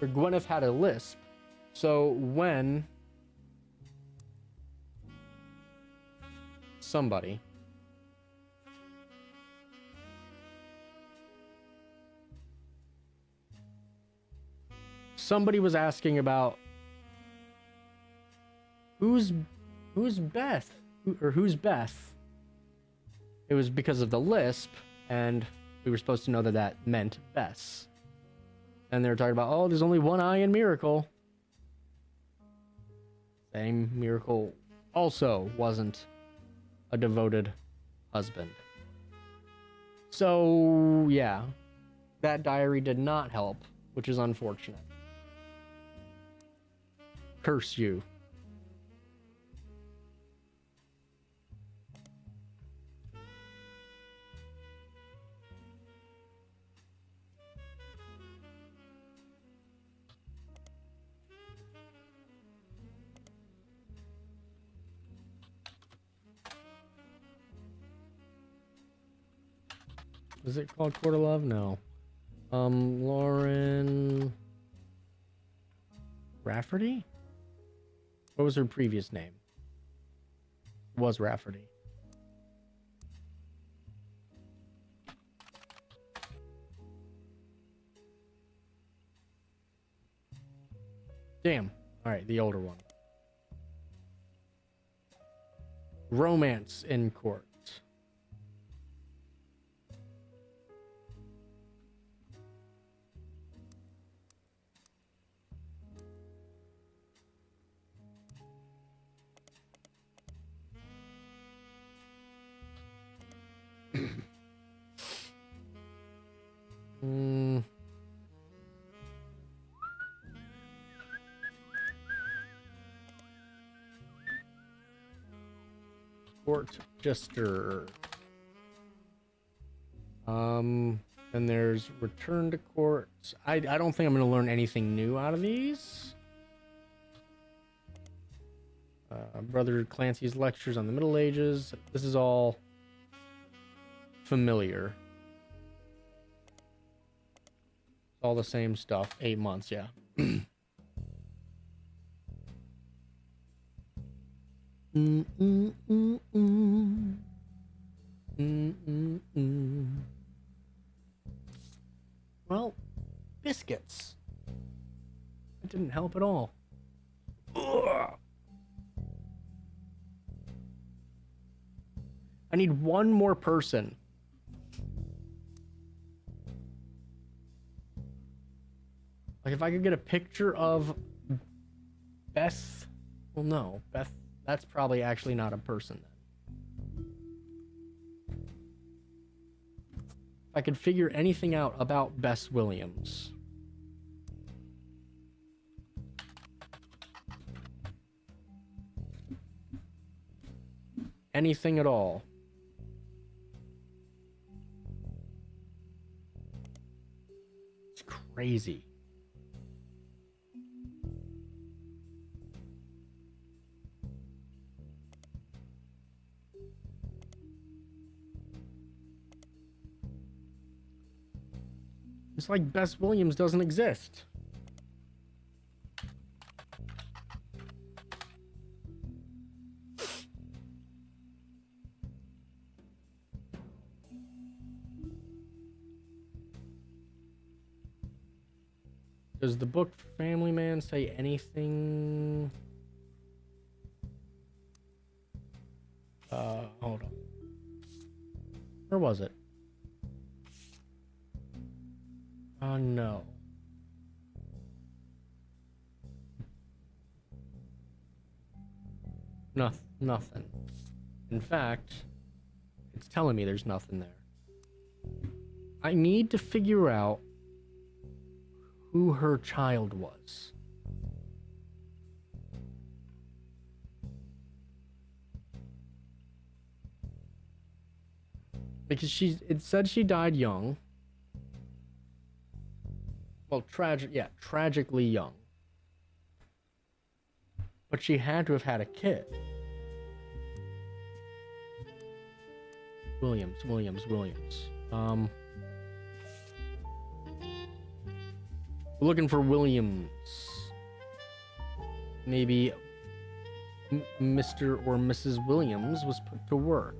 Gwyneth had a lisp. So when somebody was asking about who's Beth or who's Beth, it was because of the lisp, and we were supposed to know that that meant Bess. And they were talking about, oh, there's only one I in Miracle. Same Miracle also wasn't a devoted husband. So, yeah, that diary did not help, which is unfortunate. Curse you. Is it called Court of Love? No. Lauren Rafferty? What was her previous name? It was Rafferty. Damn. All right, the older one. Romance in Court. Court Jester. Then there's Return to Court. I don't think I'm going to learn anything new out of these. Brother Clancy's Lectures on the Middle Ages. This is all familiar. All the same stuff. 8 months, yeah. Well, biscuits. That didn't help at all. Ugh. I need one more person. Like, if I could get a picture of Beth. Well, no. Beth, that's probably actually not a person then. If I could figure anything out about Bess Williams. Anything at all. It's crazy. It's like Bess Williams doesn't exist. Does the book Family Man say anything? Hold on. Where was it? No. Nothing. In fact, it's telling me there's nothing there. I need to figure out who her child was. Because it said she died young. Well, tragically young. But she had to have had a kid. Williams. Looking for Williams. Maybe Mr. or Mrs. Williams was put to work.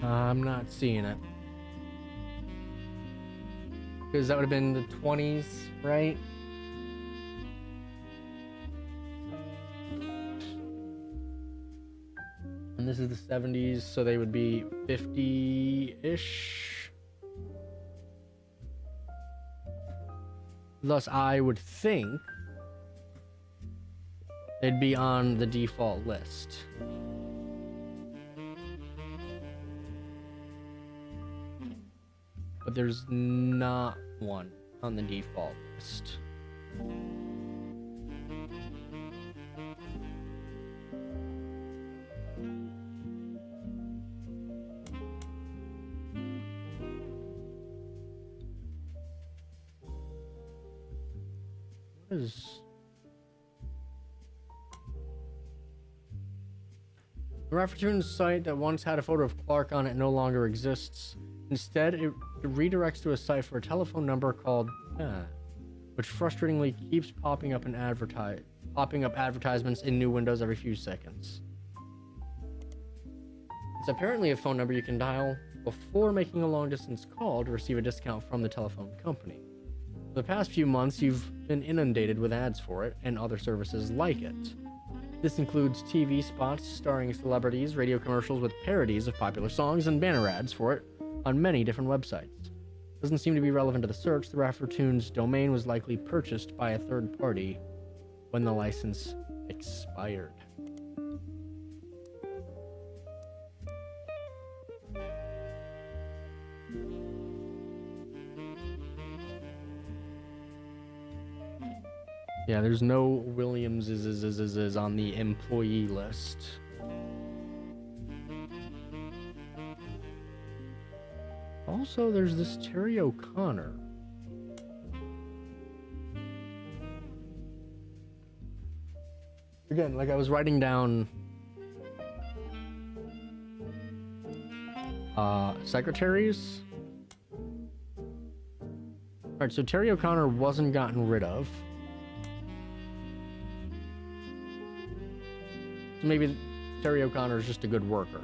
I'm not seeing it. Because that would have been the 20s, right? And this is the 70s, so they would be 50-ish. Thus, I would think they'd be on the default list. But there's not one on the default list. What is... The Raffertoon site that once had a photo of Clark on it no longer exists. Instead, it redirects to a site for a telephone number called which frustratingly keeps popping up advertisements in new windows every few seconds. It's apparently a phone number you can dial before making a long-distance call to receive a discount from the telephone company. For the past few months, you've been inundated with ads for it and other services like it. This includes TV spots starring celebrities, radio commercials with parodies of popular songs, and banner ads for it on many different websites. Doesn't seem to be relevant to the search. The Raffertoon's domain was likely purchased by a third party when the license expired. Yeah, there's no Williams is on the employee list. Also, there's this Terry O'Connor. Again, like I was writing down secretaries. Alright, so Terry O'Connor wasn't gotten rid of. So maybe Terry O'Connor is just a good worker.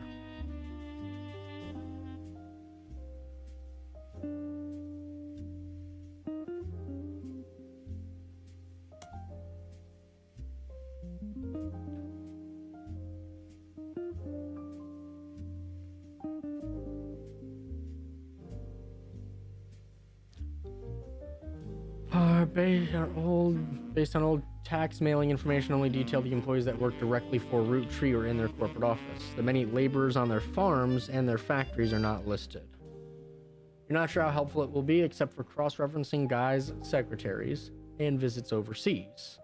Based on old tax mailing information, only detail the employees that work directly for Roottrees or in their corporate office. The many laborers on their farms and their factories are not listed. You're not sure how helpful it will be, except for cross-referencing guys, secretaries, and visits overseas.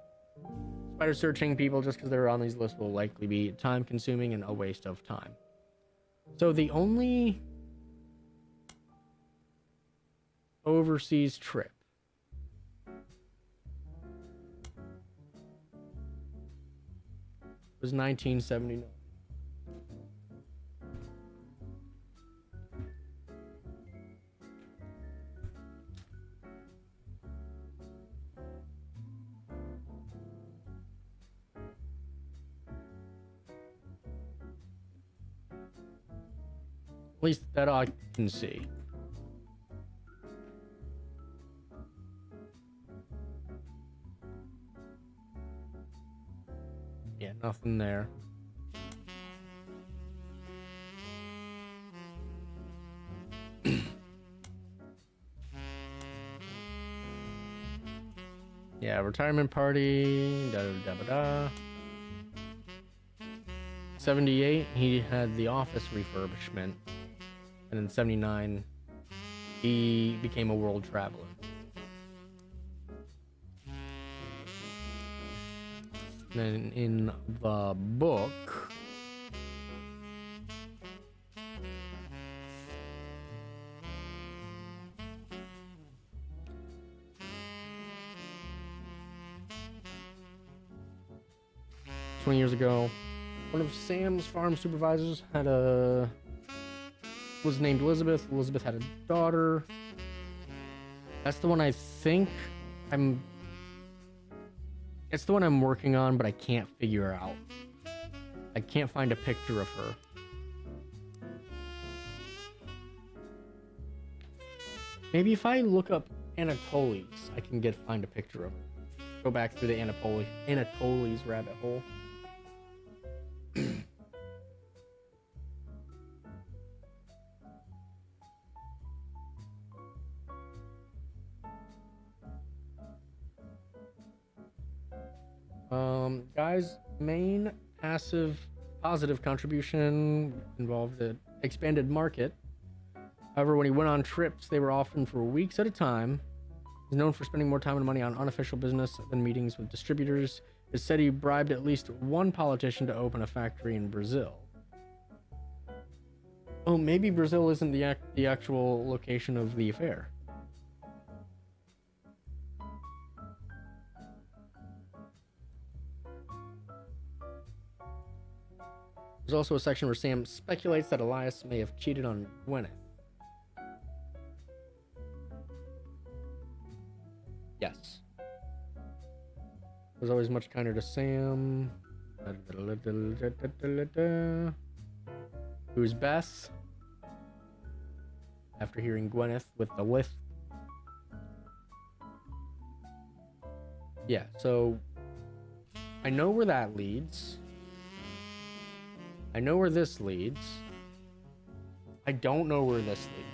Spider searching people just because they're on these lists will likely be time-consuming and a waste of time. So the only overseas trip was 1979. At least that I can see. Yeah, nothing there. Yeah, retirement party. Da da da da. 78, he had the office refurbishment, and in 79, he became a world traveler. And then in the book, years ago, one of Sam's farm supervisors was named Elizabeth. Elizabeth had a daughter. That's the one I think it's the one I'm working on, but I can't figure her out. I can't find a picture of her. Maybe if I look up Anatoles, I can find a picture of her. Go back through the Anatoles rabbit hole. Guy's main positive contribution involved an expanded market. However, when he went on trips, they were often for weeks at a time. He's known for spending more time and money on unofficial business than meetings with distributors. It said he bribed at least one politician to open a factory in Brazil. Oh, maybe Brazil isn't the actual location of the affair. There's also a section where Sam speculates that Elias may have cheated on Gwyneth. Yes. Was always much kinder to Sam. Who's Beth? After hearing Gwyneth with the lisp. Yeah, so I know where that leads. I know where this leads. I don't know where this leads.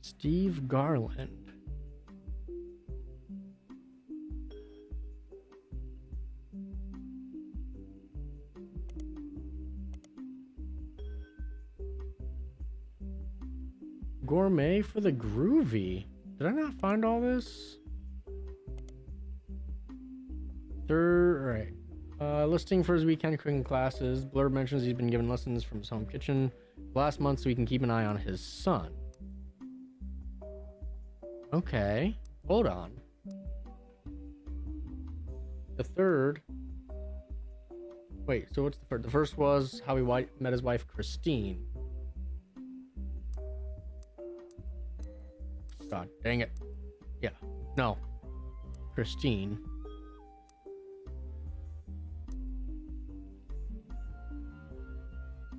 Steve Garland. Gourmet for the groovy. Did I not find all this? Third, right. Listing for his weekend cooking classes. Blurb mentions he's been given lessons from his home kitchen last month so he can keep an eye on his son. Okay, hold on. The third. Wait, so what's the first? The first was how he met his wife, Christine. God dang it. Yeah, no. Christine.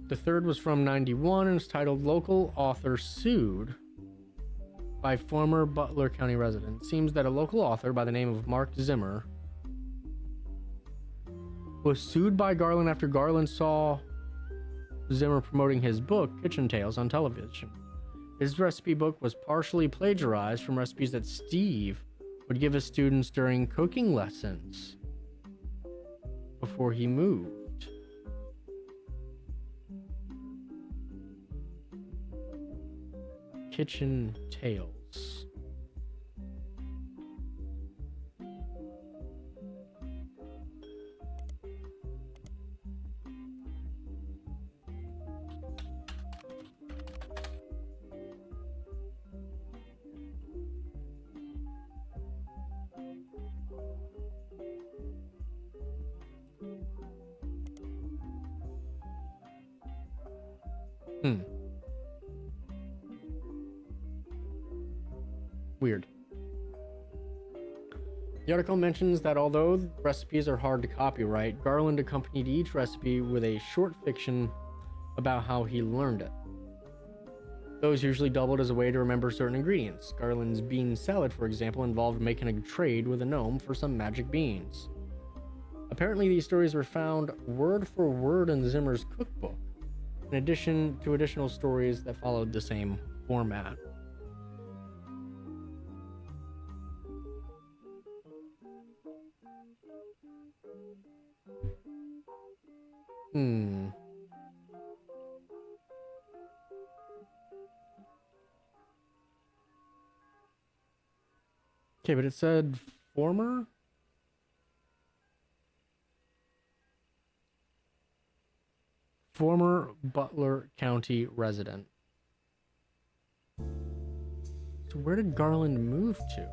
The third was from 91 and it's titled Local Author Sued by Former Butler County Resident. It seems that a local author by the name of Mark Zimmer was sued by Garland after Garland saw Zimmer promoting his book, Kitchen Tales, on television. His recipe book was partially plagiarized from recipes that Steve would give his students during cooking lessons before he moved. Kitchen Tales. Weird. The article mentions that although recipes are hard to copyright, Garland accompanied each recipe with a short fiction about how he learned it. Those usually doubled as a way to remember certain ingredients. Garland's bean salad, for example, involved making a trade with a gnome for some magic beans. Apparently, these stories were found word for word in Zimmer's cookbook, in addition to additional stories that followed the same format. Okay, but it said former Butler County resident. So where did Garland move to?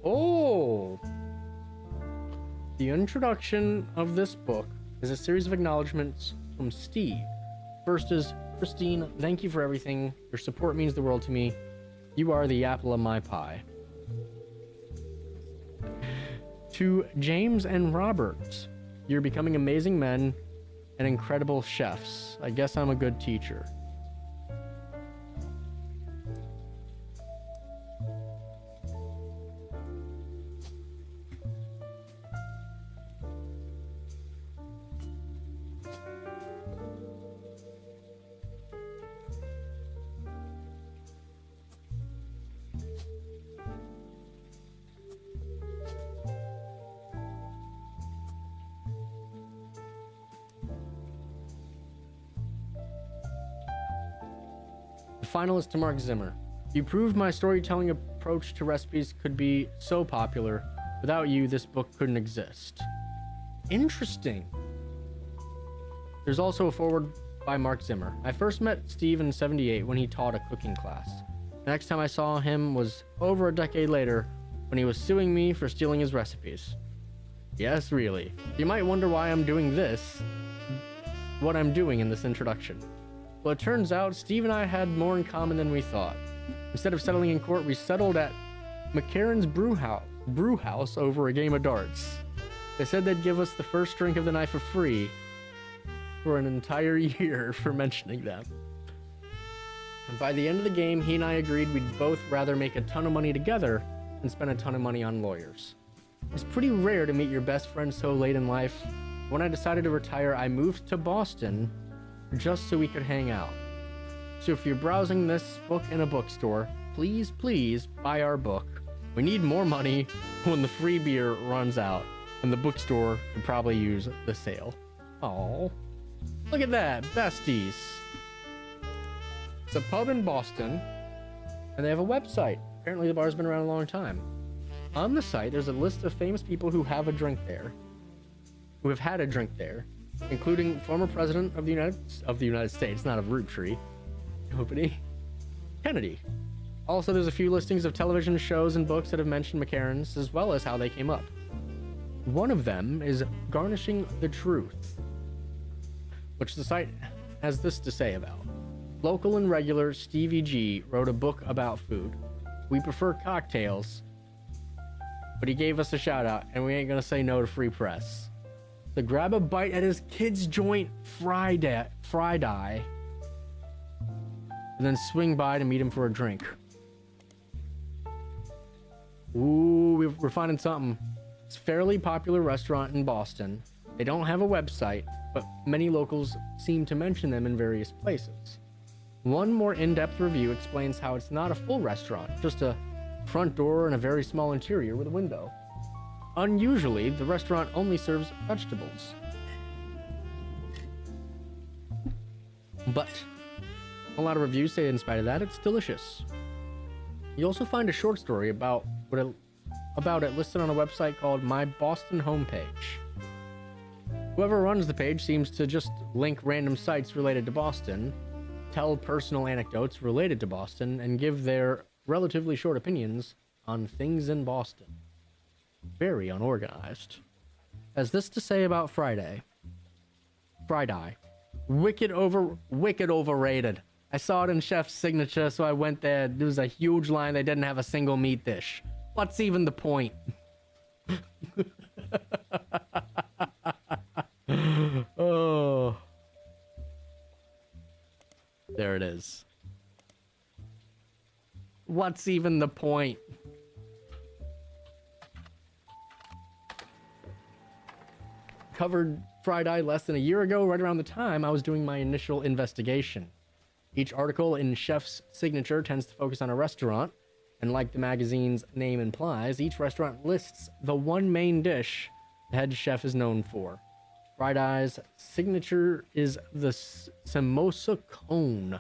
Oh, the introduction of this book is a series of acknowledgments from Steve. First is, Christine, thank you for everything. Your support means the world to me. You are the apple of my pie. To James and Robert, you're becoming amazing men and incredible chefs. I guess I'm a good teacher. Finalist to Mark Zimmer. You proved my storytelling approach to recipes could be so popular. Without you, this book couldn't exist. Interesting. There's also a foreword by Mark Zimmer. I first met Steve in '78 when he taught a cooking class. The next time I saw him was over a decade later when he was suing me for stealing his recipes. Yes, really. You might wonder why I'm doing what I'm doing in this introduction. Well, it turns out Steve and I had more in common than we thought. Instead of settling in court, we settled at McCarran's brew house over a game of darts. They said they'd give us the first drink of the night for free for an entire year for mentioning them. And by the end of the game, he and I agreed we'd both rather make a ton of money together than spend a ton of money on lawyers. It's pretty rare to meet your best friend so late in life. When I decided to retire, I moved to Boston just so we could hang out. So if you're browsing this book in a bookstore, please buy our book. We need more money when the free beer runs out, and the bookstore could probably use the sale. Oh, look at that, besties. It's a pub in Boston, and they have a website. Apparently the bar's been around a long time. On the site, there's a list of famous people who have had a drink there, including former president of the United States, not of Roottrees, nobody, Kennedy. Also, there's a few listings of television shows and books that have mentioned McCarran's, as well as how they came up. One of them is Garnishing the Truth, which the site has this to say about. Local and regular Stevie G wrote a book about food. We prefer cocktails, but he gave us a shout out, and we ain't gonna say no to free press. To grab a bite at his kid's joint Friday, and then swing by to meet him for a drink. Ooh, we're finding something. It's a fairly popular restaurant in Boston. They don't have a website, but many locals seem to mention them in various places. One more in-depth review explains how it's not a full restaurant, just a front door and a very small interior with a window. Unusually, the restaurant only serves vegetables. But a lot of reviews say in spite of that, it's delicious. You also find a short story about it listed on a website called My Boston Homepage. Whoever runs the page seems to just link random sites related to Boston, tell personal anecdotes related to Boston, and give their relatively short opinions on things in Boston. Very unorganized. Has this to say about Friday? Friday. Wicked overrated. I saw it in Chef's Signature, so I went there. There was a huge line. They didn't have a single meat dish. What's even the point? Oh. There it is. What's even the point? Covered Friday less than a year ago, right around the time I was doing my initial investigation. Each article in Chef's Signature tends to focus on a restaurant, and like the magazine's name implies, each restaurant lists the one main dish the head chef is known for. Friday's signature is the samosa cone,